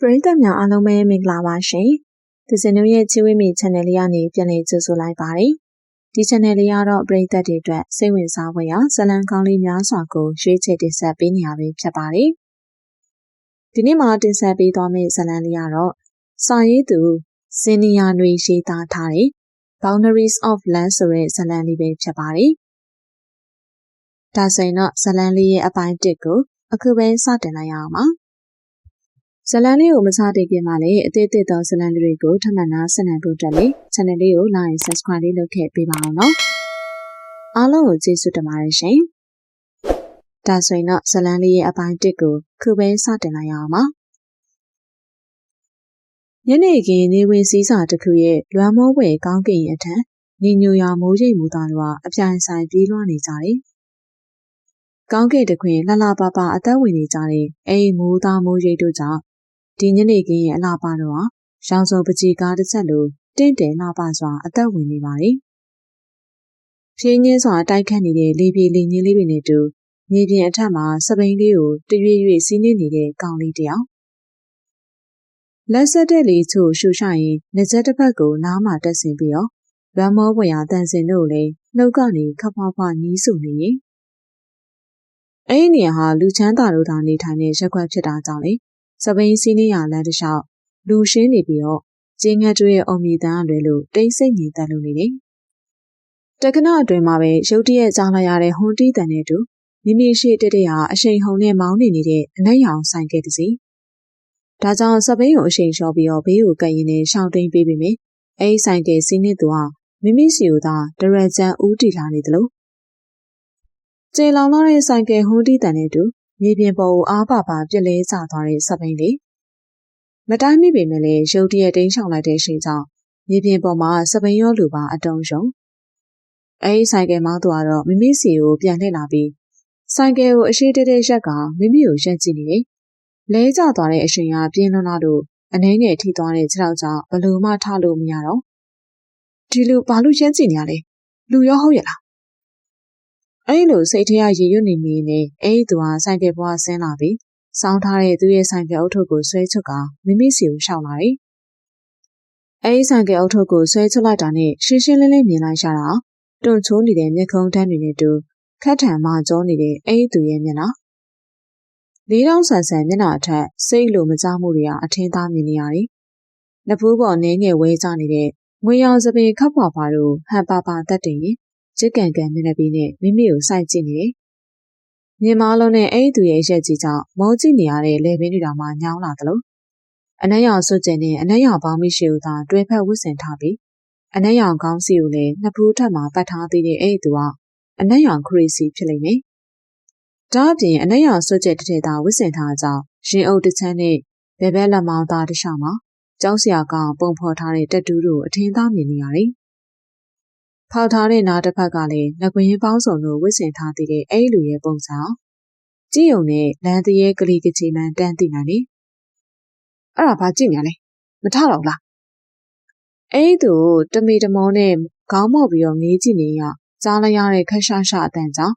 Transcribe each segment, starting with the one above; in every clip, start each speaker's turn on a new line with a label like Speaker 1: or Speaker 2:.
Speaker 1: ပရိသတ်များအားလုံးပဲမင်္ဂလာပါရှင်။ဒီဇင်နုရဲ့ချီဝိမီ channel လေးကနေပြန်လည်ကြိုဆိုလိုက်ပါတယ်။ဒီ channel လေးကတော့ပရိသတ်တွေအတွက်စိတ်ဝင်စားဖွယ်ရာဇာတ်လမ်းကောင်းလေးများစွာကိုရွေးချယ်တင်ဆက်ပေးနေရပြီဖြစ်ပါတယ်။ဒီနေ့မှာတင်ဆက်ပေးသွားမယ့်ဇာတ်လမ်းလေးကတော့စာရေးသူဇင်နီယာနွေရေးသားထားတဲ့ Boundaries of Land ဆိုတဲ့ဇာတ်လမ်းလေးပဲဖြစ်ပါတယ်။ဒါဆိုရင်တော့ဇာတ်လမ်းလေးရဲ့အပိုင်း1ကိုအခုပဲစတင်လိုက်ရအောင်ပါ။ဇာတ်လမ်းလေးကိုမစတင်ခင်မှာလည်းအသေးသေးသောဇာတ်လမ်းတွေကိုထပ်မံနားဆင်နိုင်ဖို့အတွက်လည်း channel လေးကို like subscribe လေးလုပ်ခဲ့ပေးပါအောင်နော်။အားလုံးကိုကျေးဇူးတင်ပါတယ်ရှင်။ဒါဆိုရင်တော့ဇာတ်လမ်းလေးရဲ့အပိုင်း1ကိုခုပဲစတင်လိုက်ရအောင်ပါ။ညနေခင်းနေဝင်စည်းစာတစ်ခုရဲ့လွမ်းမိုးဝဲကောင်းကင်အထက်နေညိုရာမိုးရိပ်မူသားတို့ကအပြိုင်ဆိုင်ပြေးလွှားနေကြတယ်။ကောင်းကင်တခွင်လှလှပပအသက်ဝင်နေကြတဲ့အဲဒီမိုးသားမိုးရိပ်တို့ကြောင့်ဒီညနေခင်းရဲ့အလှပတော့ဟာရောင်စုံပကြီးကားတစ်ချက်လိုတင့်တယ်လှပစွာအသက်ဝင်နေပါတယ်။ဖြင်းညင်းစွာတိုက်ခတ်နေတဲ့လေပြေလေညင်းလေးတွေနဲ့တူမြေပြင်အထက်မှာစပိန်လေးကိုတရွေ့ရွေ့စီးနေနေတဲ့ကောင်လေးတယောက်လက်ဆက်တဲ့လေချို့ရှူရှိုင်ရင်လက်ချက်တစ်ဖက်ကိုနားမှာတက်ဆင်ပြီးတော့လွမ်းမောဝရာတန်စင်တို့လည်းနှုတ်ကနေခပ်ဖွားဖွားနီးစုနေရင်အဲ့ဒီနေရာဟာလူချမ်းသာတို့သာနေထိုင်တဲ့ရက်ကွက်ဖြစ်တာကြောင့်လေစပိန်စီးနေရလမ်းတစ်လျှောက်လူရှင်းနေပြီးတော့ကျင်းငတ်တွေရဲ့အုံမြည်တန်းအလွယ်လို့တိတ်ဆိတ်နေတတ်လို့နေတယ်။တက္ကနာအတွင်းမှာပဲရုတ်တရက်ကြားလိုက်ရတဲ့ဟွန်တီးတန်နဲ့တူမိမိရှိတက်တဲ့ဟာအရှိန်ဟုန်နဲ့မောင်းနေနေတဲ့အနက်ရောင်ဆိုင်ကဲတစ်စီး။ဒါကြောင့်စပိန်ကိုအရှိန်လျှော့ပြီးတော့ဘေးကိုကပ်ရင်းနဲ့ရှောင်းတိန်ပေးပြီးမြဲအဲဒီဆိုင်ကဲစီးနေသူဟာမိမိစီကိုသာဒရက်ကျန်ဦးတီလာနေတယ်လို့ကျေလောင်လာတဲ့ဆိုင်ကဲဟွန်တီးတန်နဲ့တူမြေပြင်ပေါ်ကိုအားပါပါပြက်လဲကျသွားတဲ့စပိန်လေးမတိုင်းမိပေမဲ့လည်းရုတ်တရက်တိမ်းရှောင်လိုက်တဲ့ချိန်ကြောင့်မြေပြင်ပေါ်မှာစပိန်ရောလူပါအတုံးရှုံအဲဒီဆိုင်ကယ်မောင်းသူကတော့မိမိစီကိုပြန်လှည့်လာပြီးဆိုင်ကယ်ကိုအရှိတဲတဲရက်ကမိမိကိုရက်ကြည့်နေတယ်လဲကျသွားတဲ့အချိန်ကပြင်းလွန်းလာလို့အနှဲငယ်ထိသွားတဲ့ခြေထောက်ကြောင့်ဘလို့မှထလို့မရတော့ဒီလူဘာလို့ရက်ကြည့်နေရလဲလူရောဟုတ်ရဲ့လားအဲ့လိုစိတ်ထဲကရေရွတ်နေမိနေအဲ့ဒီသူဟာဆိုင်ကယ်ပေါ်ဆင်းလာပြီးစောင်းထားတဲ့သူရဲ့ဆိုင်ကယ်အုပ်ထုပ်ကိုဆွဲချွတ်ကမိမိစီကိုရှောက်လာတယ်။အဲ့ဒီဆိုင်ကယ်အုပ်ထုပ်ကိုဆွဲချွတ်လိုက်တာနဲ့ရှင်းရှင်းလင်းလင်းမြင်လိုက်ရတာတွန့်ချိုးနေတဲ့မျက်ခုံးတန်းတွေနဲ့တူခက်ထန်မှကြောနေတဲ့အဲ့ဒီသူရဲ့မျက်နှာလေးတောင်ဆန်ဆန်မျက်နှာအထက်စိတ်လိုမကြမှုတွေကအထင်းသားမြင်နေရတယ်။လက်ဖူးပေါ်နည်းငယ်ဝဲကျနေတဲ့ငွေရောင်စပင်ခပ်ဖွာဖွာတို့ဟန်ပါပါတက်တင်ရင်ချစ်ကန်ကန်မျက်နှာပြီးနဲ့မိမိကိုစိုက်ကြည့်နေတယ်။မြင်မလုံးနဲ့အဲ့ဒီသူရဲ့ရက်ကြီးကြောင့်မောကြည့်နေရတဲ့လေပင်တွေတောင်မှညောင်းလာသလိုအနက်ရောင်စွတ်ကျင်နဲ့အနက်ရောင်ပေါင်းမရှိဦးသာတွဲဖက်ဝတ်ဆင်ထားပြီးအနက်ရောင်ကောင်းစီကိုလည်းနှစ်ဖူးထပ်မှာပတ်ထားသေးတဲ့အဲ့ဒီသူကအနက်ရောင်ခရီစီဖြစ်လိမ့်မယ်။ဒါအပြင်အနက်ရောင်စွတ်ကျက်တဲ့တာဝတ်ဆင်ထားကြောင့်ရင်အုပ်တစ်ချမ်းနဲ့ဘဲဘဲလက်မောင်းသားတစ်ချောင်းမှာကျောင်းဆရာကောင်ပုံဖော်ထားတဲ့တက်တူးတို့အထင်းသားမြင်နေရတယ်။ဖောက်ထားတဲ့နားတစ်ဖက်ကလည်းငကွင်းပေါင်းစုံတို့ဝတ်ဆင်ထားသေးတဲ့အဲ့လူရဲ့ပုံစံကြည့်ုံနဲ့လမ်းတရေကလေးကချီမှန်တန်းသိနိုင်တယ်။အဲ့ဒါဘာကြည့်နေလဲမထတော့လား။အဲ့သူတမီတမောနဲ့ခေါင်းမော့ပြီးတော့ငေးကြည့်နေရကြားလိုက်ရတဲ့ခက်ရှာရှာအတန်ကြောင့်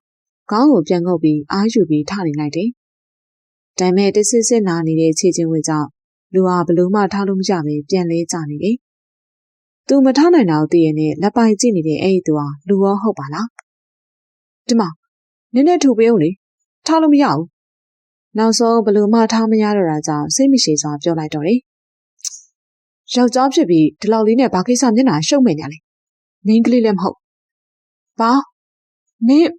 Speaker 1: ခေါင်းကိုပြန်ငုပ်ပြီးအားယူပြီးထနေလိုက်တယ်။ဒါပေမဲ့တစစ်စစ်နာနေတဲ့ခြေချင်းဝေကြောင့်လူဟာဘလို့မှထားလို့မကြပဲပြန်လဲကြနေတယ်။သူမထနိုင်တာကိုသိရနဲ့လက်ပိုက်ကြည့်နေတဲ့အဲ့ဒီသူဟာလူရောဟုတ်ပါလား။ဒီမှာနည်းနည်းထူပေးဦးလေထားလို့မရဘူးနောက်ဆုံးဘလို့မှထားမရတော့တာကြောင့်စိတ်မရှိစွာပြောလိုက်တော့တယ်ယောက်ျားဖြစ်ပြီးဒီလောက်လေးနဲ့ဘာကိစ္စမျက်နှာရှုံ့မဲ့ညာလဲမင်းကလေးလည်းမဟုတ်ဘာမင်း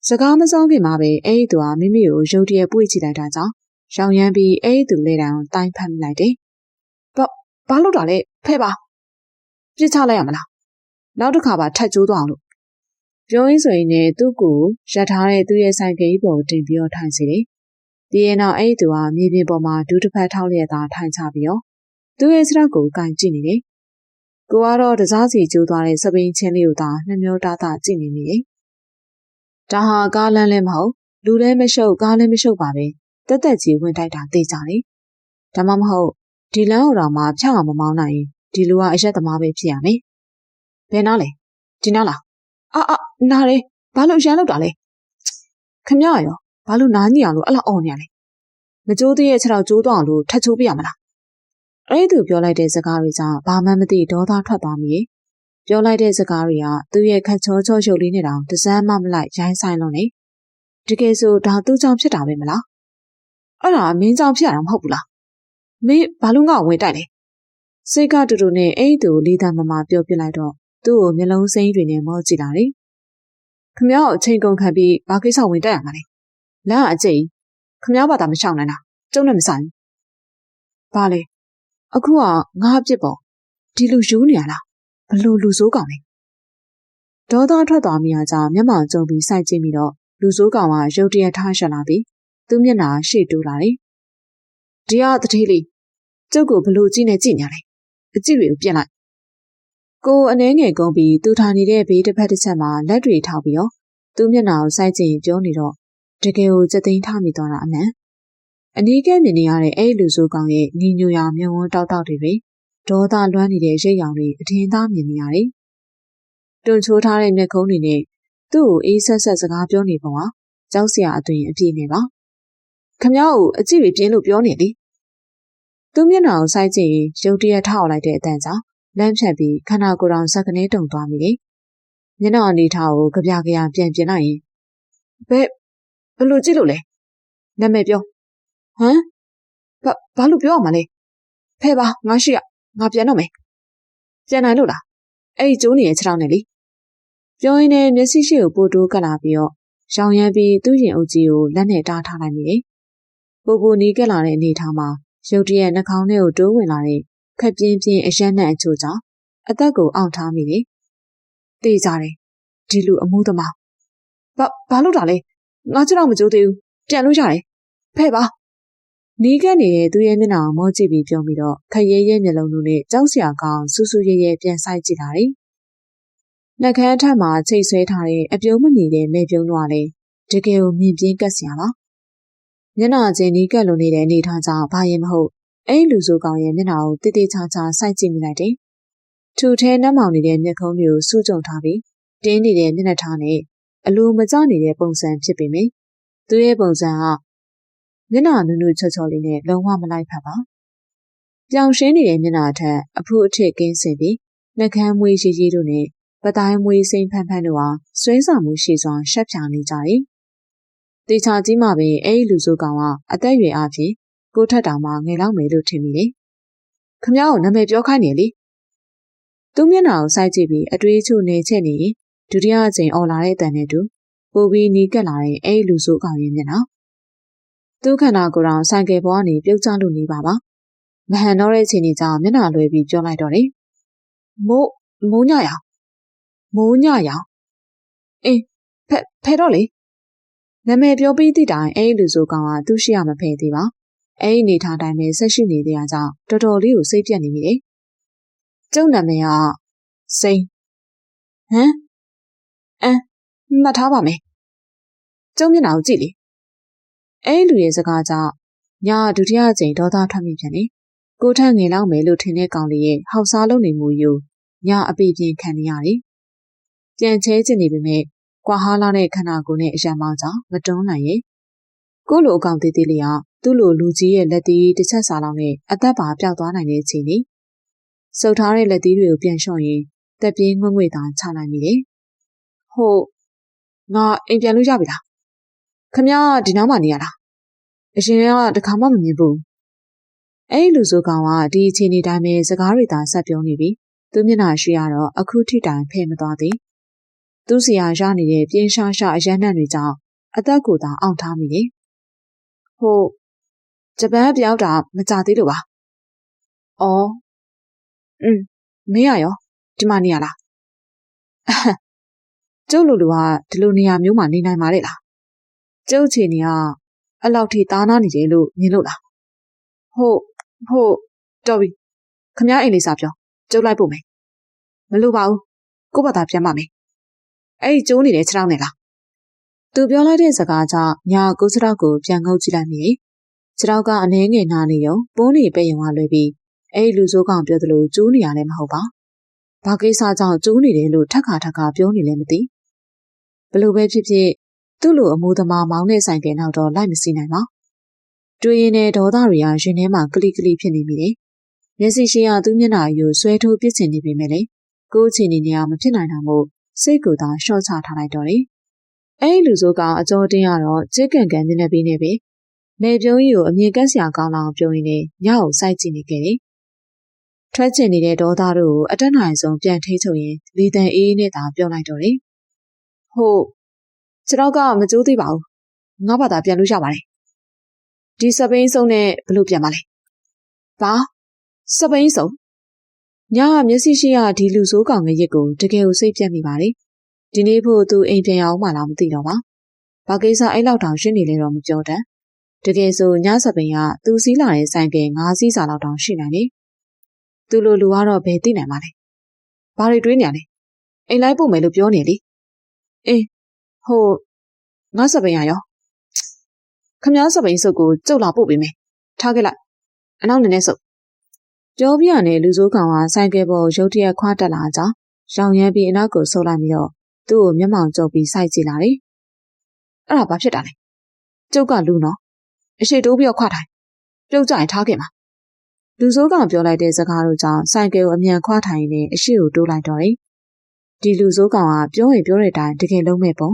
Speaker 1: စကားမဆုံးခင်မှာပဲအဲ့ဒီသူဟာမိမိကိုရုတ်တရက်ပွေ့ကြည့်လိုက်တာကြောင့်ရောင်ရမ်းပြီးအဲ့ဒီသူလက်တောင်တိုင်းဖတ်မိလိုက်တယ်ဘာလို့တာလဲဖဲ့ပါပြစ်ချလိုက်ရမလားနောက်တစ်ခါပါထပ်ကျိုးသွားအောင်လို့ပြောရင်းဆိုရင်လည်းသူ့ကိုရပ်ထားတဲ့သူ့ရဲ့ဆိုင်ကလေးပေါ်တင်ပြီးတော့ထိုင်စီတယ်။ဒီရင်တော့အဲ့ဒီသူဟာမြေပြင်ပေါ်မှာဒူးတစ်ဖက်ထောက်လျက်သာထိုင်ချပြီးတော့သူ့ရဲ့စရက်ကိုကန်ကြည့်နေတယ်။ကိုကတော့တစားစီကျိုးသွားတဲ့စပိန်ချင်းလေးကိုသာနှမျောတာတာကြည့်နေမိတယ်။ဒါဟာကားလမ်းလည်းမဟုတ်လူလည်းမရှုပ်ကားလည်းမရှုပ်ပါပဲ။တက်တက်ကြီးဝင်တိုက်တာသိကြတယ်။ဒါမှမဟုတ်ဒီလမ်းဟိုတော်မှာဖြောက်အောင်မမောင်းနိုင်ရင်ဒီလူကအရက်သမားပဲဖြစ်ရမယ်။ဘယ်နားလဲဒီနားလားနားလေဘာလို့ရမ်းလောက်တာလဲခမရရောဘာလို့နားညီအောင်လို့အဲ့လောက်အော်နေရလဲ မကြိုးသေးရဲ့ခြေထောက်ကျိုးသွားလို့ထပ်ချိုးပြရမလားအဲ့သူပြောလိုက်တဲ့စကားတွေကြောင့်ဘာမှမသိဒေါသထွက်သွားမိပြောလိုက်တဲ့စကားတွေကသူ့ရဲ့ခက်ချောချောရုပ်လေးနဲ့တောင်တစမ်းမှမလိုက်ရိုင်းဆိုင်လို့နေတကယ်ဆိုဒါသူ့ကြောင့်ဖြစ်တာပဲမလားအဲ့ဒါမင်းကြောင့်ဖြစ်ရတာမဟုတ်ဘူးလားမင်းဘာလို့ငါ့ကိုဝင်တိုက်လဲစိတ်ကတူတူနဲ့အဲ့သူလေးသားမမပြောပြလိုက်တော့သူ့ကိုမျက်လုံးစိမ်းတွေနဲ့မောကြည့်လာတယ်ခမ ्या ကိုအချိန်ကုန်ခံပြီးဘာကိစ္စဝင်တိုက်ရမှာလဲလမ်းကအကျိတ်ခမ ्या ဘာသာမရှောင်နိုင်တာကျုံနဲ့မဆိုင်ဘာလဲအခုကငါအပြစ်ပေါ့ဒီလူယူနေရလားဘလို့လူဆိုးကောင်လဲဒေါသထွက်သွားမိအားကြောင့်မျက်မှောင်ကျုံပြီးစိုက်ကြည့်ပြီးတော့လူဆိုးကောင်ကရုတ်တရက်ထားရှက်လာပြီးသူ့မျက်နှာရှေ့တိုးလာတယ်ဒီကတတိလေးကျုပ်ကိုဘလို့ကြည့်နေကြည့်နေလဲအကြည့်တွေကိုပြက်လိုက်ကိုအနှဲငယ်ကုန်းပြီးသူထားနေတဲ့ဘေးတစ်ဖက်တစ်ချက်မှာလက်တွေထောက်ပြီးတော့သူ့မျက်နှာကိုစိုက်ကြည့်ပြောနေတော့တကယ်ကိုစက်သိမ်းထားမိသွားတာအမှန်အနီးကဲမြင်နေရတဲ့အဲ့လူဆိုးကောင်ရဲ့ညီညွတ်ရာမျက်ဝန်းတောက်တောက်တွေဒေါသလွှမ်းနေတဲ့ရိပ်ရောင်တွေအထင်သားမြင်နေရတယ်တွန်ချိုးထားတဲ့မျက်ခုံးတွေနဲ့သူ့ကိုအေးဆက်ဆက်စကားပြောနေပုံကကြောက်စရာအသွင်အပြည့်နဲ့ပါခမ ्या ကိုအကြည့်တွေပြင်းလို့ပြောနေလေသူ့မျက်နှာကိုစိုက်ကြည့်ရင်ရုတ်တရက်ထောက်လိုက်တဲ့အတန်းကြောင့်လမ်းဖြတ်ပြီးခန္ဓာကိုယ်တော်စက်ကနေတုံသွားမိတယ်မျက်နှာအနေထားကိုကြပြကြရပြန်ပြင်လိုက်ရင်ဘယ်လိုကြည့်လို့လဲနာမည်ပြောဟမ်ဘာလို့ပြောရမှာလဲဖဲပါငါရှိရငါပြန်တော့မယ်ပြန်နိုင်လို့လားအဲ့ဒီကျိုးနေရဲ့ခြေထောက်နဲ့လေပြောရင်းနဲ့မျက်စိရှိကိုပို့တိုးကပ်လာပြီးတော့ရောင်ရမ်းပြီးသူ့ရင်အုပ်ကြီးကိုလက်နဲ့တားထားလိုက်မိတယ်ပိုပိုနီးကပ်လာတဲ့အနေထားမှာရုတ်တရက်နှာခေါင်းထဲကိုတိုးဝင်လာတဲ့ခက်ပြင်းပြင်းအရက်နဲ့အချို့ကြောင့်အသက်ကိုအောင့်ထားမိတယ်တေးကြတယ်ဒီလူအမှုသမားဘာလို့တာလဲငါကြောက်မကြိုးသေးဘူးပြန်လို့ရတယ်ဖဲ့ပါနီးကပ်နေတဲ့သူ့ရဲ့မျက်နှာကိုမောကြည့်ပြီးပြောပြီးတော့ခက်ရဲရဲမျက်လုံးနဲ့ကြောက်စရာကောင်းစူးစူးရဲရဲပြန်ဆိုင်ကြည့်လာတယ်နှက်ခမ်းထက်မှာချိတ်ဆွဲထားတဲ့အပြုံးမမြည်တဲ့မဲပြုံးတော့လေတကယ်ကိုမြင်ပြင်းကပ်စရာပါမျက်နှာချင်းနီးကပ်လိုနေတဲ့အနေထားကြောင့်ဘာရင်မဟုတ်အဲ့လူဆိုးကောင်ရဲ့မျက်နှာကိုတိတိကျကျစိုက်ကြည့်မိလိုက်တယ်ထူထဲနှက်မောင်နေတဲ့မျက်ခုံးမျိုးစူးကြုံထားပြီးတင်းနေတဲ့မျက်နှာထားနဲ့အလိုမကျနေတဲ့ပုံစံဖြစ်ပေမယ့်သူ့ရဲ့ပုံစံကမျက်နှာနုနုချောချောလေးနဲ့လုံးဝမလိုက်ဖက်ပါပြောင်ရှင်းနေတဲ့မျက်နှာထက်အဖူးအထစ်ကင်းစင်ပြီးနှကမ်းမွေးရီရီတို့နဲ့ပတိုင်းမွေးစိမ့်ဖန်းဖန်းတို့ဟာဆွဲဆောင်မှုရှိစွာရှက်ဖြာနေကြတယ်တေချာကြီးမှပဲအဲ့ဒီလူဆိုးကောင်ကအသက်အရွယ်အပြင်ကိုထက်တောင်မှငယ်လောက်မယ်လို့ထင်မိတယ်ခမ ्या ကိုနာမည်ပြောခိုင်းနေလေသူ့မျက်နှာကိုစိုက်ကြည့်ပြီးအတွေးချို့နေချက်နေရင်ဒုတိယအကြိမ်អော်လာတဲ့အတန်နဲ့တူပိုပြီးနီးကပ်လာတဲ့အဲ့ဒီလူဆိုးကောင်ရဲ့မျက်နှာသူ့ခန္ဓာကိုယ်တော်ဆိုင်ကယ်ပေါ်ကနေပြုတ်ကျလို့နေပါမဟန်တော့တဲ့အချိန်ကြီးကြောင့်မျက်နှာလွှဲပြီးပြောလိုက်တော့တယ်မိုးညရောင်အေးဖဲတော့လေနာမည်ပြောပြီးတိတိုင်အဲ့ဒီလူဆိုးကောင်ကသူ့ရှိရမဖဲသေးပါအဲ့ဒီနေထားတိုင်းပဲဆက်ရှိနေတဲ့အကြောင်းတော်တော်လေးကိုစိတ်ပြတ်နေမိတယ်ကျုပ်နာမည်ကစိန်ဟမ်မှတ်ထားပါမယ်ကျုံမျက်နှာကိုကြည့်လေအဲ့လူရဲ့စကားကြောင့်ညာဒုတိယအကြိမ်ဒေါသထွက်မိပြန်တယ်ကိုထက်ငယ်လောက်မယ်လို့ထင်တဲ့ကောင်လေးရဲ့ဟောက်စားလုံးနေမှုယူညာအပိပြင်းခံနေရတယ်ပြန်ချဲချင်နေပေမဲ့ကွာဟားလာတဲ့ခန္ဓာကိုယ်နဲ့အရံမောင်းကြောင့်မတွန်းနိုင်ရဲ့ကိုလိုအကောင်သေးသေးလေးကသူ့လိုလူကြီးရဲ့လက်သီးတစ်ချက်စာလောက်နဲ့အသက်ပါပျောက်သွားနိုင်တဲ့အချိန်នេះစုပ်ထားတဲ့လက်သီးတွေကိုပြန်လျှော့ရင်တက်ပြင်းငွေ့ငွေ့သာချနိုင်မိတယ်ဟုတ်ငါအိမ်ပြန်လို့ရပြီလားခမ ्या ဒီနောက်မှနေရလားအရင်ကတခါမှမမြင်ဘူးအဲ့ဒီလူဆိုကောင်ကဒီအချိန်ဒီတိုင်းပဲစကားတွေသာဆက်ပြောနေပြီသူမျက်နှာရှိရတော့အခုထိတိုင်ဖဲမသွားသေးသူ့စီယာရနေတဲ့ပြင်းရှားရှားအရန်နှံ့တွေကြောင့်အသက်ကိုယ်သာအောင့်ထားမိတယ်ဟုတ်ဂျပန်ပြောက်တာမကြသေးလို့ပါအော်မင်းရောဒီမှာနေရလားကျုပ်လူကဒီလိုနေရာမျိုးမှာနေနိုင်ပါလေလားကျုပ်ချီနေကအဲ့လောက်ထိသားနာနေတယ်လို့မြင်လို့လားဟုတ်တော်ပြီခမ ्या အိမ်လေးစာပြောကျုပ်လိုက်ပို့မယ်မလို့ပါဘူးကို့ဘာသာပြန်ပါမယ်အဲ့ဒီကျိုးနေတဲ့ခြေထောက်နဲ့လားသူပြောလိုက်တဲ့စကားကြောင့်ညာကိုခြေထောက်ကိုပြန်ငုပ်ကြည့်လိုက်မိတယ်ခြေထောက်ကအနှဲငယ်နာနေရုံပိုးနေပဲ့ရုံကလွယ်ပြီးအဲ့ဒီလူဆိုးကောင်ပြောသလိုကျိုးနေရလည်းမဟုတ်ပါဘာကိစ္စကြောင့်ကျိုးနေတယ်လို့ထက်ခါပြောနေလည်းမသိဘလို့ပဲဖြစ်ဖြစ်သူ့လိုအမိုးသမားမောင်းတဲ့ဆိုင်ကနောက်တော့လိုက်မစီနိုင်ပါ တွေးရင်နဲ့ဒေါသတွေကရင်ထဲမှာကလိကလိဖြစ်နေမိတယ်မျက်စိရှိရသူ့မျက်နှာကိုဆွဲထိုးပစ်ချင်နေပေမဲ့လေကိုယ်ချင်နေနေအောင်မဖြစ်နိုင်တာမို့စိတ်ကိုသာရှော့ချထားလိုက်တော့တယ်အဲ့လူစိုးကအကြောတင်းရတော့ကြစ်ကန်ကန်မျက်နှာပေးနေပြီမေပြုံးကြီးကိုအမြင်ကက်စရာကောင်းလောက်ပြုံးရင်းနဲ့ညကိုစိုက်ကြည့်နေခဲ့တယ်ထွက်ချင်နေတဲ့ဒေါသတို့ကိုအတက်နိုင်ဆုံးပြန်ထိချုပ်ရင်လီတန်အေးနဲ့သာပြောလိုက်တော့တယ်ဟုတ်ခြေထောက်ကမကျိုးသေးပါဘူးငါ့ဘာသာပြန်လို့ရပါတယ်ဒီစပိန်စုံနဲ့ဘလို့ပြန်ပါလဲဘာစပိန်စုံညကမျက်စိရှိရဒီလူဆိုးကောင်ငရက်ကိုတကယ်ကိုစိတ်ပြတ်မိပါလေဒီနေ့ဖို့သူအိမ်ပြန်ရအောင်မှလားမသိတော့ပါဘာကိစ္စအဲ့လောက်တောင်ရှင်းနေလေတော့မပြောတတ်တကယ်ဆိုညစပိန်ကသူစီးလာတဲ့ဆိုင်က9စီးစာလောက်တောင်ရှိနိုင်တယ်သူလိုလူကတော့ဘယ်သိနိုင်မှာလဲဘာတွေတွေးနေရလဲအိမ်လိုက်ပို့မယ်လို့ပြောနေလေအေးဟိုငါစပိန်ရရောခမည်းစပိန်စုပ်ကိုကျုပ်လာပို့ပေးမယ်ထားခဲ့လိုက်အနောက်နေနဲ့စုပ်ပြောပြရတဲ့လူဆိုးကောင်ကဆိုင်ကယ်ပေါ်ရုတ်တရက်ခွာတက်လာကြရောင်ရမ်းပြီးအနောက်ကိုဆုပ်လိုက်ပြီးတော့သူ့ကိုမျက်မှောင်ကျုပ်ပြီးစိုက်ကြည့်လာတယ်အဲ့ဒါဘာဖြစ်တာလဲကျုပ်ကလူနော်အရှိတိုးပြီးတော့ခွာထိုင်ပြုတ်ကြရင်ထားခဲ့မှာလူဆိုးကောင်ပြောလိုက်တဲ့စကားတို့ကြောင့်ဆိုင်ကယ်ကိုအမြန်ခွာထိုင်နေအရှိကိုတိုးလိုက်တော့တယ်ဒီလူဆိုးကောင်ကပြောရင်ပြောတဲ့အတိုင်းတကယ်လုံးမဲ့ပုံ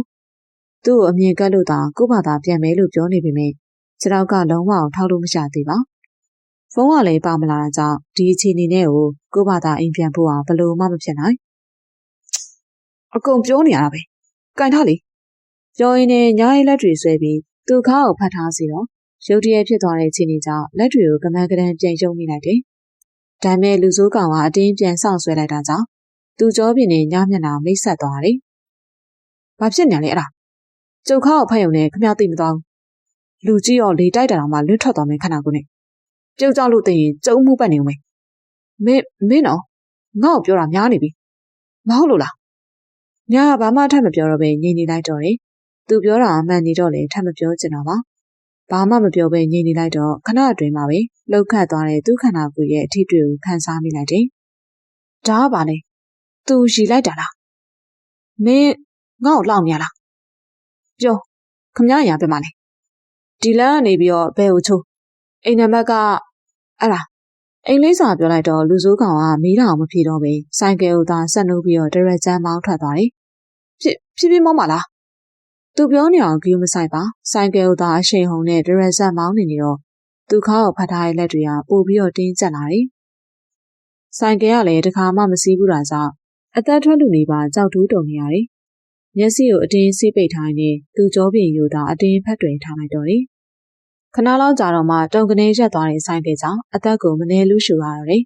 Speaker 1: သူ့ကိုအမြင်ကပ်လို့သာကို့ဘာသာပြန်မယ်လို့ပြောနေပေမဲ့ခြေထောက်ကလုံးဝထောက်လို့မရသေးပါဖုန်းကလည်းပါမလာတာကြောင့်ဒီအခြေအနေနဲ့ကို့ဘာသာအိမ်ပြန်ဖို့ဘယ်လိုမှမဖြစ်နိုင်အကုန်ပြောနေရတာပဲကင်ထားလေပြောရင်းနဲ့ညားရဲ့လက်တွေဆွဲပြီးသူ့ခါကိုဖတ်ထားစီတော့ရုတ်တရက်ဖြစ်သွားတဲ့အခြေအနေကြောင့်လက်တွေကိုကမန်းကတန်းပြန်ယုံမိလိုက်တယ်ဒါပေမဲ့လူဆိုးကောင်ကအတင်းပြန်ဆောင်ဆွဲလိုက်တာကြောင့်သူ့ကြောပြင်နဲ့ညမျက်နှာမိတ်ဆက်သွားတယ်ဘာဖြစ်နေလဲအဲ့ဒါကျုပ်ခါကိုဖတ်ရုံနဲ့ခမသိမသွားဘူးလူကြီးရောလေတိုက်တာတော့မှလွတ်ထွက်သွားမယ်ခဏကိုနဲ့ပြုတ်ကြလို့သိရင်ကျုံမှုပတ်နေဦးမယ်မင်းတော့ငါ့ကိုပြောတာများနေပြီမဟုတ်လို့လားညာကဘာမှထပ်မပြောတော့ပဲငြိမ်နေလိုက်တော့တယ်သူပြောတာအမှန်နေတော့လေထပ်မပြောချင်တော့ပါဘာမှမပြောပဲငြိမ်နေလိုက်တော့ခဏအတွင်းမှာပဲလှုပ်ခတ်သွားတဲ့သူ့ခန္ဓာကိုယ်ရဲ့အထီးတွေကိုခန်းစားမိလိုက်တယ်ဒါကဘာလဲသူရီလိုက်တာလားမင်းငါ့ကိုလောက်နေရလားပြောခမရရပြမလဲဒီလမ်းကနေပြီးတော့ဘယ်ကိုချိုးအိမ်နံပါတ်ကအဲ့ဒါအိမ်လေးစာပြောလိုက်တော့လူဆိုးကောင်ကမီးတောင်မဖြေတော့ပဲဆိုင်ကယ်ကိုသာဆက်နှုတ်ပြီးတော့ဒရက်ကျန်းမောင်းထွက်သွားတယ်ဖြည်းမောင်းပါလားသူပြောနေအောင်ဂယူးမဆိုင်ပါဆိုင်ကယ်ကိုသာအရှိန်ဟုန်နဲ့ဒရက်ဆက်မောင်းနေတော့သူခါကိုဖတ်ထားတဲ့လက်တွေကပို့ပြီးတော့တင်းကျပ်လာတယ်ဆိုင်ကယ်ကလည်းတခါမှမစီးဘူးတာကြောင့်အသက်ထွက်လူနေပါကြောက်တူးတုံနေရတယ်မျက်စိကိုအတင်းစိပိတ်ထားနေသူကြောပြင်ယူတာအတင်းဖက်တွင်ထားလိုက်တော့တယ်ခဏလောက်ကြာတော့မှတုံကနေရက်သွားတဲ့ဆိုင်ကယ်ကြောင့်အသက်ကိုမနေလူရှူရတော့တယ်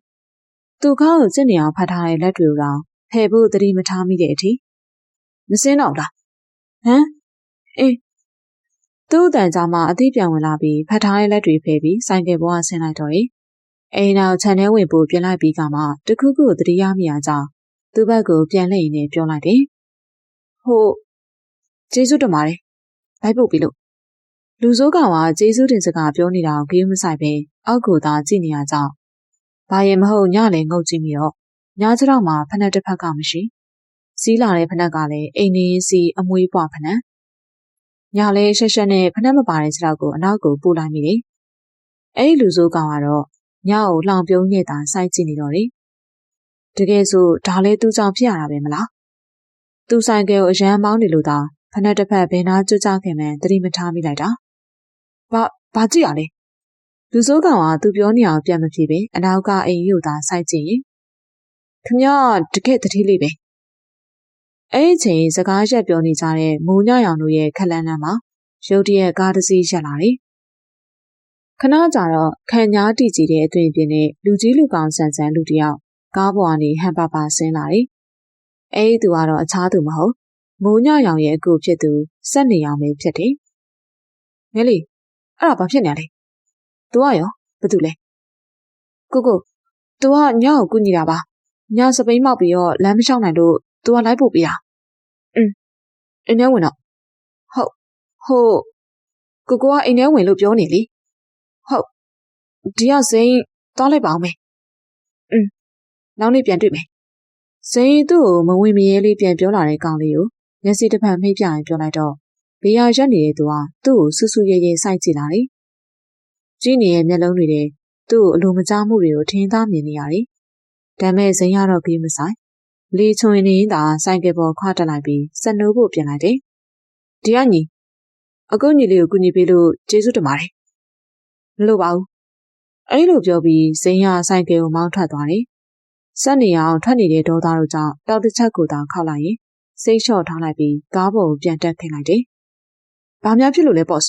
Speaker 1: သူခါကိုကျင့်နေအောင်ဖတ်ထားတဲ့လက်တွေတော့ဖယ်ဖို့သတိမထားမိတဲ့အထိမစင်းတော့လားဟမ်အေးသူ့အတန်ကြာမှအသိပြန်ဝင်လာပြီးဖတ်ထားတဲ့လက်တွေဖယ်ပြီးဆိုင်ကယ်ပေါ်ကဆင်းလိုက်တော့တယ်အိမ်နောက်ခြံထဲဝင်ဖို့ပြင်လိုက်ပြီးကမှတခုခုသတိရမိတာကြောင့်သူ့ဘက်ကိုပြန်လှည့်နေပြောလိုက်တယ်ဟုတ်ကျေးဇူးတင်ပါတယ်လိုက်ဖို့ပြီလို့လူဆိုးကောင်ကကျေးဇူးတင်စကားပြောနေတာကိုဂရုမစိုက်ပဲအောက်ကိုသာကြည့်နေရကြောင်းဘာရင်မဟုတ်ညလည်းငုတ်ကြည့်ပြီးတော့ညကျတော့မှဖနက်တစ်ဖက်ကမရှိစီးလာတဲ့ဖနက်ကလည်းအိမ်နေစီအမွေးပွားဖနက်ညလည်းရှက်ရှက်နဲ့ဖနက်မပါတဲ့ခြေထောက်ကိုအနောက်ကိုပို့လိုက်မိတယ်အဲ့ဒီလူဆိုးကောင်ကတော့ညကိုလှောင်ပြုံးညက်တာစိုက်ကြည့်နေတော့တယ်တကယ်ဆိုဒါလည်းသူ့ကြောင့်ဖြစ်ရတာပဲမလားသူဆိုင်ကယ်ကိုအရန်မောင်းနေလို့သာဖနက်တစ်ဖက်ဘယ်နာကျွတ်ကြခင်မှသတိမထားမိလိုက်တာဘာကြည့်ရလဲလူဆိုးကောင်ကသူပြောနေအောင်ပြန်မဖြေပဲအနောက်ကအိမ်ကြီးကိုသာစိုက်ကြည့်ရင်ခမတကယ်တတိလေးပဲအဲ့ဒီချိန်စကားရက်ပြောနေကြတဲ့မိုးညရောင်တို့ရဲ့ခက်လန်းလန်းမှာရုတ်တရက်ကားတစ်စီးရက်လာတယ်ခဏကြာတော့ခံညားတီကြည့်တဲ့အသွင်ပြင်းနဲ့လူကြီးလူကောင်ဆန်ဆန်လူတယောက်ကားပေါ်ကနေဟန်ပါပါဆင်းလာတယ်အဲ့ဒီသူကတော့အခြားသူမဟုတ်မိုးညရောင်ရဲ့အကူဖြစ်သူစက်နေအောင်ပဲဖြစ်တယ်ငယ်လေးအဲ့ဒါဘာဖြစ်နေလဲ။ तू ရောဘာတူလဲ။ကို तू ကညကိုကူညီတာပါ။ညစပိန်မောက်ပြီးတော့လမ်းမလျှောက်နိုင်လို့ तू ကလိုက်ပို့ပေးတာ။အိမ်ထဲဝင်တော့ဟုတ်ကိုကအိမ်ထဲဝင်လို့ပြောနေလေ။ဟုတ်ဒီကစိန်သွားလိုက်ပါအောင်မယ်။နောက်နေ့ပြန်တွေ့မယ်။စိန်သူ့ကိုမဝင်မရဲလေးပြန်ပြောလာတဲ့ကောင်လေးကိုမျက်စိတစ်ဖက်မှိတ်ပြရင်ပြောလိုက်တော့ဘေးရရက်နေတဲ့သူကသူ့ကိုဆူဆူရဲရဲစိုက်ကြည့်လာတယ် ကြည့်နေရဲ့မျက်လုံးတွေထဲသူ့ကိုအလိုမကျမှုတွေကိုထင်သာမြင်နေရတယ်။ဒါမဲ့ဇင်ရတော့ပြီးမဆိုင်။လေချွင်နေရင်သာဆိုင်ကယ်ပေါ်ခွာတက်လိုက်ပြီးစက်နိုးဖို့ပြင်လိုက်တယ်။ဒီကညီအခုညီလေးကိုကူညီပေးလို့ကျေးဇူးတင်ပါတယ်။မလိုပါဘူး။အဲ့လိုပြောပြီးဇင်ရဆိုင်ကယ်ကိုမောင်းထွက်သွားတယ်။စက်နေအောင်ထွက်နေတဲ့ဒေါသတို့ကြောင့်တောက်တစ်ချက်ကိုသာခောက်လိုက်ရင်စိတ်လျှော့ထားလိုက်ပြီးကားပေါ်ကိုပြန်တက်ခိုင်းလိုက်တယ်။ဘာများဖြစ်လို့လဲ boss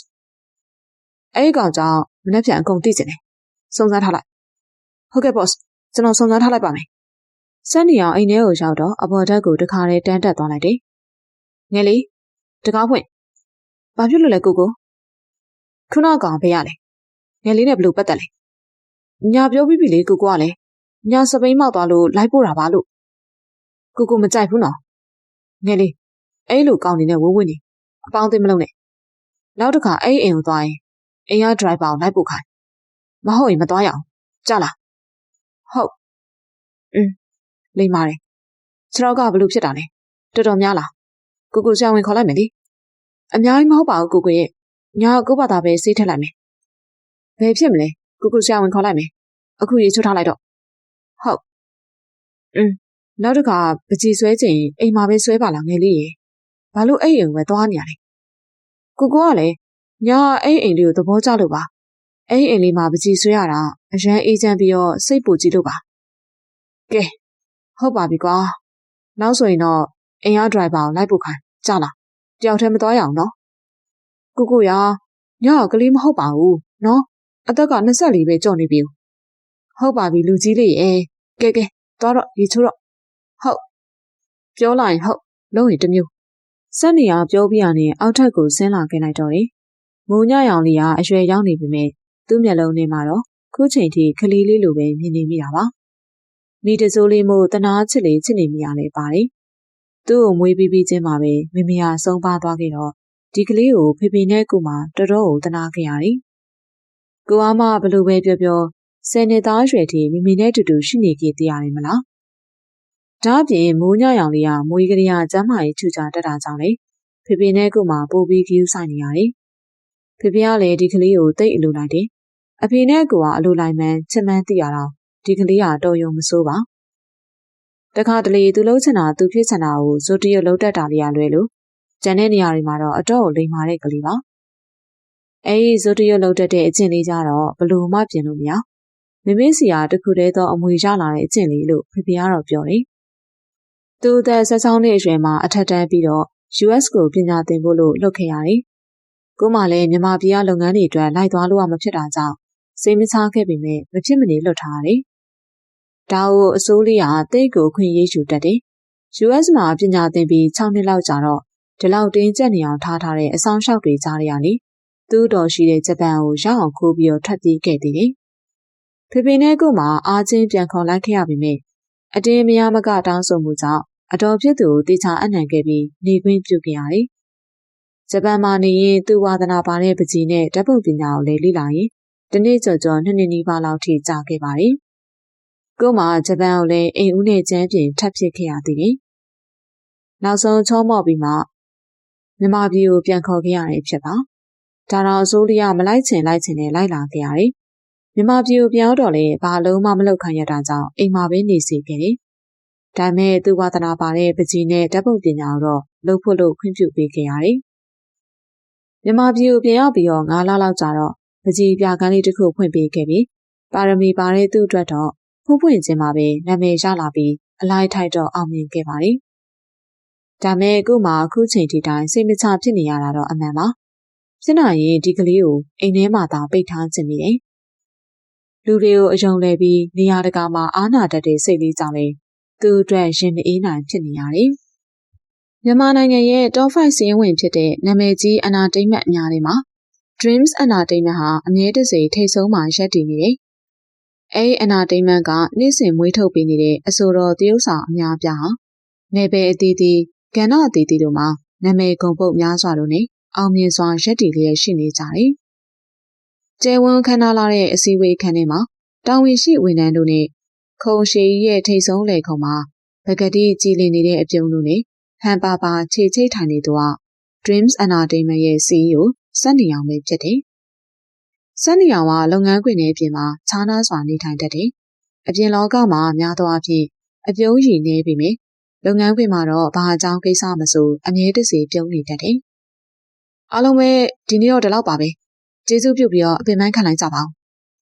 Speaker 1: ။အဲ့ဒီကောင်ကြောင့်မနေ့ပြန်အကုန်သိကျင်တယ်။စုံစမ်းထားလိုက်။ဟုတ်ကဲ့ boss ကျွန်တော်စုံစမ်းထားလိုက်ပါမယ်။စက်နေအောင်အိမ်ထဲကိုရောက်တော့အပေါ်ဓာတ်ကိုတခါတည်းတန်းတက်သွားလိုက်တယ်။ငယ်လေးတကားဖွင့်။ဘာဖြစ်လို့လဲကိုကို။ခုနကောင်ဖေးရလဲ။ငယ်လေးနဲ့ဘလို့ပတ်သက်လဲ။ညာပြောပြီးပြီလေကိုကိုကလည်းညာစပိန်မောက်သွားလို့လိုက်ပို့တာပါလို့။ကိုကိုမကြိုက်ဘူးနော်။ငယ်လေးအဲ့လိုကောင်းနေတဲ့ဝဝနေအပေါင်းအသင်းမလုပ်နဲ့။နောက်တစ်ခါအဲ့အိမ်ကိုသွားရင်အိမ်ကဒရိုက်ဘာကိုလိုက်ပို့ခိုင်း။မဟုတ်ရင်မသွားရအောင်။ကြားလား။ဟုတ်လိမ့်ပါတယ်ခြေထောက်ကဘလို့ဖြစ်တာလဲတော်တော်များလားကိုကိုဆရာဝန်ခေါ်လိုက်မယ်လေအများကြီးမဟုတ်ပါဘူးကိုကိုရဲ့ညာကိုဘာသာပဲစေးထက်လိုက်မယ်ဘယ်ဖြစ်မလဲကိုကိုဆရာဝန်ခေါ်လိုက်မယ်အခုရေချိုးထားလိုက်တော့ဟုတ်နောက်တစ်ခါပကြီးဆွဲချင်အိမ်မှာပဲဆွဲပါလားငယ်လေးရေဘာလို့အဲ့အိမ်ကိုပဲသွားနေရလဲကိုကိုကလည်းညာအဲ့အိမ်လေးကိုသဘောကျလို့ပါအဲ့အိမ်လေးမှာပကြီးဆွဲရတာအရန်အေးချမ်းပြီးတော့စိတ်ပူကြည့်လို့ပါကဲဟုတ်ပါပြီကွာနောက်ဆိုရင်တော့အိမ်ရဒရိုက်ဘာကိုလိုက်ပို့ခိုင်းကြားလားတယောက်တည်းမသွားရအောင်နော်ကိုကိုရညကလေးမဟုတ်ပါဘူးနော်အသက်က24ပဲကြော်နေပြီဟုတ်ပါပြီလူကြီးလေးရေကဲသွားတော့ရေချိုးတော့ဟုတ်ပြောလိုက်ရင်ဟုတ်လုံးရင်တစ်မျိုးစက်နေရပြောပြရနဲ့အောက်ထပ်ကိုဆင်းလာခဲ့လိုက်တော့တယ်ငိုညရောင်လေးကအရွယ်ရောက်နေပြီမဲ့သူ့မျက်လုံးထဲမှာတော့ခုချိန်ထိကလေးလေးလိုပဲမြင်နေမိတာပါမိတစိုးလေးမို့တနာချစ်လေးချစ်နေမိရလဲပါတယ်။သူ့ကိုမွေးပြီးချင်းမှာပဲမိမိဟာဆုံးပါသွားခဲ့တော့ဒီကလေးကိုဖေဖေနဲ့ကိုမှတော်တော်ကိုတနာခဲ့ရတယ်။ကိုအားမဘလို့ပဲပြော10နှစ်သားရွယ်ထိမိမိနဲ့တူတူရှိနေခဲ့သေးရတယ်မလား။ဒါ့အပြင်မိုးညရောင်လေးကမွေးကလေးကကျမ်းမာရေးချူချာတက်တာကြောင့်လေဖေဖေနဲ့ကိုမှပို့ပြီးဂီးဆိုင်နေရတယ်။ဖေဖေကလည်းဒီကလေးကိုတိတ်အလိုလိုက်တယ်။အဖေနဲ့ကိုကအလိုလိုက်မှန်းချစ်မှန်းသိရတော့ဒီကလေးကတော်ရုံမစိုးပါတခါတလေသူလှုပ်ချင်တာသူဖြစ်ချင်တာကိုဇိုတီရလှုပ်တတ်တာလေးရလွဲလို့ကျန်တဲ့နေရာတွေမှာတော့အတော့ကိုလိမ်မာတဲ့ကလေးပါအဲဒီဇိုတီရလှုပ်တတ်တဲ့အကျင့်လေးကြတော့ဘလို့မှပြင်လို့မရမမေစီယာတခုတည်းသောအမွေရလာတဲ့အကျင့်လေးလို့ဖေဖေကတော့ပြောတယ်သူအသက်16နှစ်အရွယ်မှာအထက်တန်းပြီးတော့ US ကိုပညာသင်ဖို့လို့လုပ်ခဲ့ရတယ်ကိုမှလည်းမြန်မာပြည်ကလုပ်ငန်းတွေအတွက်လိုက်သွားလို့မဖြစ်တာကြောင့်စိတ်မချခဲ့ပေမဲ့မဖြစ်မနေလွတ်ထားရတယ်။ဒါကိုအစိုးလေးကတိတ်ကိုခွင့်ရေးယူတတ်တယ်။ US မှာပညာသင်ပြီး6နှစ်လောက်ကြာတော့ဒီလောက်တင်းကျပ်နေအောင်ထားတဲ့အဆောင်ရှောက်တွေကြားရလေ။သူ့တော်ရှိတဲ့ဂျပန်ကိုရောက်အောင်ခိုးပြီးတော့ထွက်ပြေးခဲ့သေးတယ်။ဖေဖေနဲ့ကိုမှအားချင်းပြန်ခေါ်လိုက်ခဲ့ရပေမဲ့အတင်းမရမကတောင်းဆိုမှုကြောင့်အတော်ဖြစ်သူကိုတေချာအနှံခဲ့ပြီးနေခွင့်ပြုခဲ့ရတယ်။ဂျပန်မှာနေရင်သူ့ဝါသနာပါတဲ့ပကြီးနဲ့ဓာတ်ပုံပညာကိုလည်းလေ့လာရင်ဒီနေ့ကြော်2နှစ်နီးပါးလောက်ထိကြာခဲ့ပါတယ်။ကို့မှာဂျပန်ကိုလည်းအိမ်ဦးနဲ့ကျန်းပြင်ထပ်ဖြစ်ခဲ့ရသေးတယ်။နောက်ဆုံးချောမော့ပြီးမှမြန်မာပြည်ကိုပြန်ခေါ်ခဲ့ရတဲ့ဖြစ်ပါ။ဒါတော့အစိုးရမလိုက်ချင်နဲ့လိုက်လာခဲ့ရတယ်။မြန်မာပြည်ကိုပြန်တော့လည်းဘာလုံးမှမလုပ်ခိုင်းရတာကြောင့်အိမ်မှာပဲနေစီခဲ့တယ်။ဒါမဲ့သူ့ဝါသနာပါတဲ့ပကြီးနဲ့ဓာတ်ပုံပညာကိုတော့လုပ်ဖို့လို့ခွင့်ပြုပေးခဲ့ရတယ်။မြန်မာပြည်ကိုပြန်ရောက်ပြီးတော့9လလောက်ကြာတော့ပကြီးပြကန်းလေးတစ်ခုဖွင့်ပေးခဲ့ပြီးပါရမီပါတဲ့သူ့အတွက်တော့ဖွင့်ခြင်းမှာပဲနာမည်ရလာပြီးအလိုက်ထိုက်တော့အောင်မြင်ခဲ့ပါတယ်။ဒါမဲ့အခုမှအခုချိန်ထိတိုင်းစိတ်မချဖြစ်နေရတာတော့အမှန်ပါ။ဖြစ်နိုင်ရင်ဒီကလေးကိုအိမ်ထဲမှာသာပိတ်ထားခြင်းမိတယ်။လူတွေကိုအယုံလဲပြီးနေရာတကာမှာအားနာတတ်တဲ့စိတ်လေးကြောင့်လေသူ့အတွက်ရင်မအေးနိုင်ဖြစ်နေရတယ်။မြန်မာနိုင်ငံရဲ့ Top 5 စီးရင်ဝင်ဖြစ်တဲ့နာမည်ကြီးအနာတိတ်မှတ်အများလေးမှာDreams Entertainment ဟာအမြဲတစေထိတ်ဆုံးမှာရပ်တည်နေတယ်။အဲဒီ Entertainment ကနေ့စဉ်မွေးထုတ်ပေးနေတဲ့အဆိုတော်တရုပ်ဆောင်အများပြားဟာနယ်ပယ်အသီးသီးကဏ္ဍအသီးသီးတို့မှာနာမည်ဂုဏ်ပုတ်များစွာတို့နဲ့အောင်မြင်စွာရပ်တည်လျက်ရှိနေကြတယ်။ကျဲဝန်းခမ်းနားလာတဲ့အစည်းအဝေးခန်းထဲမှာတာဝန်ရှိဝန်ထမ်းတို့နဲ့ခုံရှည်ရဲ့ထိတ်ဆုံးလေခုံမှာပကတိကြည်လင်နေတဲ့အပြုံးတို့နဲ့ဟန်ပါပါခြေချိတ်ထိုင်နေသူက Dreams Entertainment ရဲ့ CEO စက်နေအောင်ပဲဖြစ်တယ်။ စက်နေရောင်ကလုပ်ငန်းခွင်ထဲပြင်မှာခြားနားစွာနေထိုင်တတ်တယ်။အပြင်လောကမှာများသောအားဖြင့်အပြုံးရည်နေပြီမေလုပ်ငန်းခွင်မှာတော့ဘာအကြောင်းကိစ္စမဆိုအမြဲတစေပြုံးနေတတ်တယ်။အားလုံးပဲဒီနေ့တော့ဒီလောက်ပါပဲ။ကျေးဇူးပြုပြီးတော့အပင်ပန်းခံလိုက်ကြပါဦး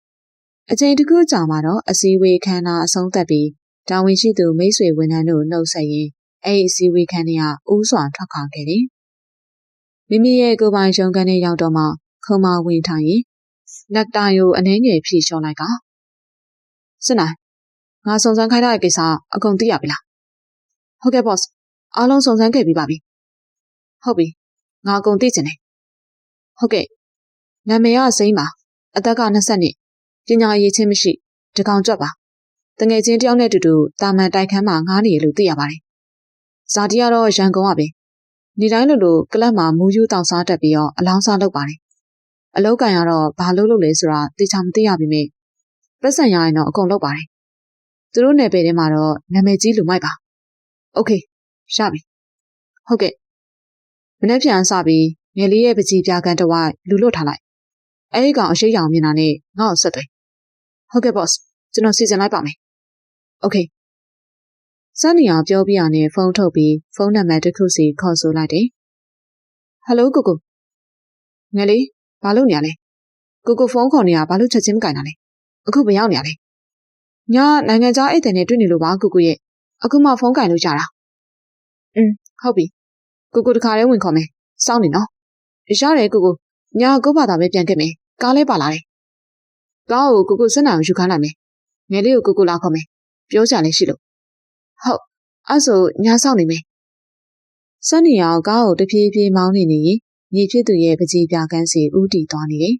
Speaker 1: ။အချိန်တစ်ခုကြာမှတော့အစည်းအဝေးခန်းနာအဆုံးသတ်ပြီးတာဝန်ရှိသူမိတ်ဆွေဝန်ထမ်းတို့နှုတ်ဆက်ရင်အဲ့ဒီအစည်းအဝေးခန်းထဲကဦးစွာထွက်ခွာခဲ့တယ်။မိမိရဲ့ကိုယ်ပိုင်ရုံးခန်းထဲရောက်တော့မှခုံမဝင်ထိုင်ရင်လက်တိုင်ကိုအနှဲငယ်ဖြေလျှော်လိုက်ကစစ်နိုင်ငါစုံစမ်းခိုင်းတဲ့ကိစ္စအကုန်သိရပြီလားဟုတ်ကဲ့ boss အားလုံးစုံစမ်းခဲ့ပြီးပါပြီဟုတ်ပြီငါအကုန်သိချင်တယ်ဟုတ်ကဲ့နာမည်ကစိမ့်ပါအသက်က20နှစ်ပညာရည်ချင်းမရှိတကောင်ကြွက်ပါတငယ်ချင်းတယောက်နဲ့အတူတူတာမန်တိုက်ခန်းမှာငားနေရလို့သိရပါတယ်ဇာတိကတော့ရန်ကုန်ကပဲနေတိုင်းလိုကလပ်မှာမူးယူတောင်စားတက်ပြီးတော့အလောင်းစားလုပ်ပါတယ်အလောက်ကန်ကတော့ဘာလုပ်လဲဆိုတာသိချာမသိရပါဘူးပတ်စံရရင်တော့အကုန်လုပ်ပါတယ်သူတို့နယ်ပယ်ထဲမှာတော့နာမည်ကြီးလူမိုက်ပါโอเคရပြီဟုတ်ကဲ့မနေ့ပြန်စပြီးငယ်လေးရဲ့ပကြီးပြားကန်တစ်ဝိုက်လူလွတ်ထားလိုက်အဲဒီကောင်အရှိရောင်မြင်တာနဲ့ငါ့ကိုဆက်သွယ်ဟုတ်ကဲ့ boss ကျွန်တော်စီစဉ်လိုက်ပါမယ်โอเคစနေအောင်ပြောပြရနဲ့ဖုန်းထုတ်ပြီးဖုန်းနံပါတ်တစ်ခုစီခေါ်ဆိုလိုက်တယ်ဟယ်လိုကိုကိုငယ်လေးဘာလုပ်နေရလဲကိုဖုန်းခေါ်နေတာဘာလို့ချက်ချင်းမကင်တာလဲအခုဘယ်ရောက်နေရလဲညနိုင်ငံခြားအိတ်တယ်နဲ့တွေ့နေလို့ပါကိုရဲ့အခုမှဖုန်းကင်လို့ကြတာဟုတ်ပြီကိုတခါတည်းဝင်ခေါ်မယ်စောင့်နေနော်ရတယ်ကိုညကိုဘာသာပဲပြန်ခဲ့မယ်ကားလဲပါလာတယ်ကားကိုကိုစစ်နိုင်ကိုယူခိုင်းလိုက်မယ်ငယ်လေးကိုလာခေါ်မယ်ပြောကြလည်းရှိလို့ဟုတ်အဲ့ဆိုညစောင့်နေမယ်စနေအောင်ကားကိုတဖြည်းဖြည်းမောင်းနေရင်ညီဖြစ်သူရဲ့ပကြီးပြားကန်းစီဦးတည်သွားနေတယ်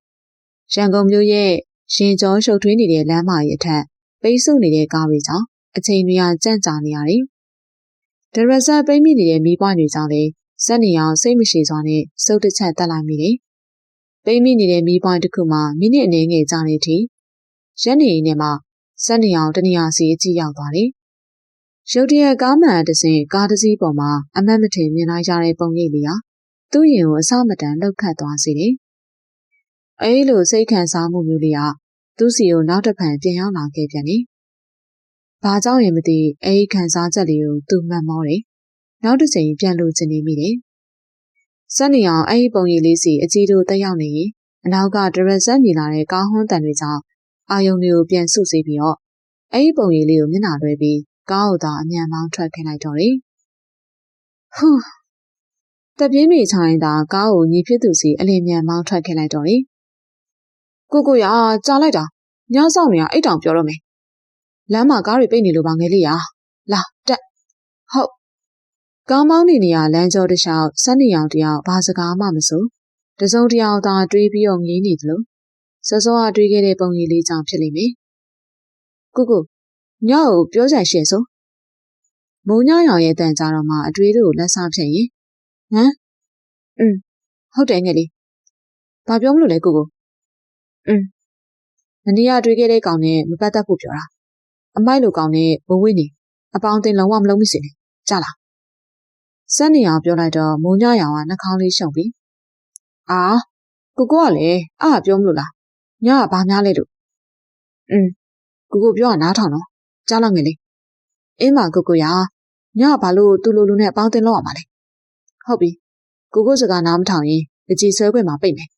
Speaker 1: ရန်ကုန်မြို့ရဲ့ရင်ကျော်ရှုပ်ထွေးနေတဲ့လမ်းမကြီးအထက်ပိတ်ဆို့နေတဲ့ကားတွေကြောင့်အချိန်တွေကကြန့်ကြာနေရတယ်။ဒရက်ဆာပိတ်မိနေတဲ့မီးပွိုင်းတွေကြောင့်လည်းစက်နေအောင်စိတ်မရှိစွာနဲ့စုပ်တစ်ချက်တက်လိုက်မိတယ်။ပိတ်မိနေတဲ့မီးပွိုင်းတစ်ခုမှမိနစ်အနည်းငယ်ကြာနေထိရက်နေနေမှာစက်နေအောင်တနေရာစီအကြည့်ရောက်သွားတယ်။ရုတ်တရက်ကားမှန်တစ်စင်းကားတစ်စီးပေါ်မှာအမတ်မထင်မြင်လိုက်ရတဲ့ပုံရိပ်လေးဟာသူ့ရင်ကိုအစမတန်လှုပ်ခတ်သွားစေတယ်။အဲဒီလိုစိတ်ခံစားမှုမျိုးလေးကသူ့စီကိုနောက်တစ်ဖန်ပြန်ရောက်လာခဲ့ပြန်တယ်။ဘာကြောင့်ရင်မသိအဲဒီခံစားချက်လေးကိုသူမှတ်မောတယ်။နောက်တစ်ချိန်ပြန်လို့ချင်နေမိတယ်။စက်နေအောင်အဲဒီပုံရိပ်လေးစီအကြီးတို့တက်ရောက်နေရင်အနောက်ကဒရက်ဆက်မြည်လာတဲ့ကားဟွန်းတန်တွေကြောင့်အာယုံတွေကိုပြန်ဆုစေးပြီးတော့အဲဒီပုံရိပ်လေးကိုမျက်နှာလွှဲပြီးကားကိုသာအမြန်မောင်းထွက်ခဲ့လိုက်တော့တယ်။ဟူးတပြင်းမြေချိုင်းသာကားကိုညီဖြစ်သူစီအလင်းမြန်မောင်းထွက်ခဲ့လိုက်တော့တယ်။ကိုရကြားလိုက်တာညဆောင်နေရအိတ်တောင်ပြောတော့မယ်။လမ်းမှာကားတွေပိတ်နေလို့ပါငယ်လေးရ။လာတက်။ဟုတ်ကားမောင်းနေရလမ်းကျောတစ်လျှောက်စက်နေအောင်တယောက်ဘာစကားမှမဆိုတစုံတယောက်သာတွေးပြီးတော့ငေးနေတယ်လို့စောစောကတွေးခဲ့တဲ့ပုံရိပ်လေးကြောင့်ဖြစ်လိမ့်မယ်။ကိုညကိုပြောကြရှေ့ဆို။မိုးညရောင်ရဲ့တန်ကြတော့မှအတွေးတို့လက်စားဖြတ်ရင်ဟမ်ဟုတ်တယ်ငယ်လေးဘာပြောမလို့လဲကိုမနေ့ကတွေ့ခဲ့တဲ့ကောင်နဲ့မပတ်သက်ဖို့ပြောတာအမိုက်လိုကောင်နဲ့ဘဝေးနေအပေါင်းအသင်းလုံးဝမလုံးမိစေနဲ့ကြားလားစက်နေအောင်ပြောလိုက်တော့မိုးညရောင်ကနှာခေါင်းလေးရှုံပြီးအာကိုကလည်းအားပြောမလို့လားညကဘာများလဲလို့ကိုပြောတာနားထောင်တော့ကြားလောက်ငယ်လေးအင်းမကိုရညကဘာလို့သူ့လိုလူနဲ့အပေါင်းအသင်းလုံးအောင်ပါလဲဟုတ်ပြီကိုစကားနားမထောင်ရင်အကြည်ဆွဲခွင့်မှာပိတ်မယ်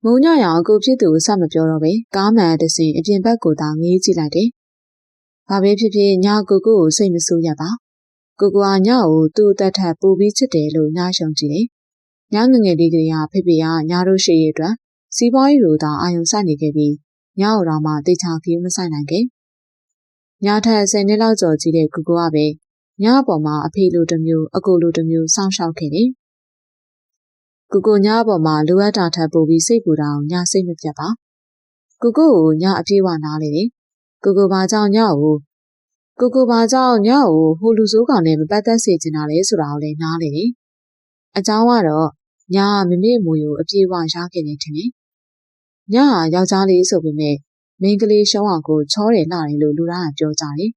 Speaker 1: မုံညရောင်ကိုဖြစ်သူဆက်မပြောတော့ပဲကားမှန်တစ်စင်အပြင်ဘက်ကိုသာငေးကြည့်လိုက်တယ်။ဘာပဲဖြစ်ဖြစ်ညကိုစိတ်မဆိုးရပါ။ကိုကညကိုသူ့အသက်ထက်ပိုပြီးချစ်တယ်လို့ညရှုံကြည့်တယ်။ညငငယ်လေးကလေးကဖေဖေကညတို့ရှိရအတွက်စီးပွားရေးလိုသာအာယုံစိုက်နေခဲ့ပြီးညကိုတော့မှတေချာခီးမဆိုင်နိုင်ခဲ့။ညထက်10နှစ်လောက်ကျော်ကြီးတဲ့ကိုကပဲညပေါ်မှာအဖေလိုတစ်မျိုးအကိုလိုတစ်မျိုးစောင့်ရှောက်ခဲ့တယ်။ကိုညပေါ်မှာလိုအပ်တာထပ်ပို့ပြီးစိတ်ပူတာအောင်ညစိတ်မပြတ်ပါကိုညအပြေးဝနားလေတယ်ကိုဘာကြောင့်ညကိုဟိုလူဆိုးကောင်နဲ့မပတ်သက်စေချင်တာလဲဆိုတာကိုလည်းနားလေတယ်အကြောင်းကတော့ညမမေ့မူကိုအပြေးဝရခဲ့နေတယ်ညယောက်ျားလေးဆိုပေမဲ့မိန်းကလေးရှုံးအောင်ကိုချောတယ်လှတယ်လို့လူသားကပြောကြတယ်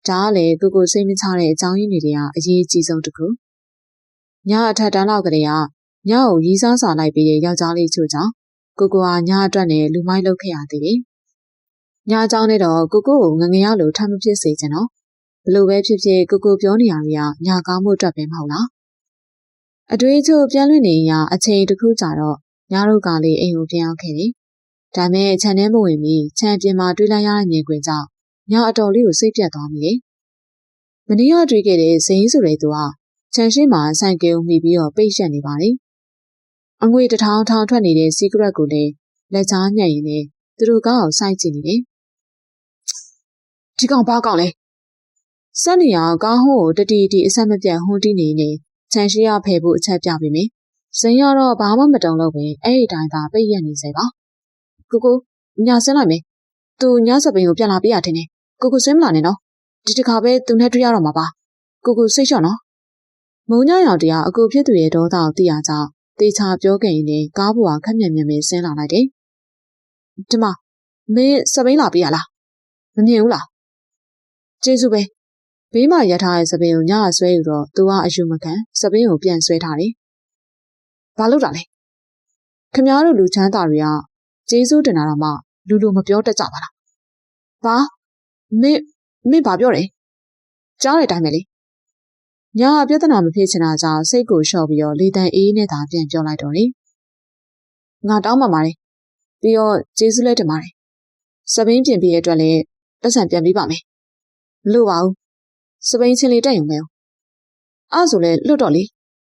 Speaker 1: ဒါကလည်းကိုစိတ်မချတဲ့အကြောင်းရင်းတွေကအရေးအကြီးဆုံးတစ်ခုညအထက်တန်းလောက်ကလေးကညကိုရီးစားစာလိုက်ပြီးတဲ့ယောက်ျားလေးချို့ကြောင့် ကိုကိုဟာညာအတွက်နဲ့လူမိုက်လုပ်ခဲ့ရသေးတယ်။ညာအကြောင်းနဲ့တော့ကိုကိုကိုငငယ်ရလို့ထပ်မဖြစ်စေချင်တော့ဘလို့ပဲဖြစ်ဖြစ်ကိုကိုပြောနေရတွေကညာကောင်းမှုအတွက်ပဲမဟုတ်လား။အတွေးချို့ပြန်လွင့်နေရအချိန်တစ်ခုကြာတော့ညာတို့ကလေးအိမ်ကိုပြန်ရောက်ခဲ့တယ်။ဒါမဲ့ခြံထဲမဝင်ပြီးခြံပြင်မှာတွေးလိုက်ရတဲ့မြင်ကွင်းကြောင့်ညာအတော်လေးကိုစိတ်ပြတ်သွားမိတယ်။မနေ့ကတွေ့ခဲ့တဲ့ဇိန်းဆိုတဲ့သူကခြံရှိမှာဆိုင်ကယ်ကိုမှီပြီးတော့ပိတ်ရက်နေပါလေ။အငွေ1000ထောင်ထွက်နေတဲ့စီကရက်ကိုလည်းလက်ချားညှက်ရင်းနဲ့သူတို့ကောက်အောင်စိုက်ကြည့်နေတယ်။ဒီကောင်ဘာကောင်လဲ။စက်နေအောင်ကောင်းဟိုးကိုတတီအဆက်မပြတ်ဟွန်းတီးနေနေခြံရှိရဖယ်ဖို့အချက်ပြပေးမယ်။ဇိန်းကတော့ဘာမှမတုံလို့ပဲအဲ့ဒီတိုင်းသာပိတ်ရက်နေစေပါ။ကိုညဆင်းလိုက်မယ်။သူညစပင်းကိုပြန်လာပြရထင်တယ်။ကိုဆင်းမလာနဲ့နော်။ဒီတစ်ခါပဲသူနဲ့တွေ့ရတော့မှာပါ။ကိုစိတ်လျှော့နော်။မုံညရောင်တရားအကူဖြစ်သူရဲ့ဒေါသကိုသိရကြောင်းတေချာပြောခဲ့ရင်လည်းကားပေါ်ကခက်မြက်မြက်ပဲဆင်းလာလိုက်တယ်။ဒီမှာမင်းစပိန်လာပြရလား။မမြင်ဘူးလား။ကျေးဇူးပဲ။ဘေးမှာရထားတဲ့စပိန်ကိုညကဆွဲယူတော့သူကအယူမခံစပိန်ကိုပြန်ဆွဲထားတယ်။ဘာလို့တာလဲ။ခင်ဗျားတို့လူချမ်းသာတွေကကျေးဇူးတင်တာတော့မှလူမပြောတတ်ကြပါလား။ဘာမင်းဘာပြောတယ်။ကြားတဲ့အတိုင်းပဲလေ။ညာပြဿနာမဖြစ်ချင်တာကြောင့်စိတ်ကိုလျှော့ပြီးတော့လေတန်အေးနဲ့သာပြန်ပြောလိုက်တော့တယ်။ငါတောင်းပန်ပါတယ်။ပြီးတော့ကျေးဇူးလည်းတင်ပါတယ်။စပိန်ပြင်ပြီးရဲ့အတွက်လည်းပတ်စံပြန်ပေးပါမယ်။မလို့ပါဘူး။စပိန်ချင်းလေးတက်ရုံပဲ။အဲ့ဆိုလဲလွတ်တော့လေ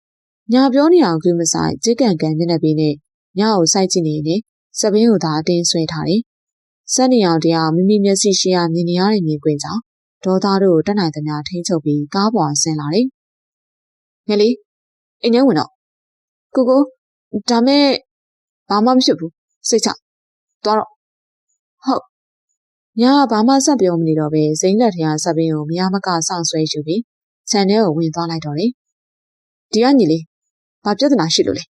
Speaker 1: ။ညာပြောနေအောင်ကူမဆိုင်ဂျစ်ကန်မျက်နှာပေးနဲ့ညာကိုစိုက်ကြည့်နေနေစပိန်ကိုသာအတင်းဆွဲထားတယ်။စက်နေအောင်တရားမိမိမျက်စိရှိရမြင်နေရတဲ့မြင်ကွင်းကြောင့်ဒေါသတို့တက်နိုင်သမျှထိန်းချုပ်ပြီးကားပေါ်ဆင်းလာတယ်။ငယ်လေးအိမ်ထဲဝင်တော့ကိုဒါမဲ့ဘာမှမဖြစ်ဘူးစိတ်ချသွားတော့ဟုတ်ညာဘာမှဆက်ပြောမနေတော့ပဲဇိန်းလက်ထရာစပင်းကိုမရမကစောင့်ဆွဲယူပြီးခြံထဲကိုဝင်သွားလိုက်တော့တယ်။ဒီကညီလေးဘာပြဿနာရှိလို့လဲ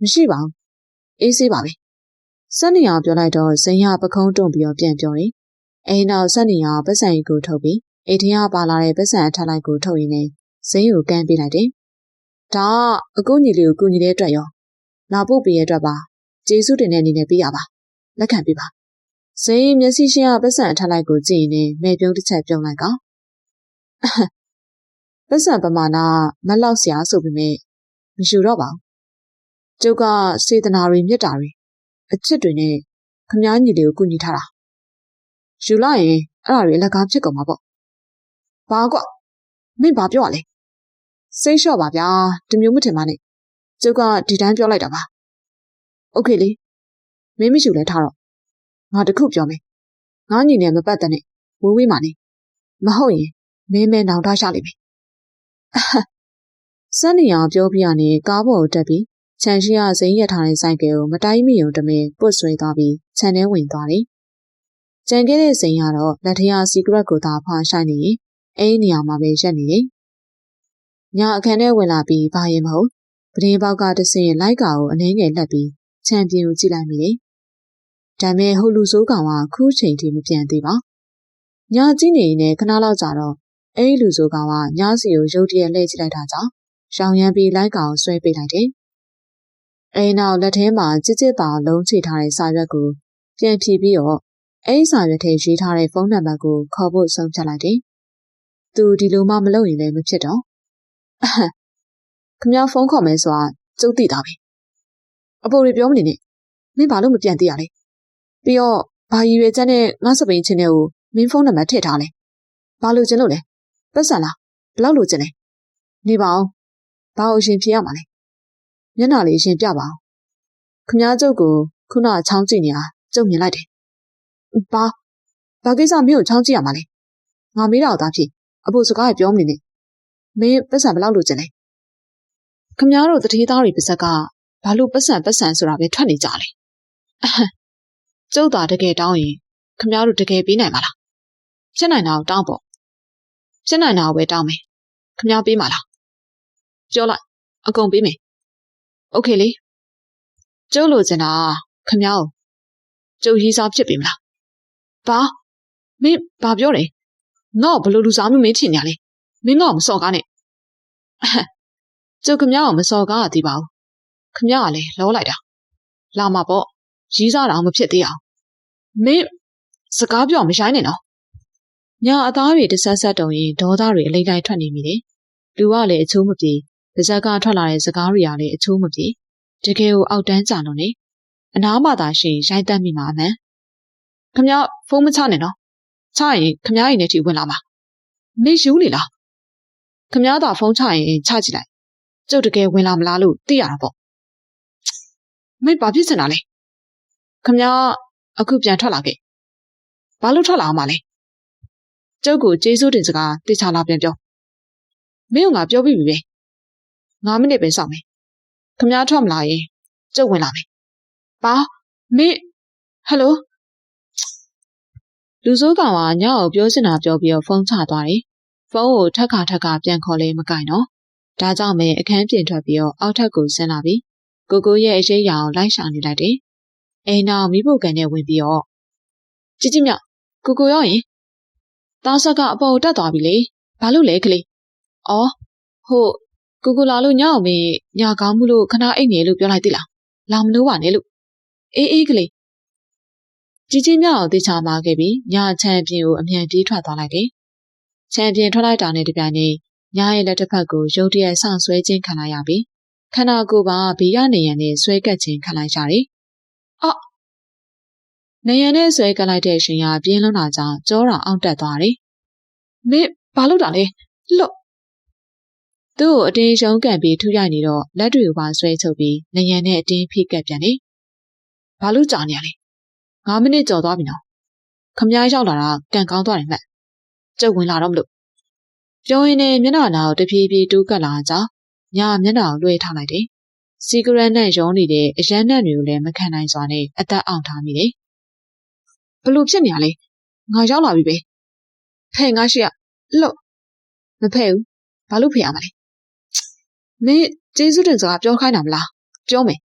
Speaker 1: မရှိပါဘူးအေးဆေးပါပဲစက်နေအောင်ပြောလိုက်တော့ဇိန်းရပခုံးတွန့်ပြီးတော့ပြန်ပြောတယ်။အိမ်နောက်စက်နေအောင်ပတ်စံကြီးကိုထုတ်ပြီးအိမ်ထဲကပါလာတဲ့ပတ်စံအထက်လိုက်ကိုထုတ်ရင်းနဲ့ဇိန်းကိုကမ်းပေးလိုက်တယ်။ဒါအကူညီလေးကိုကူညီတဲ့အတွက်ရောလာဖို့ပေးရတဲ့အတွက်ပါကျေးဇူးတင်တဲ့အနေနဲ့ပေးရပါလက်ခံပေးပါဇိန်းမျက်စိရှင်ကပတ်စံအထက်လိုက်ကိုကြည့်ရင်မဲပြုံးတစ်ချက်ပြုံးလိုက်ကပတ်စံပမာဏမလောက်စရာဆိုပေမဲ့မယူတော့ပါဘူးကျုပ်ကစေတနာတွေမြတ်တာတွေအချစ်တွေနဲ့ခမားညီလေးကိုကူညီထားတာယူလိုက်ရင်အဲ့ဒါတွေအလကားဖြစ်ကုန်မှာပေါ့ဘာကွမင်းဘာပြောရလဲစိတ်လျှော့ပါဗျာဒီမျိုးမထင်ပါနဲ့ကျုပ်ကဒီတိုင်းပြောလိုက်တာပါโอเคလေမင်းမယူလဲထားတော့ငါတခုပြောမယ်ငါညီနဲ့မပတ်တဲ့နဲ့ဝေးမှနေမဟုတ်ရင်မင်းမဲနောင်တရလိမ့်မယ်စက်နေအောင်ပြောပြရနေကားပေါ်ကိုတက်ပြီးခြံရှိရဇိမ်းရထားတဲ့ဆိုင်ကယ်ကိုမတိုင်းမိုံတမင်ပုတ်ဆွဲသွားပြီးခြံထဲဝင်သွားတယ်ကြံခဲ့တဲ့ဇိမ်းကတော့လက်ထရစီကရက်ကိုသာဖာရှိုက်နေရင်အဲ့နေရာမှာပဲရက်နေတယ်ညအခန်းထဲဝင်လာပြီးဘာရင်မဟုတ်ပတင်းပေါက်ကတဆင်လိုက်ကာကိုအနှင်းငယ်လက်ပြီးခြံပြင်ကိုကြည့်လိုက်မိတယ်ဒါမဲ့ဟိုလူဆိုးကောင်ကခုချိန်ထိမပြန်သေးပါညကြည့်နေရင်ခဏလောက်ကြာတော့အဲ့လူဆိုးကောင်ကညစီကိုရုတ်တရက်လှည့်ကြည့်လိုက်တာကြောင့်ရှောင်ရမ်းပြီးလိုက်ကောင်ဆွဲပေးလိုက်တယ်အဲ့နောက်လက်ထဲမှာကြစ်ကြစ်ပါလုံးချိထားတဲ့စာရွက်ကိုပြန်ဖြီးပြီးတော့အဲ့စာရွက်ထဲရေးထားတဲ့ဖုန်းနံပါတ်ကိုခေါ်ဖို့ဆုံးဖြတ်လိုက်တယ်သူဒီလိုမှမလုပ်ရင်လည်းမဖြစ်တော့ခမဖုန်းခေါ်မယ်ဆိုတာကျုပ်သိတာပဲအပေါ်တွေပြောမနေနဲ့မင်းဘာလို့မပြန်သိရလဲပြီးတော့ဘာရည်ရွယ်ချက်နဲ့ငါစပိန်ချင်းတွေကိုမင်းဖုန်းနံပါတ်ထည့်ထားလဲဘာလို့ကျင်လို့လဲပတ်စံလားဘလောက်လို့ကျင်လဲနေပါအောင်ဘာလို့ရှင်ဖြေရမှာလဲမျက်နှာလေးရှင်ပြပါအောင်ခမကျုပ်ကိုခုနချောင်းကြည့်နေတာကျုပ်မြင်လိုက်တယ်ဘာကိစ္စမင်းကိုချောင်းကြည့်ရမှာလဲငါမေးတာတော့ဖြစ်အဖို့စကားပြောမနေနဲ့မင်းပတ်စံဘလောက်လို့ကျင်လဲခမတို့တတိသားတွေပါဇက်ကဘာလို့ပတ်စံဆိုတာပဲထွက်နေကြလဲကျုပ်သာတကယ်တောင်းရင်ခမတို့တကယ်ပေးနိုင်မှာလားဖြစ်နိုင်တာကိုတောင်းပေါ့ဖြစ်နိုင်တာကိုပဲတောင်းမယ်ခမပေးမှာလားပြောလိုက်အကုန်ပေးမယ်โอเคလေကျုပ်လိုချင်တာခမကိုကျုပ်ရေးစားဖြစ်ပြီမလားဘာမင်းဘာပြောလဲငါ့ဘလို့လူစားမင်းထင်ညာလဲမင်းငါ့ကိုမစော်ကားနဲ့ကျုပ်ခမကိုမစော်ကားရသေးပါဘူးခမကလည်းလောလိုက်တာ
Speaker 2: လာမှာပေါ့ရီးစားတော့မဖြစ်သေးအောင်မင်းစကားပြောမရိုင်းနဲ့နော်
Speaker 1: ညာအသားတွေတဆက်ဆက်တုံရင်ဒေါသတွေအလိမ့်တိုင်းထွက်နေမိတယ်လူကလည်းအချိုးမပြေပါဇက်ကထွက်လာတဲ့စကားတွေကလည်းအချိုးမပြေတကယ်ကိုအောက်တန်းကြလို့နေအနားမှသာရှိရိုက်တက်မိမှာအမှန်
Speaker 2: ခမဖုန်းမချနဲ့နော်ချရင်ခမရင်နဲ့ထိဝင်လာမှာမင်းယူနေလားခမသာဖုန်းချရင်ချကြည့်လိုက်ကျုပ်တကယ်ဝင်လာမလားလို့သိရတာပေါ့မင်းဘာဖြစ်စင်တာလဲခမအခုပြန်ထွက်လာခဲ့ဘာလို့ထွက်လာအောင်မလဲကျုပ်ကိုကျေးဇူးတင်စကားတေချာလာပြန်ပြောမင်းကငါပြောပြီးပြီပဲ9မိနစ်ပဲစောင့်မယ်ခမထွက်မလာရင်ကျုပ်ဝင်လာမယ်ဘာမင်းဟယ်လို
Speaker 1: လူစိုးကောင်ကညကိုပြောစင်တာပြောပြီးဖုန်းချသွားတယ်ဖုန်းကိုထက်ခါပြန်ခေါ်လဲမကင်တော့ဒါကြောင့်ပဲအခန်းပြင်ထွက်ပြီးအောက်ထပ်ကိုဆင်းလာပြီးကိုရဲ့အရေးရအောင်လိုက်ရှာနေလိုက်တယ်အိမ်နောက်မိဖို့ကန်နဲ့ဝင်ပြီး
Speaker 2: ကြည်မြောက်ကိုရောက်ရင်
Speaker 1: သားဆက်ကအပေါ်တက်သွားပြီလေဘာလို့လဲကလေး
Speaker 2: အော်ဟုတ်ကိုလာလို့ညအောင်မင်းညကောင်းမှုလို့ခဏအိတ်နေလို့ပြောလိုက်သေးလားလာမလို့ပါနဲ့လို့
Speaker 1: အေးကလေးကြီးမြောက်အောင်တေချာမှာခဲ့ပြီးညချန်ပြင်းကိုအမြန်ပြေးထွက်သွားလိုက်တယ်ချန်ပြင်းထွက်လိုက်တာနဲ့တပြိုင်နက်ညရဲ့လက်တစ်ဖက်ကိုရုတ်တရက်ဆောင်းဆွဲခြင်းခံလိုက်ရပြီးခန္ဓာကိုယ်ပါဘေးရနေရန်နဲ့ဆွဲကပ်ခြင်းခံလိုက်ရတယ်
Speaker 2: အော်
Speaker 1: နေရန်နဲ့ဆွဲကပ်လိုက်တဲ့အချိန်ကပြင်းလွန်းတာကြောင့်ကြောတာအောင့်တက်သွားတယ်
Speaker 2: မင်းဘာလုပ်တာလဲလွတ်
Speaker 1: သူ့ကိုအတင်းရှုံးကန်ပြီးထူရိုက်နေတော့လက်တွေကိုပါဆွဲချုပ်ပြီးနေရန်နဲ့အတင်းဖိကပ်ပြန်တယ်
Speaker 2: ဘာလို့ကြာနေရလဲ9မိနစ်ကျော်သွားပြီနော်ခမည်းရောက်လာတာကန်ကောင်းသွားတယ်မှတ်ကျုပ်ဝင်လာတော့မလို့
Speaker 1: ပြောရင်းနဲ့မျက်နှာနာကိုတဖြည်းဖြည်းတိုးကပ်လာကြောင်းညမျက်နှာကိုလွှဲထားလိုက်တယ်စီဂရက်နဲ့ရောနေတဲ့အရန်နဲ့တွေကိုလည်းမခံနိုင်စွာနဲ့အသက်အောင်ထားမိတယ်
Speaker 2: ဘလို့ဖြစ်နေရလဲငါရောက်လာပြီပဲဖဲ့ငါရှိရလွတ်
Speaker 1: မဖဲ့ဘူးဘာလို့ဖဲ့ရမှာလဲ
Speaker 2: မင်းကျေးဇူးတင်စကားပြောခိုင်းတာမလားပြောမယ်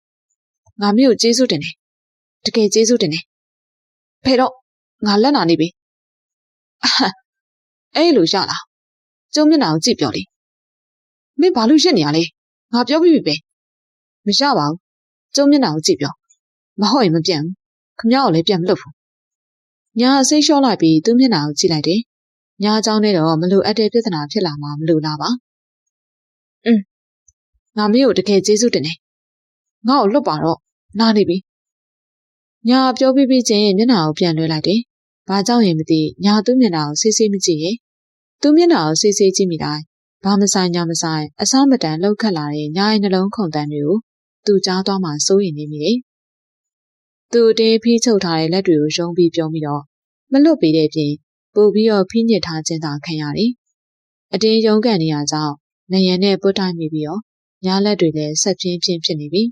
Speaker 2: ငါမျိုးကျေးဇူးတင်တယ်တကယ်ကျေးဇူးတင်တယ်ဖဲ့တော့ငါလက်နာနေပြီအဲ့လိုရလားကျုံမျက်နှာကိုကြည့်ပြောလေမင်းဘာလို့ရှက်နေရလဲငါပြောပြီးပြီပဲ
Speaker 1: မရပါဘူးကျုံမျက်နှာကိုကြည့်ပြောမဟုတ်ရင်မပြတ်ဘူးခမ ्या ကိုလည်းပြန်မလုပ်ဘူးညာစိတ်လျှော့လိုက်ပြီးသူ့မျက်နှာကိုကြည့်လိုက်တယ်ညာအကြောင်းနဲ့တော့မလိုအပ်တဲ့ပြဿနာဖြစ်လာမှာမလိုလားပါ
Speaker 2: ငါမင်းကိုတကယ်ကျေးဇူးတင်တယ်ငါ့ကိုလွတ်ပါတော့နားနေပြီ
Speaker 1: ညာပြောပြီးချင်းမျက်နှာကိုပြန်လွှဲလိုက်တယ်ဘာကြောင့်ရင်မသိညာသူ့မျက်နှာကိုဆေးမကြည့်ရဲ့သူ့မျက်နှာကိုဆေးကြည့်မိတိုင်းဘာမဆိုင်ညာမဆိုင်အဆောင်မတန်လှုပ်ခတ်လာတဲ့ညာရဲ့နှလုံးခုန်တန်းတွေကိုသူကြားသွားမှစိုးရိမ်နေမိတယ်သူအတင်းဖိချုပ်ထားတဲ့လက်တွေကိုရုံးပြီးပြုံးပြီးတော့မလွတ်ပေးတဲ့ပြင်ပို့ပြီးဖိညစ်ထားခြင်းသာခံရတယ်အတင်းရုံးကန်နေရကြောင်းနေရန်နဲ့ပုတ်တိုင်းမိပြီးတော့ညာလက်တွေလည်းဆက်ပြင်းဖြစ်နေပြီ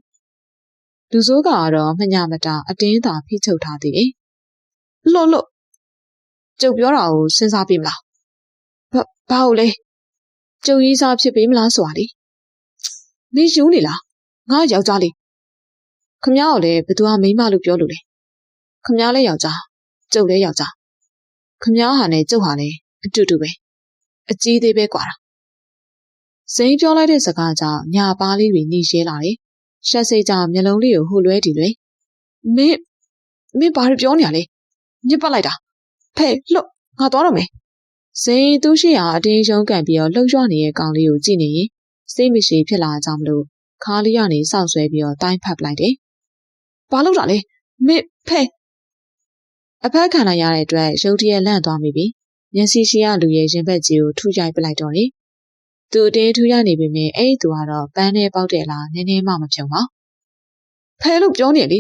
Speaker 1: လူစိုးကတော့မညာမတာအတင်းသာဖိချုပ်ထားသေးတယ်
Speaker 2: လွတ်ကျုပ်ပြောတာကိုစဉ်းစားပြီးမလားဘာလို့လဲ
Speaker 1: ကျုပ်ရေးစားဖြစ်ပေးမလားဆိုတာလေ
Speaker 2: မင်းယူနေလားငါယောက်ျားလေး
Speaker 1: ခမ ्या ကိုလည်းဘသူကမိန်းမလို့ပြောလို့လေခမ ्या လည်းယောက်ျားကျုပ်လည်းယောက်ျားခမ ्या ဟာနဲ့ကျုပ်ဟာလည်းအတူတူပဲအကြီးသေးပဲကွာတာစိန်ပြောလိုက်တဲ့စကားကြောင့်ညာပါးလေးတွေနှီးရဲလာတယ်ရှက်စိတ်ကြောင့်မျက်လုံးလေးကိုဟိုလွဲတည်လွယ်
Speaker 2: မင်းဘာပြောနေရလဲညစ်ပတ်လိုက်တာဖဲ့လွတ်ငါသွားတော့မယ်
Speaker 1: စိန်သူ့ရှိရာအတင်းရုံးကန်ပြီးလှုပ်ရွနေတဲ့ကောင်လေးကိုကြည့်နေရင်စိတ်မရှိဖြစ်လာကြောင်းမလို့ခါးလေးကနေစောက်ဆွဲပြီးတိုင်းဖတ်ပလိုက်တယ်
Speaker 2: ဘာလို့တာလဲမင်းဖဲ့
Speaker 1: အဖက်ခံလိုက်ရတဲ့အတွက်ရုတ်တရက်လန့်သွားမိပြီမျက်စိရှိရလူရဲ့ရင်ဘက်ကြီးကိုထုရိုက်ပလိုက်တော့တယ်သူအတင်းထူရနေပြီမြင်အဲ့သူကတော့ပန်းနဲ့ပေါက်တယ်လားနည်းနည်းမှမဖြုံပါ
Speaker 2: ဖဲလို့ပြောနေလေ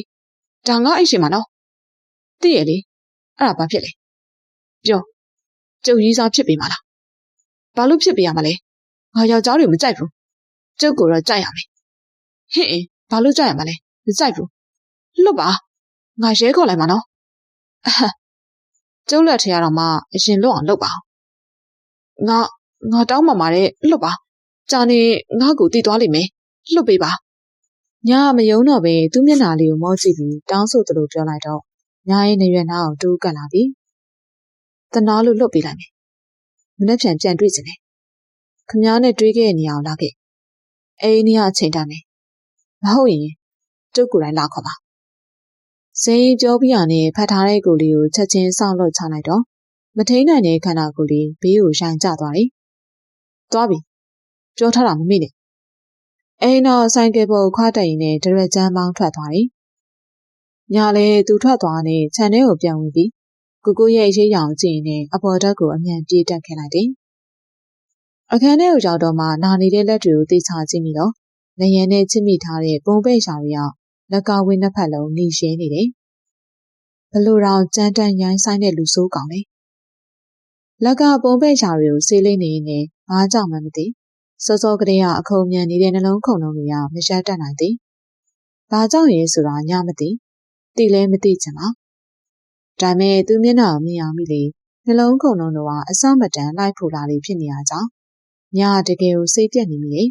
Speaker 2: ဒါငါအိတ်ရှင်မနော်
Speaker 1: သိရလေအဲ့ဒါဘာဖြစ်လဲ
Speaker 2: ပြောကျုပ်ရေးစားဖြစ်ပေမလားဘာလို့ဖြစ်ပေးရမလဲငါယောက်ျားတွေမကြိုက်ဘူးကျုပ်ကိုတော့ကြိုက်ရမယ်ဟင့်ဘာလို့ကြိုက်ရမလဲမကြိုက်ဘူးလွတ်ပါငါရဲခေါ်လိုက်မှာနော်
Speaker 1: ကျုပ်လက်ထဲရတော့မှအရင်လွတ်အောင်လုပ်ပါ
Speaker 2: ငါတောင်းပန်ပါတယ်လွတ်ပါကြာနေငါ့ကိုတည်သွားလိမ့်မယ်လွတ်ပေးပါ
Speaker 1: ညာမယုံတော့ပဲသူ့မျက်နှာလေးကိုမောကြည့်ပြီးတောင်းဆိုသလိုပြောလိုက်တော့ညာရဲ့နေရွယ်နာကိုတိုးကပ်လာပြီးတနာလို့လွတ်ပေးလိုက်မယ်မနေ့ပြန်တွေ့စင်တယ်ခမ ्या နဲ့တွေးခဲ့တဲ့နေရာကိုလာခဲ့အဲ့ဒီနေရာအချိန်တမ်းမယ်မဟုတ်ရင်ကျုပ်ကိုယ်တိုင်လာခေါ်ပါ ဇင်းပြောပြရနဲ့ဖတ်ထားတဲ့ကိုလေးကိုချက်ချင်းစောင့်လို့ချလိုက်တော့မထိန်နိုင်တဲ့ခန္ဓာကိုယ်လေးဘေးကိုရိုင်ကျသွားတယ်။သွားပြီ။ပြောထားတာမမေ့နဲ့။အိမ်တော့ဆိုင်ကယ်ပေါ်ခွာတက်ရင်နဲ့ဒရက်ကျန်းပေါင်းထွက်သွားတယ်။ညလည်းသူထွက်သွားနဲ့ခြံထဲကိုပြန်ဝင်ပြီးကိုကိုရဲ့ရေးရောင်ကြည့်ရင်အပေါ်ဓာတ်ကိုအမြန်ပြေးတက်ခဲ့လိုက်တယ်။အခန်းထဲကိုရောက်တော့မှနာနေတဲ့လက်တွေကိုသေချာကြည့်မိတော့နေရံနဲ့ချစ်မိထားတဲ့ပုံပဲ့ရှာတွေကလက်ကဝင်းနှစ်ဖက်လုံးနှီးရှင်းနေတယ်။ဘလို့တော့ကြမ်းတမ်းရိုင်းဆိုင်တဲ့လူဆိုးကောင်လေ။လက်ကပုံပဲ့ရှာတွေကိုဆေးလိမ့်နေရင်ဘာကြောင့်မှမသိစောစောကလေးကအခုံမြန်နေတဲ့နှလုံးခုန်လုံးတွေကမရှက်တတ်နိုင်သေး။ဘာကြောင့်ရဲဆိုတာညမသိသိလဲမသိချင်ပါ။ဒါပေမဲ့သူမျက်နှာမြင်အောင်မိလေနှလုံးခုန်လုံးတို့ကအစမတန်လိုက်ဖို့လာလေးဖြစ်နေရကြောင်းညတကယ်ကိုစိတ်ပြက်နေမိလေ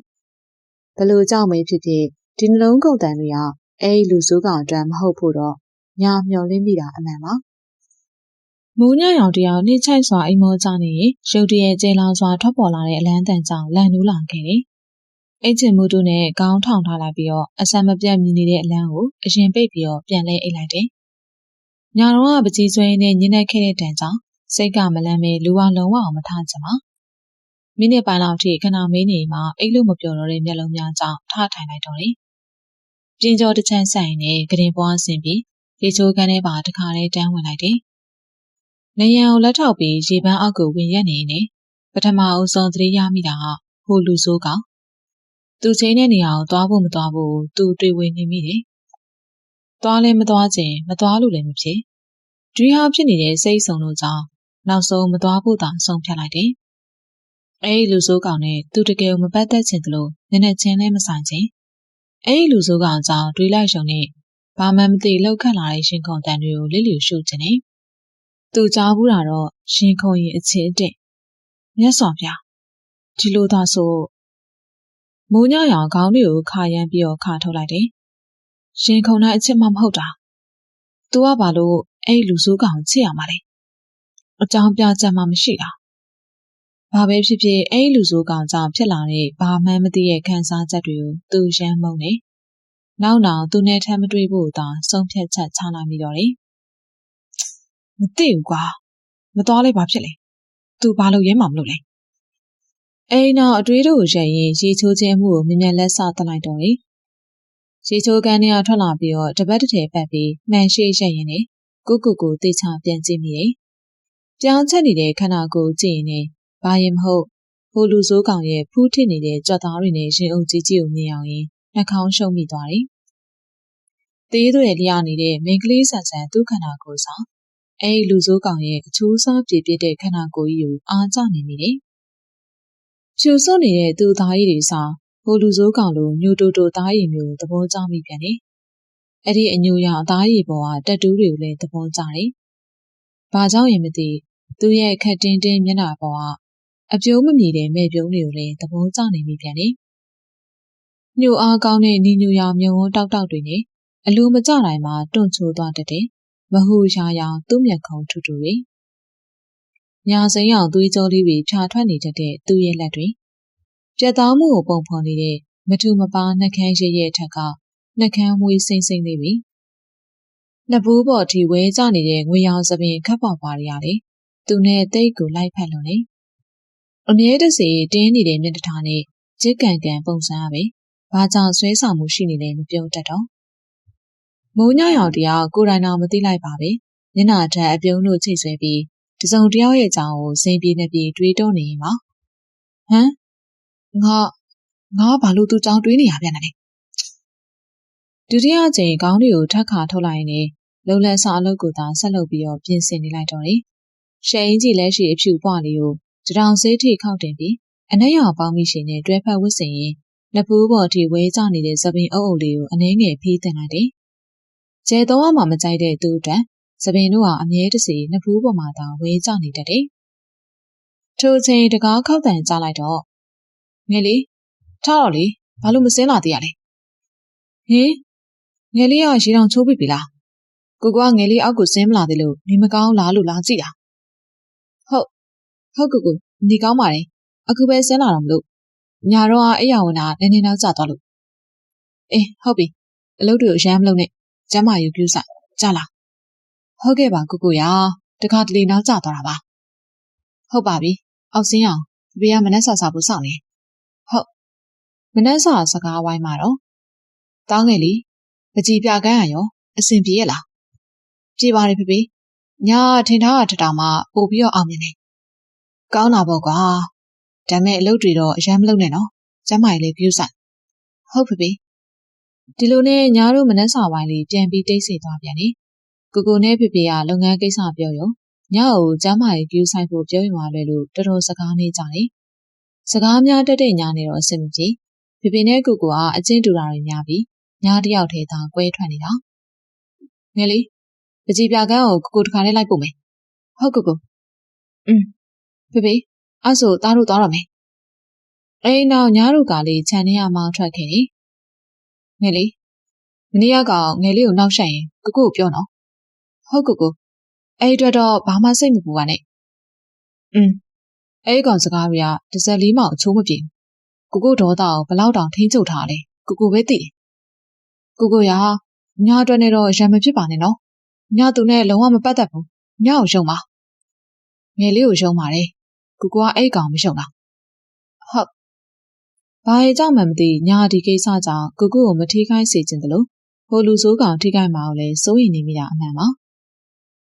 Speaker 1: ။ဘလို့ကြောင့်မေးဖြစ်ဖြစ်ဒီနှလုံးခုန်တန်တွေကအဲ့လူဆိုးကောင်အတွက်မဟုတ်ဖို့တော့ညမျောလင်းမိတာအမှန်ပါမိုးညရောင်တယောက်နှိမ့်ချိုက်စွာအိမ်မောကြနေရင်ရုတ်တရက်ကျဲလောင်စွာထွက်ပေါ်လာတဲ့အလန်းတန်ကြောင့်လန်နိုးလာခဲ့တယ်။အိတ်ချင်မှုတို့နဲ့ခေါင်းထောင်ထားလိုက်ပြီးတော့အဆန်မပြတ်မြည်နေတဲ့အလန်းကိုအရင်ပိတ်ပြီးတော့ပြန်လဲအိတ်လိုက်တယ်။ညတော့ကပကြီးဆွဲနဲ့ညှင်းနေခဲ့တဲ့တန်ကြောင့်စိတ်ကမလန်းပဲလူဝလုံးဝအောင်မထားချင်ပါ။မိနစ်ပိုင်းလောက်ထိခဏမေးနေမှအိတ်လို့မပြောတော့တဲ့မျက်လုံးများကြောင့်ထထိုင်လိုက်တော့တယ်။ပြင်းကြောတစ်ချမ်းဆိုင်နဲ့ကရင်ပွားဆင်ပြီးရေချိုးကန်းထဲပါတခါလေးတန်းဝင်လိုက်တယ်။နေရန်ကိုလက်ထောက်ပြီးရေပန်းအောက်ကိုဝင်ရက်နေနေပထမအဦးဆုံးသတိရမိတာကဟိုလူဆိုးကောင်သူချင်းတဲ့နေရာကိုသွားဖို့မသွားဖို့သူတွေ့ဝေနေမိတယ်။သွားလဲမသွားခြင်းမသွားလို့လည်းမဖြစ်ဒွိဟာဖြစ်နေတဲ့စိတ်ဆုံလို့ကြောင့်နောက်ဆုံးမသွားဖို့သာဆုံးဖြတ်လိုက်တယ်။အဲဒီလူဆိုးကောင်နဲ့သူတကယ်မပတ်သက်ချင်သလိုနည်းနည်းချင်းလည်းမဆိုင်ခြင်းအဲဒီလူဆိုးကောင်ကြောင့်တွေးလိုက်ရှုံနဲ့ဘာမှမသိလောက်ခတ်လာတဲ့ရှင်ခုံတန်တွေကိုလစ်လျူရှုခြင်းနဲ့သူကြားဘူးတာတော့ရှင်ခုံရင်အချစ်တဲ့မြတ်စွာဘုရားဒီလိုသာဆိုမိုးညရောင်ခေါင်းတွေကိုခါရမ်းပြီးတော့ခါထုတ်လိုက်တယ်ရှင်ခုံတိုင်းအချစ်မှမဟုတ်တာသူကဘာလို့အဲ့လူဆိုးကောင်ချစ်ရမှာလဲအကြောင်းပြချက်မှမရှိတာဘာပဲဖြစ်ဖြစ်အဲ့လူဆိုးကောင်ကြောင့်ဖြစ်လာတဲ့ဘာမှမသိရဲ့ခံစားချက်တွေကိုသူရမ်းမုန်းနေနောက်သူနဲ့ထမ်းမတွေ့ဖို့သာဆုံးဖြတ်ချက်ချနိုင်ပြီးတော့လေမသိဘူးကွာမသွားလဲဘာဖြစ်လဲသူဘာလို့ရဲမှမလို့လဲအိမ်နောက်အတွေးတို့ကိုရက်ရင်ရေချိုးခြင်းမှုကိုမြင်မြန်လက်ဆတက်လိုက်တော့လေရေချိုးကန်းထဲကထွက်လာပြီးတော့တပတ်တစ်ထည်ပတ်ပြီးမှန်ရှိရက်ရင်နဲ့ကိုတေချာပြန်ကြည့်မိတယ်ပြောင်းချက်နေတဲ့ခန္ဓာကိုယ်ကြည့်ရင်ဘာရင်မဟုတ်ဟိုလူဆိုးကောင်ရဲ့ဖူးထစ်နေတဲ့ကြွက်သားတွေနဲ့ရင်အုပ်ကြီးကိုမြင်အောင်ရင်နှာခေါင်းရှုံမိသွားတယ်သေးသွယ်လျာနေတဲ့မိန်းကလေးဆန်ဆန်သူ့ခန္ဓာကိုယ်ဆောင်အဲဒီလူဆိုးကောင်ရဲ့အချိုးစားပြည့်ပြည့်တဲ့ခန္ဓာကိုယ်ကြီးကိုအားကျနေမိတယ်။ဖြူစွန့်နေတဲ့သူ့သားရည်တွေဆောင်ဟိုလူဆိုးကောင်လိုညိုတိုတိုသားရည်မျိုးသဘောကျမိပြန်တယ်။အဲ့ဒီအညိုရောင်သားရည်ပေါ်ကတက်တူးတွေကိုလည်းသဘောကျတယ်။ဘာကြောင့်ရင်မသိသူ့ရဲ့ခက်တင်းတင်းမျက်နှာပေါ်ကအပြုံးမမြည်တဲ့မဲ့ပြုံးတွေကိုလည်းသဘောကျနေမိပြန်တယ်။ညိုအားကောင်းတဲ့နီညိုရောင်မြုံဝန်းတောက်တွေနဲ့အလိုမကျတိုင်းမှာတွန့်ချိုးသွားတတ်တယ်။မဟူရှာရောင်သူ့မျက်ခုံးထူထူတွေညာစိမ်းရောင်သွေးကြောလေးတွေဖြာထွက်နေတတ်တဲ့သူ့ရဲ့လက်တွေပြတ်သားမှုကိုပုံဖော်နေတဲ့မထူမပါနှက်ခမ်းရရဲ့အထက်ကနှက်ခမ်းမွေးစိမ့်စိမ့်လေးပြီနှစ်ဘူးပေါ်ထိဝဲကျနေတဲ့ငွေရောင်သပင်ခပ်ပွားပွားတွေရတယ်သူနဲ့တိတ်ကိုလိုက်ဖက်လို့နေအမြဲတစေတင်းနေတဲ့မျက်နှာနဲ့ကြစ်ကန်ကန်ပုံစံရပဲဘာကြောင့်ဆွဲဆောင်မှုရှိနေလဲမပြောတတ်တော့မိုးညရောင်တယောက်ကိုယ်တိုင်တော့မသိလိုက်ပါပဲမျက်နှာထက်အပြုံးတို့ချိတ်ဆွဲပြီးတစုံတယောက်ရဲ့အကြောင်းကိုစိန်ပြေနေပြေတွေးတော့နေရင်ပါဟမ်ငါဘာလို့သူ့ကြောင်းတွေးနေရပြန်လဲဒုတိယအကြိမ်ခေါင်းတွေကိုထပ်ခါထုတ်လိုက်ရင်လုံလန်စာအလုပ်ကိုသာဆက်လုပ်ပြီးတော့ပြင်ဆင်နေလိုက်တော့တယ်ရှယ်အင်းကြီးလက်ရှိအဖြူပွားလေးကိုတောင်စေးထိခောက်တင်ပြီးအနက်ရောင်ပေါင်းမိရှင်နဲ့တွဲဖက်ဝစ်စင်ရင်နှစ်ဖူးပေါ်ထိဝဲကျနေတဲ့သပင်အုပ်အုပ်လေးကိုအနှဲငယ်ဖီးတင်လိုက်တယ်ကျဲတော့မှမကြိုက်တဲ့သူ့အတွက်သပင်တို့ဟာအမြဲတစေနှစ်ဖူးပေါ်မှာသာဝဲကျနေတတ်တယ်ထိုအချိန်တကားခောက်တန်ကြားလိုက်တော့ငယ်လေးထားတော့လေဘာလို့မစင်းလာသေးရလဲဟင်ငယ်လေးကရေတောင်ချိုးပြီလားကိုကငယ်လေးအောက်ကိုဆင်းမလာသေးလို့နေမကောင်းလားလို့လာကြည့်တာဟုတ်ကိုနေကောင်းပါတယ်အခုပဲဆင်းလာတော့မလို့ညာတော့အိယာဝင်တာနည်းနည်းနောက်ကျသွားလို့အေးဟုတ်ပြီအလုပ်တွေကိုရမ်းမလုပ်နဲ့ကျမ်းမာယူပြုဆိုင်
Speaker 2: ကြားလားဟုတ်ကဲ့ပါကိုကိုရတခါတလေနောက်ကျသွားတာပါဟုတ်ပါပြီအောက်စင်းအောင်ဖေကမနှက်ဆာဖို့စောင့်နေဟုတ်မနှက်ဆာစကားဝိုင်းမှာတော့တောင်းငယ်လီပကြီးပြကန်းရရောအဆင်ပြေရဲ့လားပြေပါတယ်ဖေညာထင်ထားတာထထောင်မှပို့ပြီးတော့အောင်မြင်နေကောင်းတာပေါ့ကွာဒါမဲ့အလုပ်တွေတော့အရန်မလုပ်နဲ့နော်ကျမ်းမာရေးလေးပြုဆိုင်ဟုတ်ဖေဒီလိုနဲ့ညာတို့မနှက်စာဝိုင်းလေးပြန်ပြီးတိတ်ဆိတ်သွားပြန်လေကိုကိုနဲ့ဖေကလုပ်ငန်းကိစ္စပြောရုံညကိုကျမ်းမာရေးပြုဆိုင်ဖို့ပြောရင်သွားလဲလို့တော်တော်စကားနေကြတယ်စကားများတက်တဲ့ညာနေတော့အဆင်မပြေဖေနဲ့ကိုကိုကအချင်းတူတာတွေများပြီးညာတယောက်ထဲသာကွဲထွက်နေတာငယ်လေးပကြီးပြကန်းကိုကိုတခါလေးလိုက်ပို့မယ်ဟုတ်ကိုဖေအဲ့ဆိုသားတို့သွားတော့မယ်အဲ့နောက်ညာတို့ကလေးခြံထဲကမောင်းထွက်ခဲ့တယ်ငယ်လေးမနေ့ကငယ်လေးကိုနောက်ဆက်ရင်ကိုကိုပြောနော်ဟုတ်ကိုအဲ့အတွက်တော့ဘာမှစိတ်မပူပါနဲ့အဲ့ကောင်စကားတွေကတစ်စက်လေးမှအချိုးမပြေဘူးကိုဒေါသကိုဘလောက်တောင်ထိန်းချုပ်ထားလဲကိုပဲသိတယ်ကိုရာညာအတွက်နဲ့တော့ရံမဖြစ်ပါနဲ့နော်ညာသူနဲ့လုံးဝမပတ်သက်ဘူးညာကိုယုံပါငယ်လေးကိုယုံပါတယ်ကိုကအဲ့ကောင်မယုံတာဟုတ်ဘာရဲ့ကြောင့်မှမသိညာဒီကိစ္စကြောင့်ကိုကိုမထိခိုက်စေချင်တယ်လို့ဟိုလူဆိုးကောင်ထိခိုက်မှာကိုလည်းစိုးရိမ်နေမိတာအမှန်ပါ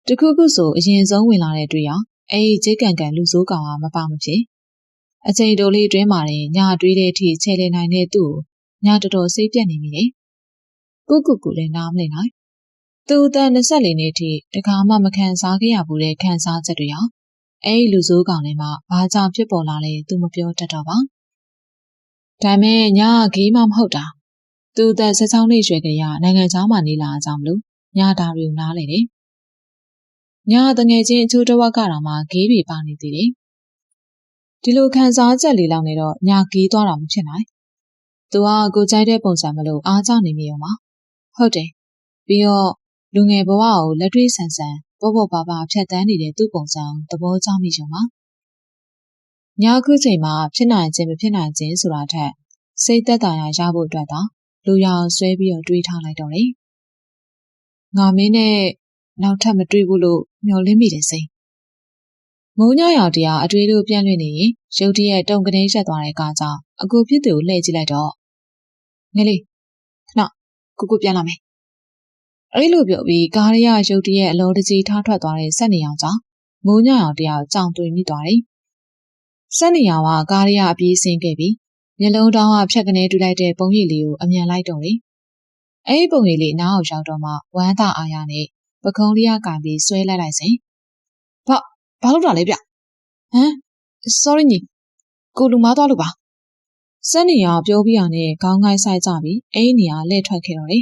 Speaker 2: တခုခုဆိုအရင်ဆုံးဝင်လာတဲ့တွေ့ရအဲ့ဒီဂျေကန်လူဆိုးကောင်ကမပါမဖြစ်အချိန်တိုလေးတွင်းမှာညာတွေးတဲ့အထိချဲလေနိုင်တဲ့သူ့ကိုညာတော်တော်စိတ်ပြတ်နေမိတယ်ကိုလည်းနားမလည်နိုင်သူအသက်24နှစ်ထိတခါမှမခံစားခဲ့ရဘူးတဲ့ခံစားချက်တွေအောင်အဲ့ဒီလူဆိုးကောင်လေးမှဘာကြောင့်ဖြစ်ပေါ်လာလဲသူမပြောတတ်တော့ပါဒါမဲ့ညာဂေးမှမဟုတ်တာသူအသက်16နှစ်ရွယ်ကလေးကနိုင်ငံခြားမှာနေလာအကြောင်းလို့ညာတာတွေနားလေတယ်ညာတငယ်ချင်းအချိုးတစ်ဝက်ကတော့မှဂေးတွေပါနေသေးတယ်ဒီလိုခံစားချက်လေးလောက်နေတော့ညာဂေးသွားတာမဖြစ်နိုင်သူကကိုကြိုက်တဲ့ပုံစံမလို့အားကျနေမိရောမှာဟုတ်တယ်ပြီးတော့လူငယ်ဘဝကိုလက်တွေ့ဆန်ဆန်ပေါ့ပါဖြတ်တန်းနေတဲ့သူ့ပုံစံသဘောကျမိရောမှာညာခုချိန်မှာဖြစ်နိုင်ခြင်းမဖြစ်နိုင်ခြင်းဆိုတာထက်စိတ်သက်သာရာရဖို့အတွက်သာလူရအောင်ဆွဲပြီးတော့တွေးထားလိုက်တော့လေငါမင်းနဲ့နောက်ထပ်မတွေ့ဘူးလို့မျှော်လင့်မိတယ်စိမိုးညရောင်တရားအတွေ့လို့ပြန့်လွင့်နေရင်ရုတ်တရက်တုံကနေရက်သွားတဲ့ကားကြောင့်အကူဖြစ်သူကိုလှည့်ကြည့်လိုက်တော့ငယ်လေးခဏကိုပြန်လာမယ်အဲ့လိုပြောပြီးကားရရုတ်တရက်အလောတကြီးထားထွက်သွားတဲ့စက်နေရောင်ကြောင့်မိုးညရောင်တရားကြောင်သွေမိသွားတယ်စက်နေရောင်ကကားရအပြေးဆင်းခဲ့ပြီးမျက်လုံးတောင်းကဖြတ်ကနေတူလိုက်တဲ့ပုံရိပ်လေးကိုအမြန်လိုက်တော့လေအဲ့ဒီပုံရိပ်လေးနားအောင်ရောက်တော့မှဝမ်းသာအားရနဲ့ပကုံးလေးကကင်ပြီးဆွဲလိုက်စဉ်ဘာလုပ်တာလဲဗျsorry ညီကိုလူမားသွားလို့ပါစက်နေရောင်ပြောပြီးရနဲ့ခေါင်းငိုင်းဆိုင်ကြပြီးအဲ့ဒီနေရာလှည့်ထွက်ခဲ့တော့လေ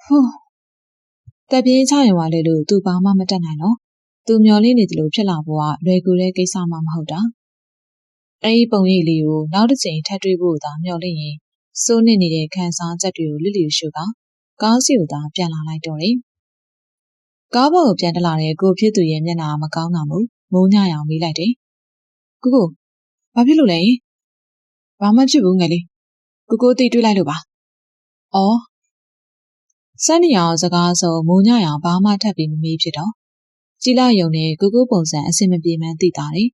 Speaker 2: ဟူးတက်ပြင်းချရင်ဝါလေလို့သူဘာမှမတတ်နိုင်တော့သူမျောလင်းနေတယ်လို့ဖြစ်လာဖို့ကလွယ်ကူတဲ့ကိစ္စမှမဟုတ်တာအဲ့ဒီပုံရိပ်လေးကိုနောက်တစ်ချိန်ထပ်တွေ့ဖို့သာမျှော်လင့်ရင်စိုးနစ်နေတဲ့ခံစားချက်တွေကိုလစ်လျူရှုကားစီကိုသာပြန်လာလိုက်တော့တယ်ကားပေါ်ကိုပြန်တက်လာတဲ့ကိုဖြစ်သူရဲ့မျက်နှာမကောင်းတာမိုးညရောင်မေးလိုက်တယ်ကိုဘာဖြစ်လို့လဲဘာမှဖြစ်ဘူးငယ်လေးကိုသိတွေးလိုက်လို့ပါအော်စန်းနေရောင်စကားဆိုမိုးညရောင်ဘာမှထပ်ပြီးမမေးဖြစ်တော့ကြည်လာယုံနဲ့ကိုပုံစံအဆင်မပြေမှန်းသိတာလေ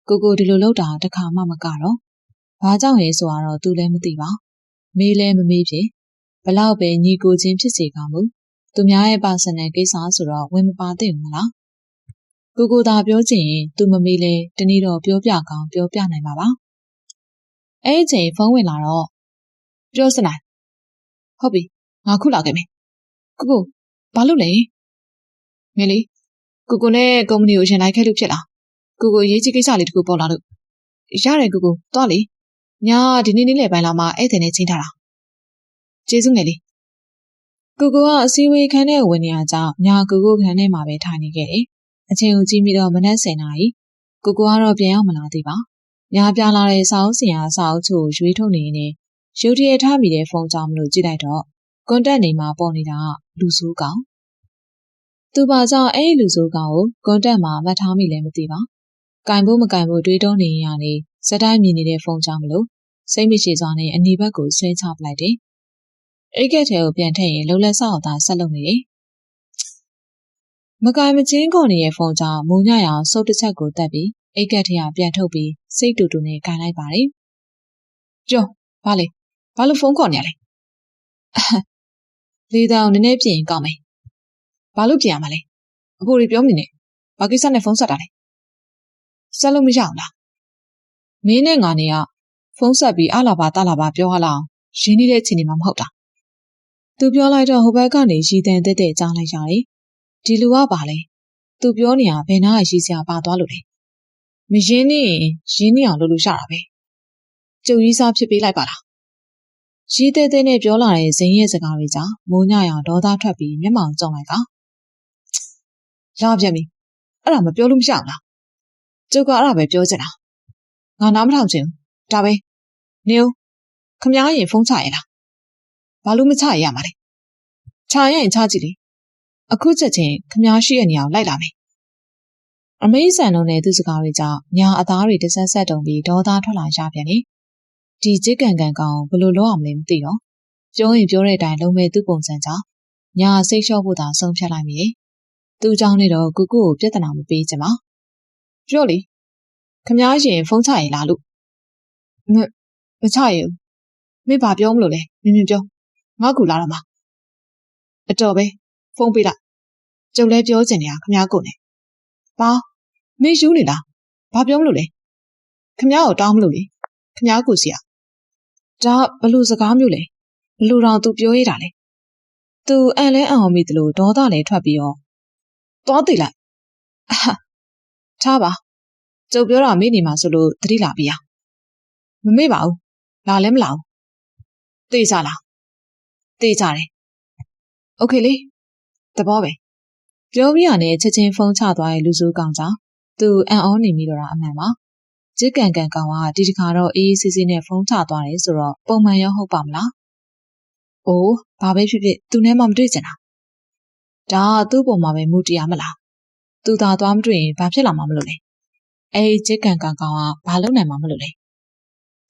Speaker 2: ကိုဒီလိုလုပ်တာတစ်ခါမှမကတော့ဘာကြောင့်လဲဆိုတော့သူလည်းမသိပါမေးလည်းမမေးဖြစ်ဘလောက်ပဲညီကိုချင်းဖြစ်စေကောင်းမှုသူများရဲ့ပါစနယ်ကိစ္စဆိုတော့ဝင်မပါသင့်ဘူးမလားကိုသာပြောချင်ရင်သူမမေးလဲတနေ့တော့ပြောပြကောင်းပြောပြနိုင်ပါပါအဲ့ဒီချိန်ဖုန်းဝင်လာတော့ပြောစနိုင်ဟုတ်ပြီငါခုလာခဲ့မယ်ကိုဘာလုပ်လဲငယ်လေးကိုနဲ့ကုမ္ပဏီကိုရှင်လိုက်ခဲ့လို့ဖြစ်လားကိုရေးကြီးကိစ္စလေးတခုပေါ်လာလို့ရတယ်ကိုသွားလေညာဒီနေ့နေ့လယ်ပိုင်းလောက်မှဧည့်သည်နဲ့ချင်းထားတာကျေးဇူးငယ်လေးကိုကအစည်းအဝေးခန်းထဲဝင်နေရကြောင်းညာကိုခန်းထဲမှာပဲထိုင်နေခဲ့တယ်အချိန်ကိုကြည့်ပြီးတော့မနက်10 နာရီကိုကတော့ပြန်ရောက်မလာသေးပါညာပြလာတဲ့စာအုပ်စင်စာအုပ်ချို့ရွေးထုတ်နေနေရုတ်တရက်ထားမိတဲ့ဖုန်းကြောင်းမလို့ကြည့်လိုက်တော့ကွန်တက်နေမှာပေါ်နေတာလူဆိုးကောင်သူပါကြောင့်အဲ့ဒီလူဆိုးကောင်ကိုကွန်တက်မှာမှတ်ထားမိလည်းမသိပါကင်ဖို့မကင်ဖို့တွေးတုံးနေရနေစတိုင်းမြင်နေတဲ့ဖုန်းကြောင်းမလို့စိတ်မရှိစွာနဲ့အနီဘက်ကိုဆွဲချပလိုက်တယ်အိတ်ကက်ထဲကိုပြန်ထည့်ရင်လှုပ်လက်ဆောက်အောင်သာဆက်လုပ်နေတယ်
Speaker 1: မကိုင်မချင်းခေါ်နေတဲ့ဖုန်းကြောင့်မိုးညရောင်စုပ်တစ်ချက်ကိုတက်ပြီးအိတ်ကက်ထရပြန်ထုတ်ပြီးစိတ်တူတူနဲ့ကန်လိုက်ပါတယ်။ကြောဘာလို့ဖုန်းခေါ်နေရလဲ။လေတောင်နည်းနည်းပြင်ကောင်းမယ်။ဘာလို့ပြင်ရမှာလဲ။အကိုတွေပြောမနေနဲ့။ဘာကိစ္စနဲ့ဖုန်းဆက်တာလဲ။ဆက်လို့မရအောင်လား။မင်းနဲ့ငါနဲ့ကဖုန်းဆက်ပြီးအလာပါတလာပါပြောရလောက်ရင်းနှီးတဲ့ချိန်နေမှာမဟုတ်တာ။သူပြောလိုက်တော့ဟိုဘက်ကနေရီတန်တက်တက်ကြားလိုက်ရတယ်။ဒီလူကပါလေ။သူပြောနေတာဘယ်နာရီစရာပါသွားလို့လဲ။မရင်းနေရင်းနေအောင်လုပ်လို့ရတာပဲ။ကျုပ်ကြီးစားဖြစ်ပေးလိုက်ပါလား။ရီတဲတဲနဲ့ပြောလာတဲ့ဇင်းရဲ့စကားတွေကြောင့်မိုးညရောင်ဒေါသထွက်ပြီးမျက်မှောင်ကျုံလိုက်တာ။လာပြန်ပြီ။အဲ့ဒါမပြောလို့မရအောင်လား။ကျုပ်ကအဲ့ဒါပဲပြောချင်တာ။ငါနားမထောင်ချင်ဘူး။ဒါပဲ။နေဦးခမ ्या ရင်ဖုန်းချရလား။ဘာလို့မချရရမှာလဲ။ချရရင်ချကြည့်လေ။အခုချက်ချင်းခမ ्या ရှိရနေအောင်လိုက်လာမယ်။အမေးဆန်လုံးနဲ့သူ့စကားတွေကြောင့်ညာအသားတွေတဆက်ဆက်တုံပြီးဒေါသထွက်လာရပြန်လေ။ဒီကြစ်ကန်ကန်ကောင်ဘယ်လိုလုပ်အောင်လဲမသိတော့။ပြောရင်ပြောတဲ့အတိုင်းလုံးမဲ့သူ့ပုံစံကြောင့်ညာစိတ်လျှော့ဖို့သာဆုံးဖြတ်လိုက်မိတယ်။သူ့ကြောင့်နေတော့ကိုကိုကိုပြဿနာမပေးချင်ပါ။ပြောလေခမ ्या ရင်ဖုန်းချရလားလို့မချရဘူးမင်းဘာပြောမလို့လဲမြင်မြင်ပြောငါ့ကူလာတော့မှာအတော်ပဲဖုန်းပေးလိုက်ကျုပ်လည်းပြောချင်နေတာခမ ्या ကိုနဲ့ဘာမင်းယူနေလားဘာပြောမလို့လဲခမ ्या ကိုတောင်းမလို့လေခမ ्या ကိုစီဒါဘလို့စကားမျိုးလဲဘလို့တော့သူပြောရတာလဲသူအန်လဲအံ့အောင်မိသလိုဒေါသလည်းထွက်ပြီးတော့သွားသိလိုက်ထားပါကျုပ်ပြောတာမေ့နေမှာဆိုလို့သတိလာပြီမမေ့ပါဘူးလာလည်းမလာဘူးသိကြလားသိကြတယ်โอเคလေတဘောပဲပြောပြရနဲ့ချက်ချင်းဖုန်းချသွားတဲ့လူစုကောင်ကြောင့်သူအံ့ဩနေမိတော့တာအမှန်ပါဂျစ်ကန်ကန်ကောင်ကဒီတစ်ခါတော့အေးအေးဆေးဆေးနဲ့ဖုန်းချသွားတယ်ဆိုတော့ပုံမှန်ရောဟုတ်ပါမလားအိုးဘာပဲဖြစ်ဖြစ်သူနဲ့မှမတွေ့ချင်တာဒါကသူ့ပုံမှာပဲမူတရားမလားသူသာသွားမတွေ့ရင်ဘာဖြစ်လာမှာမလို့လဲအေးဂျစ်ကန်ကောင်ကဘာလုပ်နိုင်မှာမလို့လဲ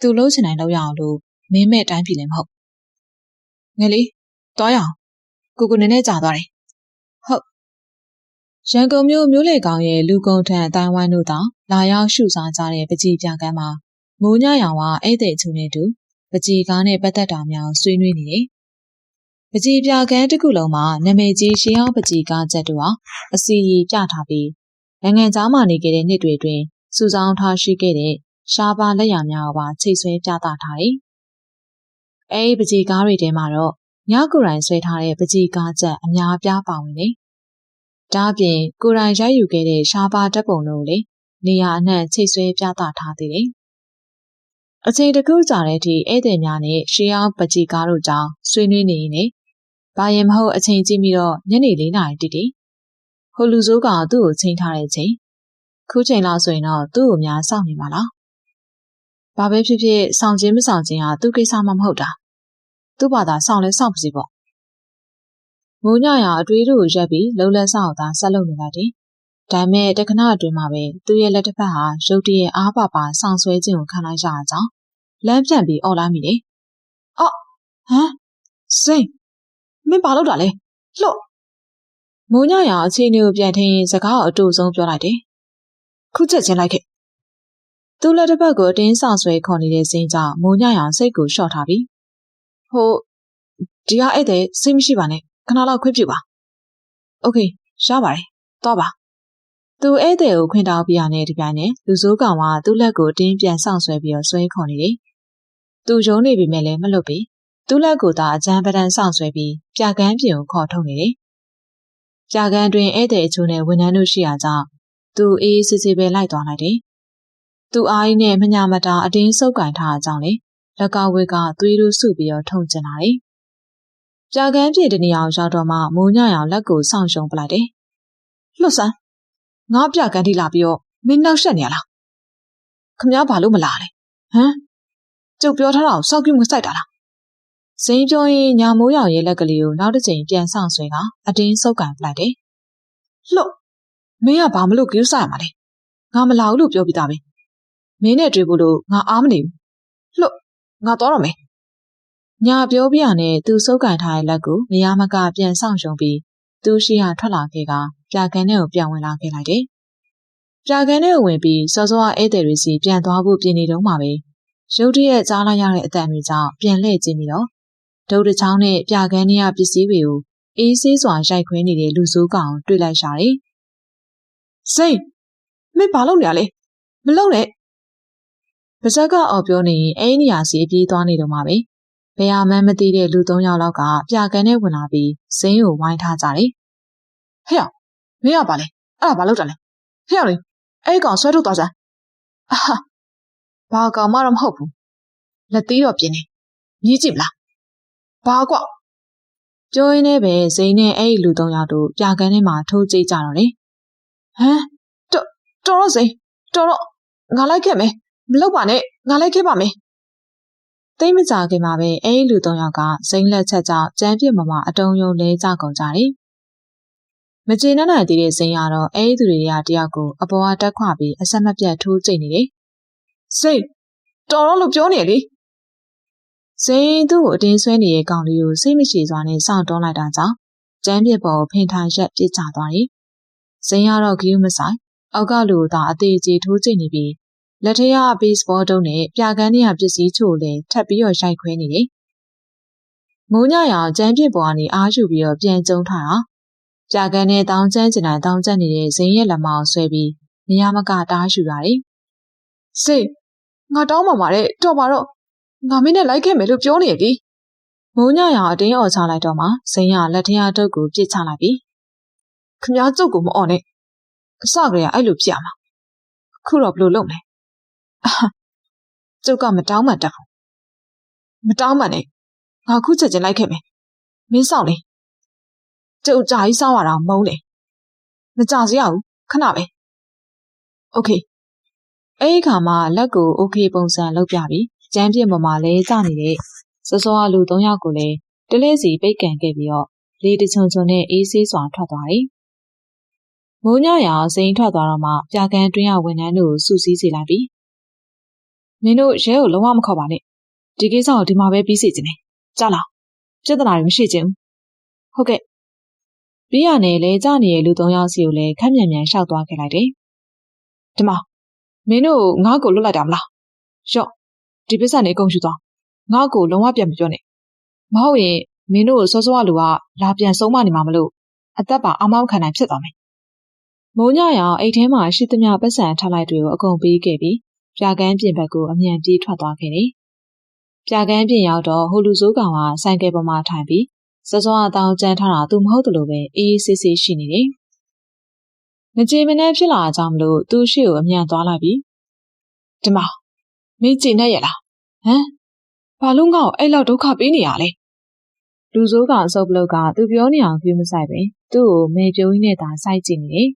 Speaker 1: သူလှုပ်ချင်တိုင်းလုပ်ရအောင်လို့မင်းမဲ့တိုင်းပြည်လည်းမဟုတ်ငယ်လေးတွားရအောင်ကိုနည်းနည်းကြာသွားတယ်ဟုတ်ရန်ကုန်မြို့လေကောင်ရဲ့လူကုန်ထံအတိုင်းဝိုင်းတို့တောင်လာရောက်ရှုစားကြတဲ့ပကြီးပြကမ်းမှာမိုးညရောင်ကဧည့်သည်အချို့နဲ့တူပကြီးကားနဲ့ပတ်သက်တာများဆွေးနွေးနေတယ်ပကြီးပြကမ်းတစ်ခုလုံးမှာနာမည်ကြီးရှေးအောင်ပကြီးကားချက်တို့ဟာအစီရီပြထားပြီးနိုင်ငံသားမှနေခဲ့တဲ့နှစ်တွေအတွင်းစုဆောင်ထားရှိခဲ့တဲ့ရှားပါလက်ရများပါချိတ်ဆွဲပြသထားတယ်။အဲဒီပကြီးကားတွေထဲမှာတော့ညကိုယ်တိုင်ဆွဲထားတဲ့ပကြီးကားချက်အများပြားပါဝင်တယ်။ဒါ့အပြင်ကိုယ်တိုင်ရိုက်ယူခဲ့တဲ့ရှားပါဓာတ်ပုံတို့လည်းနေရာအနှံ့ချိတ်ဆွဲပြသထားသေးတယ်။အချိန်တစ်ခုကြာတဲ့အထိဧည့်သည်များနဲ့ရှေးအောင်ပကြီးကားတို့ကြောင့်ဆွေးနွေးနေရင်လည်းဘာရင်မဟုတ်အချိန်ကြည့်ပြီးတော့ညနေ4 နာရီတိဟိုလူစိုးကသူ့ကိုချိန်ထားတဲ့ချိန်ခုချိန်လောက်ဆိုရင်တော့သူ့ကိုများစောင့်နေပါလား။ဘာပဲဖြစ်ဖြစ်စောင့်ခြင်းမစောင့်ခြင်းဟာသူ့ကိစ္စမှမဟုတ်တာ။သူ့ဘာသာစောင့်လဲစောင့်ပါစေပေါ့။မိုးညရောင်အတွေးတို့ကိုရက်ပြီးလှုပ်လက်ဆောင်သာဆက်လုပ်နေလိုက်တယ်။ဒါပေမဲ့တခဏအတွင်းမှာပဲသူ့ရဲ့လက်တစ်ဖက်ဟာရုတ်တရက်အားပါပါဆောင်းဆွဲခြင်းကိုခံလိုက်ရတာကြောင့်လမ်းပြန်ပြီးអော်လိုက်မိတယ်။အော်ဟမ်စိတ်မင်းဘာလုပ်တာလဲ။လှုပ်မိုးညရောင်အခြေအနေကိုပြန်ထင်းစကားကိုအတူဆုံးပြောလိုက်တယ်။ခုချက်ချင်းလိုက်ခဲ့သူ့လက်တစ်ဖက်ကိုအတင်းဆောင်ဆွဲခေါ်နေတဲ့စင်းကြောင့်မိုးညရောင်စိတ်ကိုလျှော့ထားပြီးဟိုဒီဟာဧည့်သည်စိတ်မရှိပါနဲ့ခဏလောက်ခွင့်ပြုပါโอเคရပါတယ်သွားပါသူဧည့်သည်ကိုခွင့်တောင်းပြရတဲ့ဒီပိုင်းနဲ့လူစိုးကောင်ကသူ့လက်ကိုအတင်းပြန်ဆောင်ဆွဲပြီးတော့ဆွဲခေါ်နေတယ်သူယုံနေပြီမဲ့လည်းမလွတ်ပြီးသူ့လက်ကိုသာအကြမ်းပဒံဆောင်ဆွဲပြီးပြကန်းပြင်ကိုခေါ်ထုတ်နေတယ်ပြကန်းတွင်ဧည့်သည်အချို့နဲ့ဝန်ထမ်းတို့ရှိရာကြောင့်သူအေးစစ်စစ်ပဲလိုက်သွားလိုက်တယ်သူအားကြီးနဲ့မညာမတာအတင်းဆုပ်ကင်ထားကြအောင်လေလက်ကဝက်ကသွေးတို့စုပြီးတော့ထုံကျင်လာတယ်။ပြကန်းပြေတနေအောင်ရောက်တော့မှမိုးညရောင်လက်ကိုဆောင်းရှုံပလိုက်တယ်။လွတ်ဆန်းငါပြကန်းထိလာပြီးတော့မင်းနောက်ဆက်နေရလား။ခမ ्या ဘာလို့မလာလဲ။ဟမ်ကျုပ်ပြောထားတာကိုစောက်ကြည့်မစိုက်တာလား။စိန်ပြောရင်ညာမိုးရောင်ရဲ့လက်ကလေးကိုနောက်တစ်ချိန်ပြန်ဆောင်ဆွဲကအတင်းဆုပ်ကင်ပလိုက်တယ်။လွတ်မင်းကဘာမလို့ကြိုးစားရမှာလဲ။ငါမလာဘူးလို့ပြောပြီးသားပဲ။မင်းနဲ့တွေ့ဖို့လို့ငါအားမနေဘူးလှုပ်ငါသွားတော့မယ်ညာပြောပြရနဲ့သူစုပ်ကန်ထားတဲ့လက်ကိုမရမကပြန်ဆောင်ရှုံပြီးသူရှိရထွက်လာခဲ့က ပြကန်းထဲကိုပြန်ဝင်လာခဲ့လိုက်တယ်။ပြကန်းထဲကိုဝင်ပြီးစောစောဧည့်သည်တွေစီပြန်သွားဖို့ပြင်နေတော့မှပဲရုတ်တရက်ကြားလိုက်ရတဲ့အတန်တွေကြောင့်ပြန်လှည့်ကြည့်ပြီးတော့ဒုတ်တချောင်းနဲ့ပြကန်းထဲကပစ္စည်းတွေကိုအေးဆေးစွာရိုက်ခွင်းနေတဲ့လူဆိုးကောင်တွေ့လိုက်ရတယ်။စိတ်မင်းဘာလုပ်နေရလဲမလုပ်နဲ့ပါဇက်ကအော်ပြောနေရင်အဲ့ဒီနေရာစီပြေးသွားနေတော့မှပဲဘယ်ဟာမှမသိတဲ့လူ၃ယောက်လောက်ကပြကန်းထဲဝင်လာပြီးဇင်းကိုဝိုင်းထားကြတယ်။ဟဲ့မင်းကပါလေအဲ့ဒါဘာလုပ်တာလဲဟဲ့လေအဲ့ကောင်ဆွဲထုတ်သွားစမ်းအာဘာကောင်မှတော့မဟုတ်ဘူးလက်သေးတော့ပြင်းနေမြည်ကြည့်မလားဘာကွပြောရင်းနဲ့ပဲဇိန်းနဲ့အဲ့ဒီလူ၃ယောက်တို့ပြကန်းထဲမှာထိုးကြိတ်ကြတော့လေဟမ်တော်တော့ဇိန်းတော်တော့ငါလိုက်ခဲ့မယ်မလုပ်ပါနဲ့ငါလိုက်ခဲ့ပါမယ်သိမကြခင်မှာပဲအဲ့ဒီလူ၃ယောက်ကဇိန်းလက်ချက်ကြောင့်ကြမ်းပြစ်မမအတုံးယုံလဲကြကုန်ကြတယ်မကျေနပ်နိုင်သေးတဲ့ဇိန်းကတော့အဲ့ဒီသူတွေကတယောက်ကိုအပေါ်ကတက်ခွပြီးအဆက်မပြတ်ထိုးကြိတ်နေတယ်ဇိန်းတော်တော့လို့ပြောနေလေဇိန်းသူ့ကိုအတင်းဆွဲနေတဲ့ကောင်လေးကိုစိတ်မရှိစွာနဲ့စောင့်တွန်းလိုက်တာကြောင့်ကျမ်းပြစ်ပေါ်ဖင်ထိုင်ရက်ပြစ်ချသွားတယ်ဇိန်းကတော့ဂယူးမဆိုင်အောက်ကလူသာအသေးကြီးထိုးကြိတ်နေပြီးလက်ထက်ကဘေ့စ်ဘောတုံးနဲ့ပြကန်းထဲကပစ္စည်းချို့လည်းထပ်ပြီးတော့ရိုက်ခွဲနေတယ်မိုးညရောင်ကျမ်းပြစ်ပေါ်ကနေအားယူပြီးတော့ပြန်ကျုံထားတာပြကန်းထဲတောင်းကျန်းကျင်တိုင်းတောင်းကျန်းနေတဲ့ဇိန်းရဲ့လက်မောင်းဆွဲပြီးနေရာမကတားယူရတယ်စိတ်ငါတောင်းပါပါတယ်တော်ပါတော့ငါမင်းနဲ့လိုက်ခဲ့မယ်လို့ပြောနေပြီမိုးညရောင်အတင်းအော်ချလိုက်တော့မှဇိန်းကလက်ထက်တုပ်ကိုပြစ်ချလိုက်ပြီခမားကျုပ်ကိုမအော်နဲ့အစကတည်းကအဲ့လိုပြမှာခုတော့ဘယ်လိုလုပ်မလဲကျုပ်ကမတောင်းမှတတ်ဘူးမတောင်းမှနဲ့ငါခုချက်ချင်းလိုက်ခဲ့မယ်မင်းဆောင်လေကျုပ်ကြာကြီးစောင်းရတာမုန်းတယ်မကြစရဘူးခဏပဲโอเคအဲ့ဒီခါမှာလက်ကိုโอเคပုံစံလုပ်ပြပြီးကျန်းပြစ်မမလဲကြနေတဲ့စောစောကလူ၃ယောက်ကိုလည်းတလဲစီပိတ်ကန်ခဲ့ပြီးတော့လေတချွန်ချွန်နဲ့အေးဆေးစွာထွက်သွားတယ်မိုးညရောင်စိန်ထွက်သွားတော့မှပြကန်းတွင်းရဝန်ထမ်းတို့စူးစီးစေလိုက်ပြီးမင်းတို့ရဲကိုလုံးဝမခေါ်ပါနဲ့ဒီကိစ္စကိုဒီမှာပဲပြီးစေချင်တယ်ကြားလားပြဿနာတွေမရှိချင်ဘူးဟုတ်ကဲ့ပြီးရနဲ့လဲကြနေတဲ့လူ၃ယောက်စီကိုလည်းခက်မြန်မြန်ရှောက်သွားခဲ့လိုက်တယ်ဒီမှာမင်းတို့ငါ့ကိုလွတ်လိုက်တာမလားရော့ဒီပစ္စံနေကုန်ယူသွားငါ့ကိုလုံးဝပြန်မပြောနဲ့မဟုတ်ရင်မင်းတို့စောစောကလူကလာပြန်ဆုံးမနေမှာမလို့အသက်ပါအာမခံနိုင်ဖြစ်သွားမယ်မိုးညရောင်အိတ်ထဲမှာရှိသမျှပတ်စံထားလိုက်တွေကိုအကုန်ပေးခဲ့ပြီးပြကန်းပြင်ဘက်ကိုအမြန်ပြေးထွက်သွားခဲ့တယ်ပြကန်းပြင်ရောက်တော့ဟိုလူစိုးကောင်ကဆိုင်ကယ်ပေါ်မှာထိုင်ပြီးစောစောကတောင်းကျန်းထားတာသူမဟုတ်တယ်လို့ပဲအေးအေးဆေးဆေးရှိနေတယ်မကြေမနက်ဖြစ်လာကြမလို့သူ့ရှေ့ကိုအမြန်သွားလိုက်ပြီးဒီမှာမင်းကြည်နေရလားဟမ်ဘာလို့ငါ့ကိုအဲ့လောက်ဒုက္ခပေးနေရလဲလူစိုးကောင်စုပ်ပလုတ်ကသူပြောနေအောင်ကြည့်မဆိုင်ပဲသူ့ကိုမေပြိုးကြီးနဲ့သာစိုက်ကြည့်နေတယ်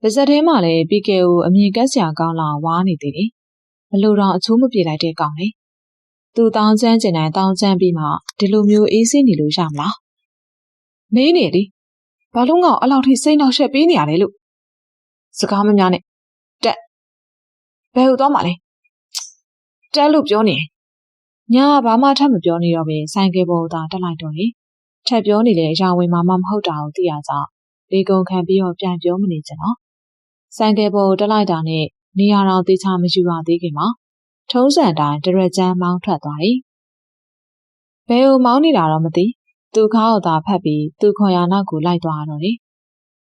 Speaker 1: ပါဇက်ထဲမှာလည်းပီကယ်ကိုအမြင်ကက်စရာကောင်းလာဝါနေသေးတယ်ဘလို့တော့အချိုးမပြေလိုက်တဲ့ကောင်လေသူတောင်းချမ်းကျင်တိုင်းတောင်းချမ်းပြီးမှဒီလိုမျိုးအေးဆေးနေလို့ရမလားမင်းနေလေဘာလို့ငါ့ကိုအဲ့လောက်ထိစိတ်နှောက်ယှက်ပေးနေရလဲလို့စကားမများနဲ့တက်ဘယ်ဟိုသွားမှလဲတက်လို့ပြောနေညာကဘာမှထပ်မပြောနေတော့ပဲဆိုင်ကယ်ပေါ်သာတက်လိုက်တော့လေထပ်ပြောနေလေအရာဝင်မှမဟုတ်တာကိုသိရကြလေကုန်ခံပြီးတော့ပြန်ပြောမနေချင်တော့ဆိုင်ကယ်ပေါ်တက်လိုက်တာနဲ့နေရာတော်တေချာမယူရသေးခင်မှာထုံးစံတိုင်းဒရက်ကျန်းမောင်းထွက်သွားတယ်ဘယ်ဟိုမောင်းနေတာတော့မသိသူခါကိုသာဖတ်ပြီးသူခွန်ရနောက်ကိုလိုက်သွားတော့လေ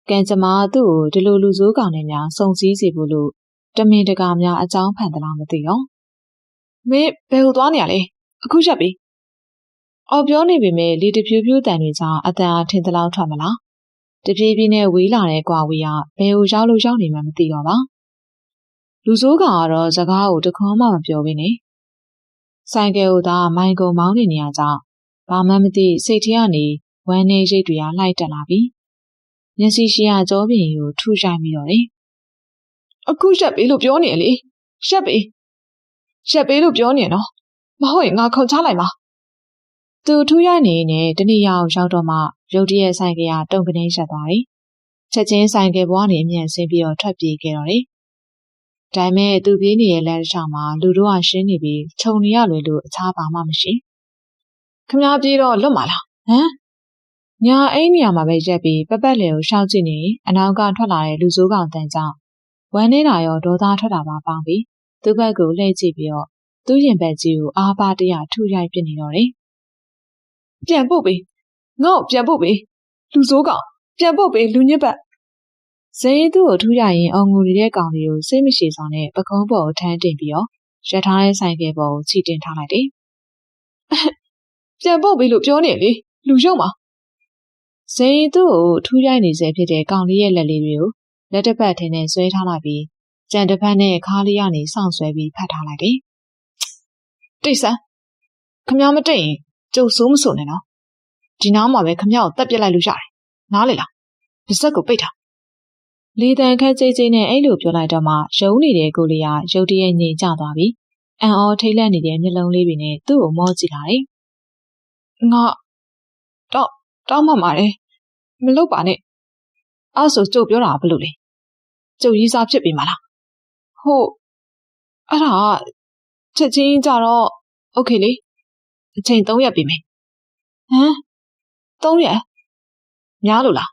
Speaker 1: ကံကြမ္မာသူ့ကိုဒီလိုလူဆိုးကောင်တွေများစုံစည်းစေဖို့လို့တမင်တကာများအကြောင်းဖန်သလားမသိတော့မင်းဘယ်ဟိုသွားနေရလဲအခုချက်ပြီအော်ပြောနေပေမဲ့လေတဖြူဖြူတန်တွေကြောင့်အတန်အထင်သလောက်ထွက်မလားတပြေးပြေးနဲ့ဝေးလာတဲ့ကွာဝေးကဘယ်ဟိုရောက်လို့ရောက်နေမှမသိတော့ပါလူဆိုးကောင်ကတော့စကားကိုတခွန်းမှမပြောဘဲနဲ့ဆိုင်ကယ်ကိုသာမိုင်ကုန်မောင်းနေရကြောင်းဘာမှမသိစိတ်ထဲကနေဝမ်းနေရိတ်တွေကလှိုက်တက်လာပြီးမျက်စိရှိရကြောပြင်ကိုထူရိုက်ပြီးတော့လေအခုရက်ပေးလို့ပြောနေလေရက်ပေးလို့ပြောနေနော်မဟုတ်ရင်ငါခုန်ချလိုက်မှာသူထူရိုက်နေနဲ့တနေ့ရောက်တော့မှရုတ်တရက်ဆိုင်ကယ်ကတုံကနေရက်သွားတယ်ချက်ချင်းဆိုင်ကယ်ပေါ်ကနေအမြန်ဆင်းပြီးတော့ထွက်ပြေးခဲ့တော့တယ်ဒါပေမဲ့သူပြေးနေတဲ့လမ်းတစ်လျှောက်မှာလူတို့ကရှင်းနေပြီးခြုံနေရလွယ်လို့အခြားဘာမှမရှိခမားပြေးတော့လွတ်မှာလားဟမ် ညာအိမ်နေရာမှာပဲရက်ပြီးပပတ်လည်ကိုရှောက်ကြည့်နေအနောက်ကထွက်လာတဲ့လူဆိုးကောင်တန်ကြောင့်ဝမ်းနေတာရောဒေါသထွက်တာပါပေါင်းပြီးသူ့ဘက်ကိုလှည့်ကြည့်ပြီးတော့သူ့ရင်ဘက်ကြီးကိုအားပါတရထုရိုက်ပစ်နေတော့တယ်။ပြန်ပို့ပေးငါ့ကိုပြန်ပို့ပေးလူဆိုးကောင်ပြန်ပို့ပေးလူညစ်ပတ်ဇိန်းသူ့ကိုထူးရရင်အောင်ငူနေတဲ့ကောင်လေးကိုစိတ်မရှိစွာနဲ့ပကုံးပေါ်ကိုထမ်းတင်ပြီးတော့ရထားတဲ့ဆိုင်ကယ်ပေါ်ကိုချီတင်ထားလိုက်တယ်။ပြန်ပို့ပေးလို့ပြောနေလေလူရုံမှာဇိန်းသူ့ကိုထူးရိုက်နေစေဖြစ်တဲ့ကောင်လေးရဲ့လက်လေးတွေကိုလက်တစ်ပတ်ထင်းနဲ့ဆွဲထားလိုက်ပြီးကြံတစ်ဖက်နဲ့ခါးလေးကနေစောင့်ဆွဲပြီးဖတ်ထားလိုက်တယ်။တိတ်ဆန်းခမ ्या မတိတ်ရင်ကျုပ်ဆိုးမဆိုနဲ့နော်ဒီနားမှာပဲခမ ्या ကိုတက်ပြစ်လိုက်လို့ရတယ်နားလေလားပါဇက်ကိုပိတ်ထားလေတံခက်ကြိတ်ကြိတ်နဲ့အဲ့လိုပြောလိုက်တော့မှရုံးနေတဲ့ကိုလေးကရုတ်တရက်ငြိမ်ကျသွားပြီးအန်အောထိတ်လန့်နေတဲ့မျက်လုံးလေးတွေနဲ့သူ့ကိုမောကြည့်လာတယ်။ငါတောင်းမှပါတယ်မလုပ်ပါနဲ့အဲ့ဆိုကျုပ်ပြောတာဘလို့လဲကျုပ်ရေးစားဖြစ်ပြီမလားဟုတ်အဲ့ဒါချက်ချင်းကြတော့โอเคလေအချိန်3ရက်ပြီမယ်ဟမ်3ရက်များလို့လား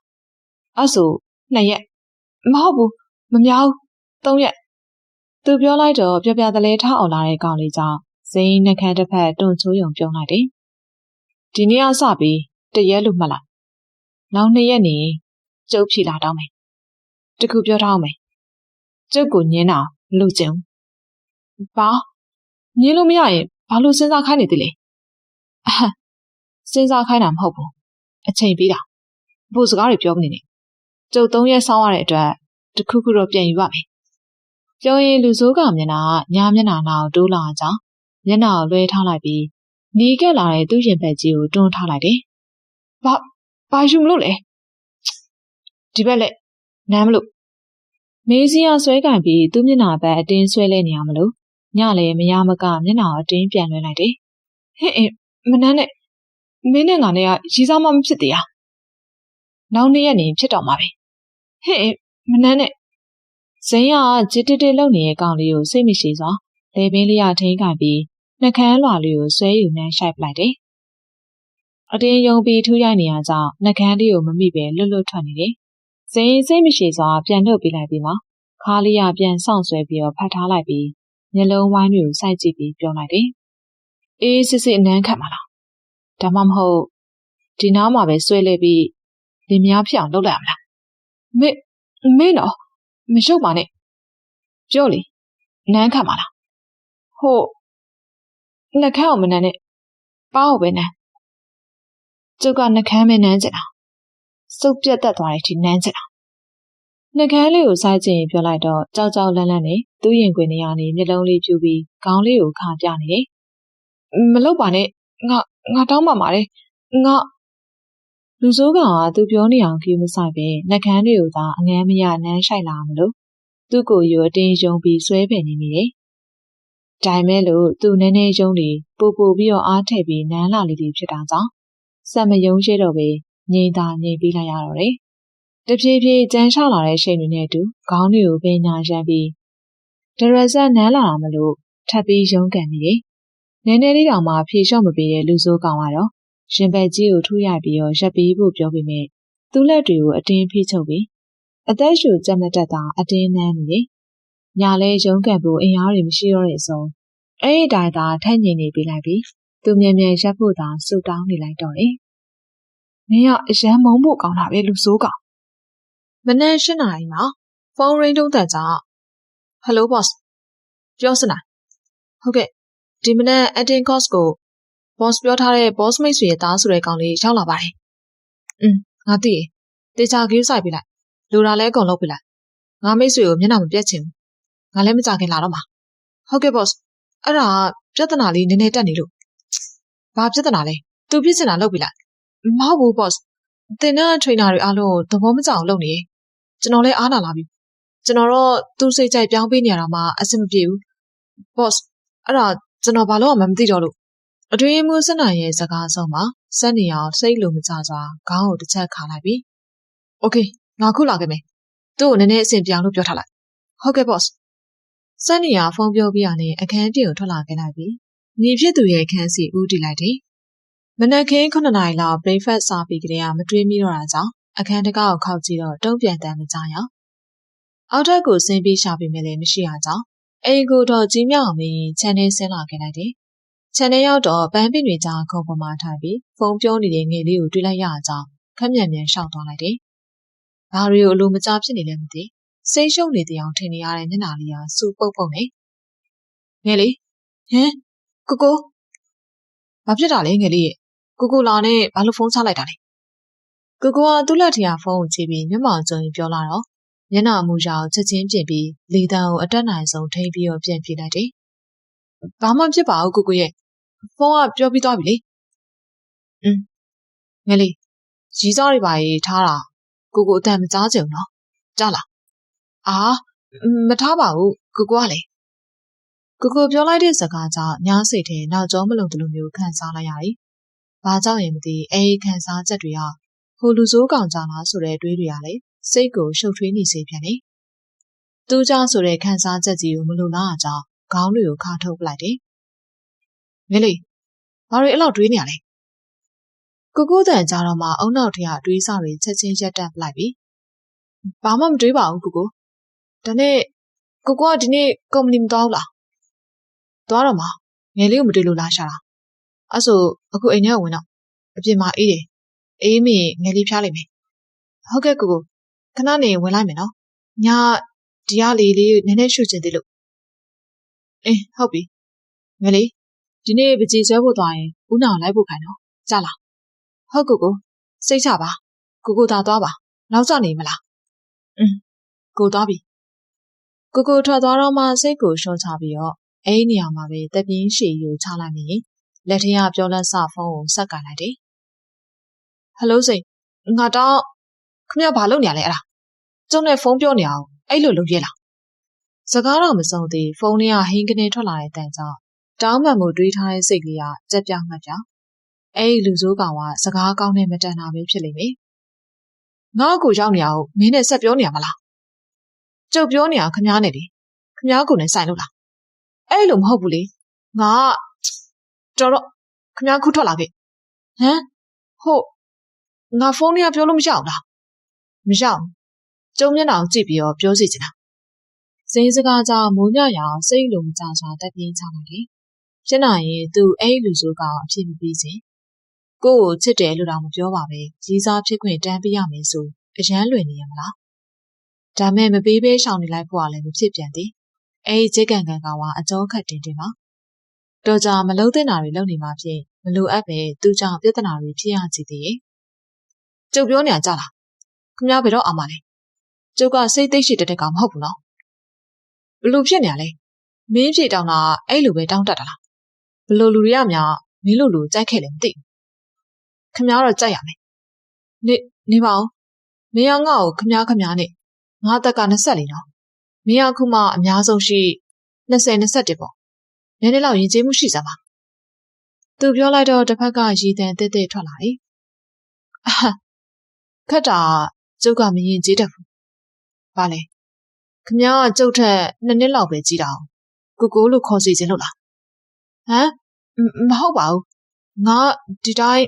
Speaker 1: အဲ့ဆို2ရက်မဟုတ်ဘူးမများဘူး3ရက်သူပြောလိုက်တော့ပြပြတလဲထားအောင်လာတဲ့ကောင်လေးကြောင့်ဇိန်းနှခမ်းတစ်ဖက်တွန့်ချိုးယုံပြုံးလိုက်တယ်ဒီနေ့ကစပြီး1ရက်လို့မှတ်လိုက်နောက်2ရက်နေကျုပ်ဖြေလာတောင်းမယ်တခုပြောထားအောင်မယ်ကျုပ်ကိုညင်းတာမလုပ်ချင်ဘူးဘာညင်းလို့မရရင်ဘာလို့စဉ်းစားခိုင်းနေသေးလဲစဉ်းစားခိုင်းတာမဟုတ်ဘူးအချိန်ပေးတာဘို့စကားတွေပြောမနေနဲ့ကျုပ်3ရက်ဆောင်းရတဲ့အတွက်တခုခုတော့ပြန်ယူရမယ်ပြောရင်လူဆိုးကောင်မျက်နှာကညာမျက်နှာနောက်တိုးလာကြောင်းမျက်နှာကိုလွှဲထားလိုက်ပြီးနီးကပ်လာတဲ့သူ့ရင်ဘက်ကြီးကိုတွန်းထားလိုက်တယ်ဘာယူမလို့လဲဒီဘက်လက်နမ်းမလို့မေးစရာဆွဲကန်ပြီးသူ့မျက်နှာဘက်အတင်းဆွဲလဲနေရမလို့ညလည်းမရမကမျက်နှာကိုအတင်းပြန်လွှဲလိုက်တယ်ဟဲ့မနန်းနဲ့မင်းနဲ့ငါနဲ့ကရီးစားမှမဖြစ်သေးလားနောက်2ရက်နေဖြစ်တော့မှာပဲဟဲ့မနန်းနဲ့ဇိန်းကဂျစ်တစ်တစ်လုံနေတဲ့ကောင်လေးကိုစိတ်မရှိစွာလေပင်လေးရထိန်ကန်ပြီးနှကန်းလွှာလေးကိုဆွဲယူနှမ်းရှိုက်ပလိုက်တယ်အတင်းယုံပြီးထူးရိုက်နေရကြောင်းနှကန်းလေးကိုမမိပဲလွတ်လွတ်ထွက်နေတယ်ဇိန်းစိတ်မရှိစွာပြန်လှုပ်ပေးလိုက်ပြီးမှခါးလေးရပြန်ဆောင်ဆွဲပြီးတော့ဖတ်ထားလိုက်ပြီးမျက်လုံးဝိုင်းတွေကိုစိုက်ကြည့်ပြီးပြောလိုက်တယ်အေးစစ်စစ်အနမ်းခတ်ပါလားဒါမှမဟုတ်ဒီနားမှာပဲဆွဲလဲပြီးလင်မယားဖြစ်အောင်လုပ်လိုက်ရမလားမင်းတော့မရုပ်ပါနဲ့ပြောလေနမ်းခတ်ပါလားဟုတ်နှကန်းအောင်မနမ်းနဲ့ပါအောင်ပဲနမ်းကျုပ်ကနှကန်းပဲနမ်းချင်တာစုပ်ပြတ်တက်သွားတဲ့အထိနမ်းချင်တာနှကန်းလေးကိုစိုက်ချင်ပြောလိုက်တော့ကြောက်ကြောက်လန့်လန့်နဲ့သူ့ရင်ခွင်နေရာနေမျက်လုံးလေးပြူပြီးခေါင်းလေးကိုခါပြနေတယ်မလုပ်ပါနဲ့ငါတောင်းပါပါတယ်ငါလူဆိုးကောင်ကသူပြောနေအောင်ကြည့်မဆိုင်ပဲနှကန်းတွေကိုသာအငမ်းမရနမ်းရှိုက်လာမလို့သူ့ကိုယူအတင်းယုံပြီးဆွဲပင်နေမိတယ်။ဒါမဲ့လို့သူနည်းနည်းယုံနေပိုပြီးတော့အားထည့်ပြီးနမ်းလာလေးဖြစ်တာကြောင့်စက်မယုံရှိတော့ပဲငြိမ်သာငြိမ်ပြီးလိုက်ရတော့တယ်။တဖြည်းဖြည်းကြမ်းချလာတဲ့ရှိန်တွေနဲ့အတူခေါင်းတွေကိုပင်ညာရမ်းပြီးဒရဇက်နမ်းလာတာမလို့ထပ်ပြီးယုံကန်နေတယ်။နည်းနည်းလေးတောင်မှဖြေလျှော့မပေးတဲ့လူဆိုးကောင်ကတော့ရှင်ဘက်ကြီးကိုထူးရိုက်ပြီးတော့ရက်ပြီးဖို့ပြောပေမဲ့သူ့လက်တွေကိုအတင်းဖိချုပ်ပြီးအသက်ရှူကြက်မတက်တာအတင်းနမ်းနေတယ်။ညာလဲရုံးကန်ဖို့အင်အားတွေမရှိတော့တဲ့အစုံအဲ့ဒီတိုင်သာထက်ငိမ့်နေပြီးလိုက်ပြီးသူမြန်မြန်ရက်ဖို့သာဆူတောင်းနေလိုက်တော့တယ်။မင်းကအရန်မုန်းဖို့ကောင်းတာပဲလူဆိုးကောင်။မနက်၈ နာရီမှာဖုန်းရင်းတုံးတက်ကြ။ Hello boss ပြောစနာ။ဟုတ်ကဲ့ဒီမနက် Acting course ကို boss ပြောထားတဲ့ boss မိတ်ဆွေရဲ့သားဆိုတဲ့ကောင်လေးရောက်လာပါတယ်။ငါသိတယ်။တေချာဂိမ်းဆိုင်ပြလိုက်။လူတာလဲအကုန်လုပ်ပြလိုက်။ငါမိတ်ဆွေကိုမျက်နှာမပြတ်ချင်ဘူး။ငါလည်းမကြခင်လာတော့မှာ။ဟုတ်ကဲ့ boss အဲ့ဒါပြဿနာလေးနည်းနည်းတက်နေလို့။ဘာပြဿနာလဲ။ तू ပြစ်ချင်တာလုပ်ပြလိုက်။မဟုတ်ဘူး boss တင်တဲ့ trainer တွေအားလုံးသဘောမကျအောင်လုပ်နေ။ကျွန်တော်လည်းအားနာလာပြီ။ကျွန်တော်တော့သူ့စိတ်ကြိုက်ပြောင်းပေးနေရတာမှအဆင်မပြေဘူး။ boss အဲ့ဒါကျွန်တော်ဘာလို့မှမသိတော့လို့အတွင်းမှုစက်နိုင်ရဲ့စကားဆုံးမှာစက်နေအောင်စိတ်လိုမကြစွာခေါင်းကိုတစ်ချက်ခါလိုက်ပြီ။ Okay ငါခုလာခဲ့မယ်။သူ့ကိုနည်းနည်းအဆင်ပြေအောင်လို့ပြောထားလိုက်။ဟုတ်ကဲ့ boss စက်နေရဖုန်းပြောပြရနဲ့အခန်းပြင်ကိုထွက်လာခဲ့လိုက်ပြီ။ညီဖြစ်သူရဲ့အခန်းစီဦးတည်လိုက်တယ် မနက်ခင်း9 နာရီလောက် breakfast စားပြီးကလေးကမတွေးမိတော့တာကြောင့်အခန်းတကားကိုခောက်ကြည့်တော့တုံးပြန်တမ်းမကြရအောက်ထပ်ကိုဆင်းပြီးရှာပြီးမြဲလည်းမရှိရကြောင်းအိမ်ကိုတော့ကြီးမြောက်အောင်ပြီးခြံထဲဆင်းလာခဲ့လိုက်တယ်ခြံထဲရောက်တော့ပန်းပင်တွေကြားခုံပေါ်မှာထိုင်ပြီးဖုန်းပြောနေတဲ့ငယ်လေးကိုတွေ့လိုက်ရကြောင်းခက်မြန်မြန်ရှောက်သွားလိုက်တယ်ဘာတွေကိုအလိုမကျဖြစ်နေလဲမသိစိတ်ရှုပ်နေတဲ့အထိန်နေရတဲ့မျက်နှာလေးကစူပုတ်ပုတ်နေငယ်လေးဟင်ကိုဘာဖြစ်တာလဲငယ်လေးရဲ့ကိုလာနဲ့ဘာလို့ဖုန်းချလိုက်တာလဲကိုကသူ့လက်ထဖုန်းကိုကြည့်ပြီးမျက်မှောင်ကျုံပြောလာတော့မျက်နှာမူရာကိုချက်ချင်းပြင်ပြီးလေတံကိုအတက်နိုင်ဆုံးထိန်းပြီးတော့ပြန်ပြေးလိုက်တယ်ဘာမှဖြစ်ပါဘူးကိုရဲ့ဖုန်းကပြောပြီးသွားပြီလေငယ်လေးရီးစားတွေပါရေးထားတာကိုအတန်မကြားကြုံနော်ကြားလားမထားပါဘူးကိုကလေကိုပြောလိုက်တဲ့စကားကြောင့်ညားစိတ်ထဲနောက်ကျောမလုံတလူမျိုးခံစားလိုက်ရတယ်။ဘာကြောင့်ရင်မသိအဲဒီခံစားချက်တွေကဟိုလူဆိုးကောင်ကြလားဆိုတဲ့တွေးတွေကလည်းစိတ်ကိုရှုပ်ထွေးနေစေပြန်တယ်။သူကြောင့်ဆိုတဲ့ခံစားချက်ကြီးကိုမလိုလားအောင်ခေါင်းတွေကိုခါထုတ်ပလိုက်တယ်။ငယ်လေးဘာတွေအဲ့လောက်တွေးနေရလဲ။ကိုတန်ကြတော့မှအုံနောက်ထရအတွေးစားတွေချက်ချင်းရက်တက်ပလိုက်ပြီ။ဘာမှမတွေးပါဘူးကို။ဒါနဲ့ကိုကဒီနေ့ကုမ္ပဏီမသွားဘူးလား။သွားတော့မှငယ်လေးကိုမတွေ့လို့လာရှာတာအဲ့ဆိုအခုအိမ်ထဲကိုဝင်တော့အပြင်မှာအေးတယ်အေးမိငယ်လေးဖျားလိုက်မယ်ဟုတ်ကဲ့ကိုခဏနေဝင်လိုက်မယ်နော်ညဒီကလေးနည်းနည်းရှုချင်သေးလို့ဟုတ်ပြီငယ်လေးဒီနေ့ပကြီးဆွဲဖို့သွားရင်ဦးနောင်လိုက်ဖို့ခိုင်းတော့ကြားလားဟုတ်ကိုစိတ်ချပါကိုသာသွားပါနောက်ကျနေမလားကိုသွားပြီကိုထွက်သွားတော့မှစိတ်ကိုရှော့ချပြီးတော့အဲ့ဒီနေရာမှာပဲတပြင်းရှည်ယူချလိုက်မိလက်ထက်ကပြောလက်စဖုန်းကိုဆက်ကင်လိုက်တယ်ဟယ်လိုစိန်ငါတော့ခမရဘာလုပ်နေရလဲအဲ့ဒါကျုံနဲ့ဖုန်းပြောနေအောင်အဲ့လိုလုပ်ရဲလားစကားတော့မစုံသေးဖုန်းလေးကဟင်းကနေထွက်လာတဲ့တန်ကြောင့်တောင်းမှန်မှုတွေးထားတဲ့စိတ်လေးကကြက်ပြောင်းမှတ်ပြောင်းအဲ့ဒီလူဆိုးကောင်ကစကားကောင်းနဲ့မတန်တာပဲဖြစ်လိမ့်မယ်ငါ့ကိုရောက်နေအောင်မင်းနဲ့ဆက်ပြောနေရမလားကျုပ်ပြောနေအောင်ခမားနဲ့လေခမားကိုနဲ့ဆိုင်လို့လားအဲ့လိုမဟုတ်ဘူးလေငါတော်တော့ခမားခုထွက်လာခဲ့ဟမ်ဟုတ်ငါဖုန်းလေးကပြောလို့မရအောင်လားမရအောင်ကျုံမျက်နှာကိုကြည့်ပြီးတော့ပြောစီချင်တာစိမ့်စကားကြောင့်မိုးညရအောင်စိတ်လုံးကြစွာတက်ပြင်းချလိုက်တယ်ဖြစ်နိုင်ရင်သူအဲ့လူဆိုကောင်အဖြစ်မပြီးစေကိုကိုချစ်တယ်လို့တော့မပြောပါပဲကြီးစားဖြစ်ခွင့်တန်းပေးရမယ်ဆိုအရန်လွယ်နေရမလားဒါမဲ့မပေးဘဲရှောင်နေလိုက်ဖို့ကလည်းမဖြစ်ပြန်သေးအဲ့ဒီဂျက်ကန်ကောင်ကအကြောခတ်တင်ပါတော့ကြမလုံးတဲ့နာတွေလုံနေမှဖြင့်မလိုအပ်ပဲသူကြောင့်ပြဿနာတွေဖြစ်ရကြသေးရဲ့ကျုပ်ပြောနေကြလားခမရဘယ်တော့အောင်မလဲကျုပ်ကစိတ်သိရှိတဲ့ကောင်မဟုတ်ဘူးနော်ဘလို့ဖြစ်နေရလဲမင်းဖြေတောင်းတာအဲ့လိုပဲတောင်းတတ်တာလားဘလို့လူတွေကများမင်းလိုလူကြိုက်ခဲ့လည်းမသိဘူးခမရတော့ကြိုက်ရမယ်နေပါဦးမင်းကငါ့ကိုခမရနဲ့ငါတက်က24နော်မင်းကခုမှအများဆုံးရှိ20-21ပေါ့နည်းနည်းလောက်ယဉ်ကျေးမှုရှိစမ်းပါသူပြောလိုက်တော့တစ်ဖက်ကရည်တန်တစ်တစ်ထွက်လာတယ်ခက်တာကျုပ်ကမယဉ်ကျေးတတ်ဘူးဘာလဲခမကကျုပ်ထက်2 နှစ်လောက်ပဲကြီးတာကိုလို့ခေါ်စီခြင်းလို့လားဟမ်မဟုတ်ပါဘူးငါဒီတိုင်း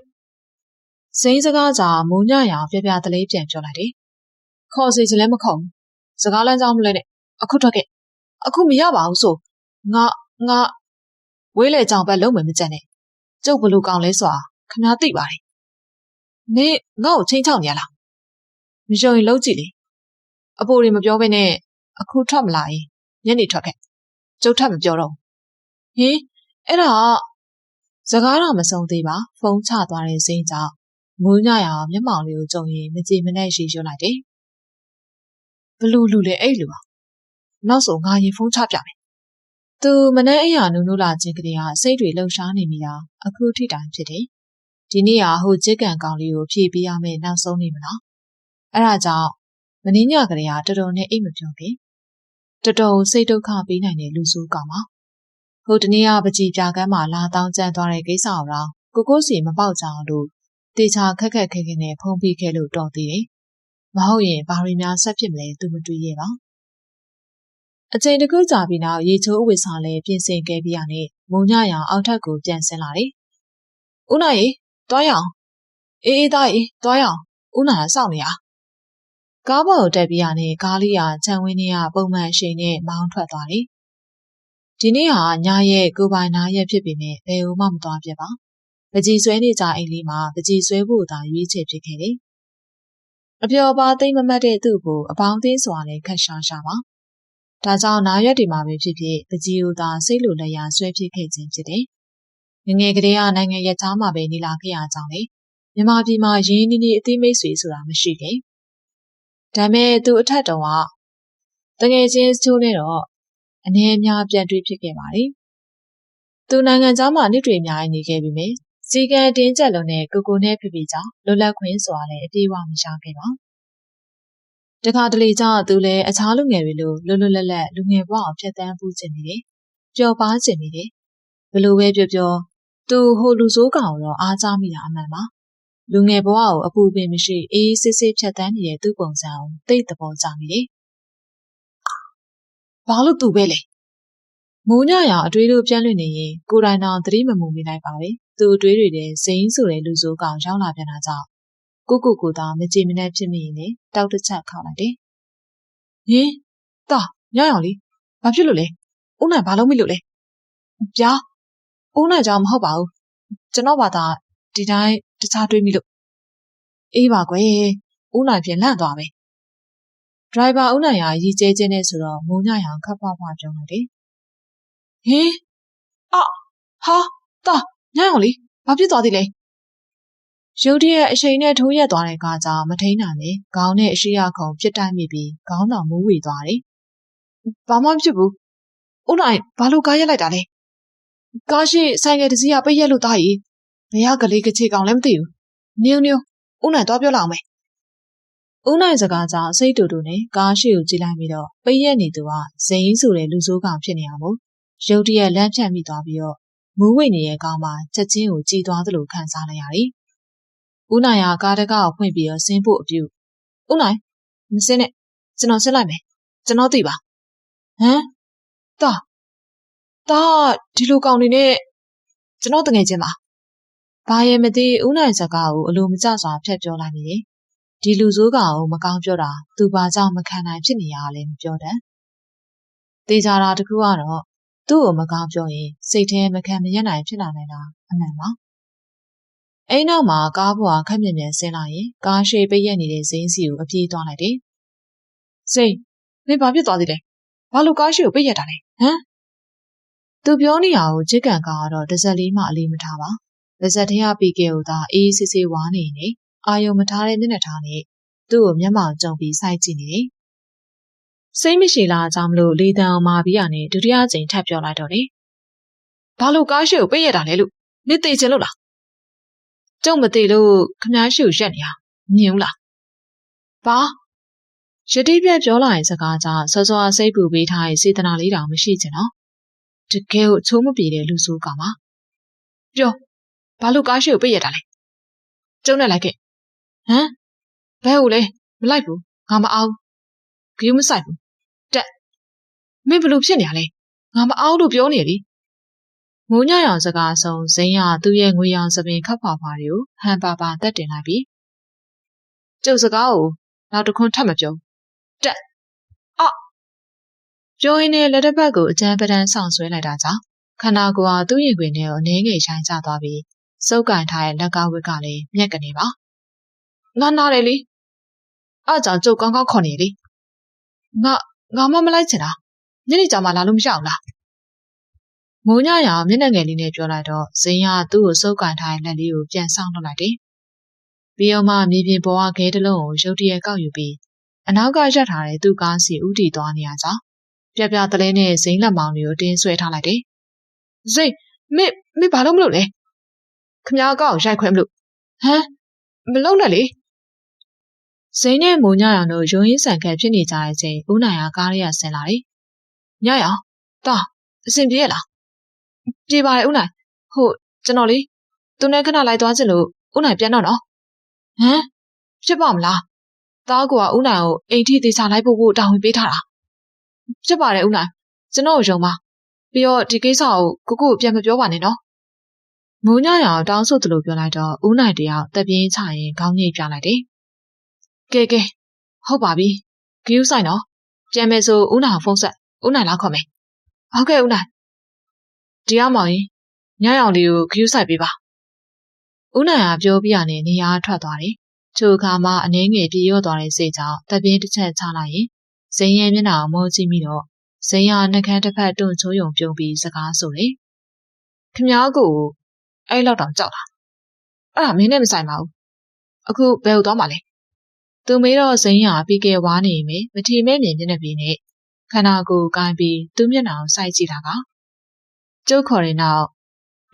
Speaker 1: စိမ့်စကားကြာမိုးညရအောင်ပြပြတလေးပြန်ပြောလိုက်တယ်ခေါ်စီခြင်းလည်းမခေါ်ဘူးစကားလမ်းကြောင်းမလဲနဲ့အခုထွက်ခဲ့အခုမရပါဘူးဆိုငါဝေးလေကြောင်ဘက်လုံးမယ်မကြက်နဲ့ကျုပ်ဘလို့ကောင်းလဲဆိုတာခမသိပါတယ်နင်ငါ့ကိုချင်းချောက်နေရလားမယုံရင်လုံးကြည့်လေအဖိုးတွေမပြောဘဲနဲ့အခုထွက်မလာရင်ညနေထွက်ခဲ့ကျုပ်ထပ်မပြောတော့ဟင်အဲ့ဒါစကားတော့မဆုံးသေးပါဖုန်းချသွားတဲ့စိမ့်ကြောင့်မိုးညရအောင်မျက်မှောင်လေးကိုကြုံရင်မကြည်မနဲ့ရှိရွလိုက်တယ်ဘလူလူလေအဲ့လူပါနောက်ဆိုငါရင်ဖုန်းချပြမယ်သူမနှဲအိယာနူးနူးလာခြင်းကလေးဟာစိတ်တွေလှုပ်ရှားနေမိတာအခုထိတိုင်ဖြစ်တယ်ဒီနေ့ဟာဟိုဂျစ်ကန်ကောင်လေးကိုဖြည့်ပေးရမယ်နောက်ဆုံးနေမလားအဲ့ဒါကြောင့်မင်းညကလေးဟာတော်တော်နဲ့အိတ်မပြောခင်တော်တော်စိတ်ဒုက္ခပေးနိုင်တဲ့လူဆိုးကောင်ပါဟိုတနေ့ကပကြီးပြကမ်းမှာလာတောင်းကျန်သွားတဲ့ကိစ္စတော့ကိုစီမပေါက်ကြအောင်လို့တေချာခက်ခဲနဲ့ဖုံးပြီးခဲ့လို့တော်သေးတယ်မဟုတ်ရင်ဘာတွေများဆက်ဖြစ်မလဲသူမတွေးရပါအချိန်တစ်ခုကြာပြီးနောက်ရေချိုးအဝတ်စားလဲပြင်ဆင်ခဲ့ပြီးရနဲ့မုံညရအောင်အောက်ထပ်ကိုပြန်ဆင်းလာတယ်။ဦးနိုင်
Speaker 2: တွားရအောင်အေးသားအေးတွားရအောင်ဦးနာစောင့်နေရကားပေါ်ကိုတက်ပြီးရနဲ့ကားလေးကခြံဝင်းထဲကပုံမှန်အရှိန်နဲ့မောင်းထွက်သွားတယ်ဒီနေ့ဟာညရဲ့ကိုပိုင်နာရက်ဖြစ်ပေမဲ့ဘယ်မှမသွားပြပါပကြီးဆွဲနေကြအိမ်လေးမှာပကြီးဆွဲဖို့သာရွေးချယ်ဖြစ်ခဲ့တယ်အပျော်ပါသိမ့်မမတ်တဲ့သူ့ကိုအပေါင်းအသင်းစွာနဲ့ခက်ရှာရှာပါဒါကြောင့်နာရက်တွေမှာပဲဖြစ်ဖြစ်ပကြီးကိုသာစိတ်လိုလက်ရဆွဲဖြစ်ခဲ့ခြင်းဖြစ်တယ်ငငယ်ကလေးကနိုင်ငံရဲ့သားမှာပဲနေလာခဲ့ရကြောင်းလေမြန်မာပြည်မှာရင်းနှီးနှီးအသိမိတ်ဆွေဆိုတာမရှိခဲ့ဒါမဲ့သူအထက်တော်ကတကယ်ချင်းချိုးနေတော့အနေအများပြန်တွေ့ဖြစ်ခဲ့ပါတယ်သူနိုင်ငံသားမှာနှစ်တွေအများကြီးနေခဲ့ပြီမေစီကံတင်းကျပ်လုံးနဲ့ကိုနဲ့ဖိဖိကြောင့်လွတ်လပ်ခွင့်ဆိုတာလည်းအပြေးအဝမရှာခဲ့ပါတခါတလေကျသူလည်းအခြားလူငယ်တွေလိုလွတ်လွတ်လပ်လပ်လူငယ်ဘဝအောင်ဖြတ်တန်းဖို့ကျင်နေတယ်ပျော်ပါကျင်နေတယ်ဘလို့ပဲပြောသူဟိုလူဆိုးကောင်တော့အားကြမိတာအမှန်ပါလူငယ်ဘဝကိုအပူပင်မရှိအေးဆေးဆေးဖြတ်တန်းနေတဲ့သူ့ပုံစံကိုသိတဲ့ဘောကြမိတယ်ဘာလို့သူပဲလဲမိုးညရောင်အတွေးတို့ပြန့်လွင့်နေရင်ကိုယ်တိုင်တော်သတိမမူမိလိုက်ပါပဲသူအတွေးတွေတဲ့ဇိန်းဆိုတဲ့လူဆိုးကောင်ရောက်လာပြန်တာကြောင့်ကိုသာမကြည်မနှက်ဖြစ်မိရင်လည်းတောက်တစ်ချက်ခောက်လိုက်တယ်ဟင်တာညရောင်လေးဘာဖြစ်လို့လဲဦးနိုင်ဘာလို့မိလို့လဲဗျာဦးနိုင်ကြောင့်မဟုတ်ပါဘူးကျွန်တော်ဘာသာဒီတိုင်းတခြားတွေးမိလို့အေးပါကွယ်ဦးနိုင်ပြန်လန့်သွားပဲဒရိုင်ဘာဦးနိုင်ကရီကျဲကျဲနဲ့ဆိုတော့မိုးညရောင်ခပ်ဖွားဖွားပြောလိုက်တယ်ဟင်ဟာတာညရောင်လေးဘာဖြစ်သွားသေးလဲရုတ်တရက်အရှိန်နဲ့ထိုးရက်သွားတဲ့ကားကြောင့်မထိန်နိုင်လေခေါင်းနဲ့အရှိရခုံပြစ်တိုက်မိပြီးခေါင်းတော်မူးဝေသွားတယ်ဘာမှမဖြစ်ဘူးဦးနိုင်ဘာလို့ကားရက်လိုက်တာလဲကားရှိဆိုင်ငယ်တစ်စီးကပိတ်ရက်လို့သားကြီးဘယ်ကကလေးကချေကောင်လည်းမသိဘူးနင်းဦးနိုင်တော့ပြောလောက်မယ်ဦးနိုင်စကားကြောင့်စိတ်တူတူနဲ့ကားရှိကိုကြည့်လိုက်ပြီးတော့ပိတ်ရက်နေသူကဇိန်းဆိုတဲ့လူဆိုးကောင်ဖြစ်နေအောင်ရုတ်တရက်လမ်းဖြတ်မိသွားပြီးတော့မူးဝေနေတဲ့ကောင်မှချက်ချင်းကိုကြည်သွားသလိုခံစားလိုက်ရတယ်ဦးနိုင်ကကားတကားကိုဖွင့်ပြီးတော့ဆင်းဖို့အပြုဦးနိုင်မဆင်းနဲ့ကျွန်တော်ဆင်းလိုက်မယ်ကျွန်တော်သိပါဟမ်တာဒီလိုကောင်တွေနဲ့ကျွန်တော်တငယ်ချင်းပါဘာရဲ့မသိဦးနိုင်စကားကိုအလိုမကျစွာဖျက်ပြောလိုက်နေတယ်ဒီလူဆိုးကောင်ကိုမကောင်းပြောတာသူဘာကြောင့်မခံနိုင်ဖြစ်နေရလဲမပြောတတ်တေချာတာတခုကတော့သူ့ကိုမကောင်းပြောရင်စိတ်ထဲမခံမရနိုင်ဖြစ်လာနိုင်တာအမှန်ပါအဲ့နောက်မှာကားပေါ်ခက်မြင်ဆင်းလာရင်ကားရှိပိတ်ရက်နေတဲ့ဇင်းစီကိုအပြေးသွားလိုက်တယ်။စိန်မင်းဘာဖြစ်သွားသေးလဲ။ဘာလို့ကားရှိကိုပိတ်ရက်တာလဲ။ဟမ်သူပြောနေရကိုချစ်ကန်ကောင်ကတော့တစ်စက်လေးမှအလေးမထားပါ။တစ်စက်ထဲကပီကေကိုသာအေးဆေးဆေးဝါနေနေအာယုံမထားတဲ့မျက်နှာထားနဲ့သူ့ကိုမျက်မှောင်ကြုံပြီးစိုက်ကြည့်နေတယ်။စိတ်မရှိလားအကြောင်းမလို့လေတံအောင်မာပြီးရနဲ့ဒုတိယကြိမ်ထပ်ပြောလိုက်တော့လေ။ဘာလို့ကားရှိကိုပိတ်ရက်တာလဲလို့နေသိချင်လို့လား။ကျုံမသိလို့ခမားရှိကိုရက်နေရမြင်ဘူးလားဘာရတိပြက်ပြောလာရင်စကားကြောင့်စောစောစိတ်ပူပေးထားရဲ့စေတနာလေးတောင်မရှိချင်တော့တကယ်ကိုချိုးမပြေတဲ့လူဆိုးကောင်ပါပြောဘာလို့ကားရှိကိုပိတ်ရတာလဲကျုံနဲ့လိုက်ခဲ့ဟမ်ဘဲကိုလဲမလိုက်ဘူးငါမအောင်ဂရုမစိုက်ဘူးတက်မင်းဘလို့ဖြစ်နေရလဲငါမအောင်လို့ပြောနေလေမိုးညရောင်စကားဆုံးဇင်းရသူ့ရဲ့ငွေရောင်စပင်ခပ်ဖွာဖွာတွေကိုဟန်ပါပါတက်တင်လိုက်ပြီးကျုပ်စကားကိုနောက်တစ်ခွန်းထပ်မပြောတက်ပြောရင်းနဲ့လက်တစ်ဖက်ကိုအကျန်းပဒန်းဆောင်ဆွဲလိုက်တာကြောင့်ခန္ဓာကိုယ်ဟာသူ့ရင်ခွင်ထဲကိုအနေငယ်ဆိုင်ကျသွားပြီးစုပ်ကန်ထားတဲ့လက်ကဝတ်ကလည်းမြက်ကနေပါငါနာတယ်လေအားကြောင့်ကျုပ်ကောင်းကောင်းခေါ်နေလေငါမလိုက်ချင်တာညနေကြမှာလာလို့မရအောင်လားမိုးညရောင်မျက်နှာငယ်လေးနဲ့ပြောလိုက်တော့ဇင်းရသူ့ကိုစုပ်ကန်ထားတဲ့လက်လေးကိုပြန်ဆောင်ထုတ်လိုက်တယ်။ပြီးတော့မှမြေပြင်ပေါ်ကခဲတစ်လုံးကိုရုတ်တရက်ကောက်ယူပြီးအနောက်ကရပ်ထားတဲ့သူ့ကားစီဥတီသွားနေရကြောင်းပြပြတလဲနဲ့ဇင်းလက်မောင်တွေကိုတင်းဆွဲထားလိုက်တယ်။ဇိမင်းဘာလို့မလုပ်လဲ။ခမ ्या ကောက်ရိုက်ခွဲမလို့ဟမ်မလုပ်နဲ့လေ။ဇင်းနဲ့မိုးညရောင်တို့ရုံရင်းဆန်ခက်ဖြစ်နေကြတဲ့အချိန်ဦးနိုင်ကကားလေးရဆင်းလာတယ်။ညရောင်တာအဆင်ပြေရလားပြေပါတယ်ဦးနိုင်ဟုတ်ကျွန်တော်လေသူနဲ့ခဏလိုက်သွားချင်လို့ဦးနိုင်ပြန်တော့နော်ဟမ်ဖြစ်ပါမလားသားကဦးနိုင်ကိုအိမ်ထိသေးချလိုက်ဖို့တာဝန်ပေးထားတာဖြစ်ပါတယ်ဦးနိုင်ကျွန်တော်ရုံပါပြီးတော့ဒီကိစ္စကိုကိုပြန်မပြောပါနဲ့နော် မိုးညရောင်တောင်းဆိုသလိုပြောလိုက်တော့ဦးနိုင်တယောက်တက်ပြင်းချရင်ခေါင်းညိတ်ပြလိုက်တယ်။ကဲဟုတ်ပါပြီ။ဂယူးဆိုင်တော့ပြန်မယ်ဆိုဦးနိုင်ဖုန်းဆက်ဦးနိုင်လာခေါ်မယ်။ဟုတ်ကဲ့ဦးနိုင်။တရားမောင်ရင်ညရောင်လေးကိုဂယူးဆိုင်ပေးပါ။ဦးနိုင်ကပြောပြရနဲ့နေရာထွက်သွားတယ်။ထိုအခါမှအနှင်းငယ်ပြေရော့သွားတဲ့စိတ်ကြောင့်တက်ပြင်းတစ်ချက်ချလိုက်ရင်ဇိမ်းရဲ့မျက်နှာကိုမောကြည့်မိတော့ဇိမ်းကနှကန်းတစ်ဖက်တွန့်ချိုးယုံပြုံးပြီးစကားဆိုတယ်။ခင်ဗျားကိုအဲ့လောက်တောင်ကြောက်တာအဲ့ဒါမင်းနဲ့မဆိုင်ပါဘူးအခုဘယ်ကိုသွားမှာလဲသူမေးတော့ဇိမ်းရပြီးကဲဝါနေမိမထီမဲ့မြင်မျက်နှာပြီးနဲ့ခန္ဓာကိုယ်ကိုင်းပြီးသူ့မျက်နှာကိုစိုက်ကြည့်တာကကျုပ်ခေါ်တဲ့နောက်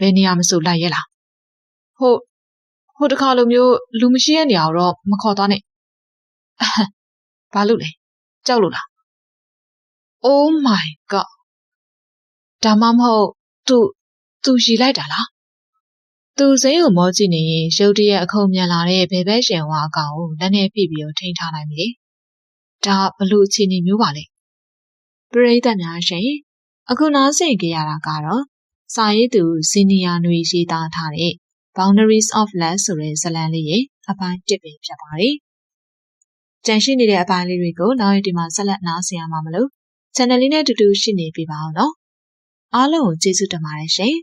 Speaker 2: ဘယ်နေရာမဆိုလိုက်ရဲလားဟိုတခါလိုမျိုးလူမရှိတဲ့နေရာကိုတော့မခေါ်သွားနဲ့ဘာလို့လဲကြောက်လို့လား Oh my god ဒါမှမဟုတ်သူရီလိုက်တာလားသူစိမ်းကိုမောကြည့်နေရင်ရုတ်တရက်အခုံမြန်လာတဲ့ဘယ်ဘက်ရှင်ဝါအကောင်ကိုလက်နဲ့ဖိပြီးထိန်းထားနိုင်ပြီလေဒါဘလို့အခြေအနေမျိုးပါလဲပရိသတ်များရှင်အခုနားဆင်ကြရတာကတော့စာရေးသူစီနီယာနွေရေးသားထားတဲ့ Boundaries of Love ဆိုတဲ့ဇာတ်လမ်းလေးရဲ့အပိုင်း1ပဲဖြစ်ပါတယ်ကြန့်ရှိနေတဲ့အပိုင်းလေးတွေကိုနောက်ရက်ဒီမှာဆက်လက်နားဆင်ရမှာမလို့ channel လေးနဲ့တူတူရှိနေပြပါအောင်နော်အားလုံးကိုကျေးဇူးတင်ပါတယ်ရှင်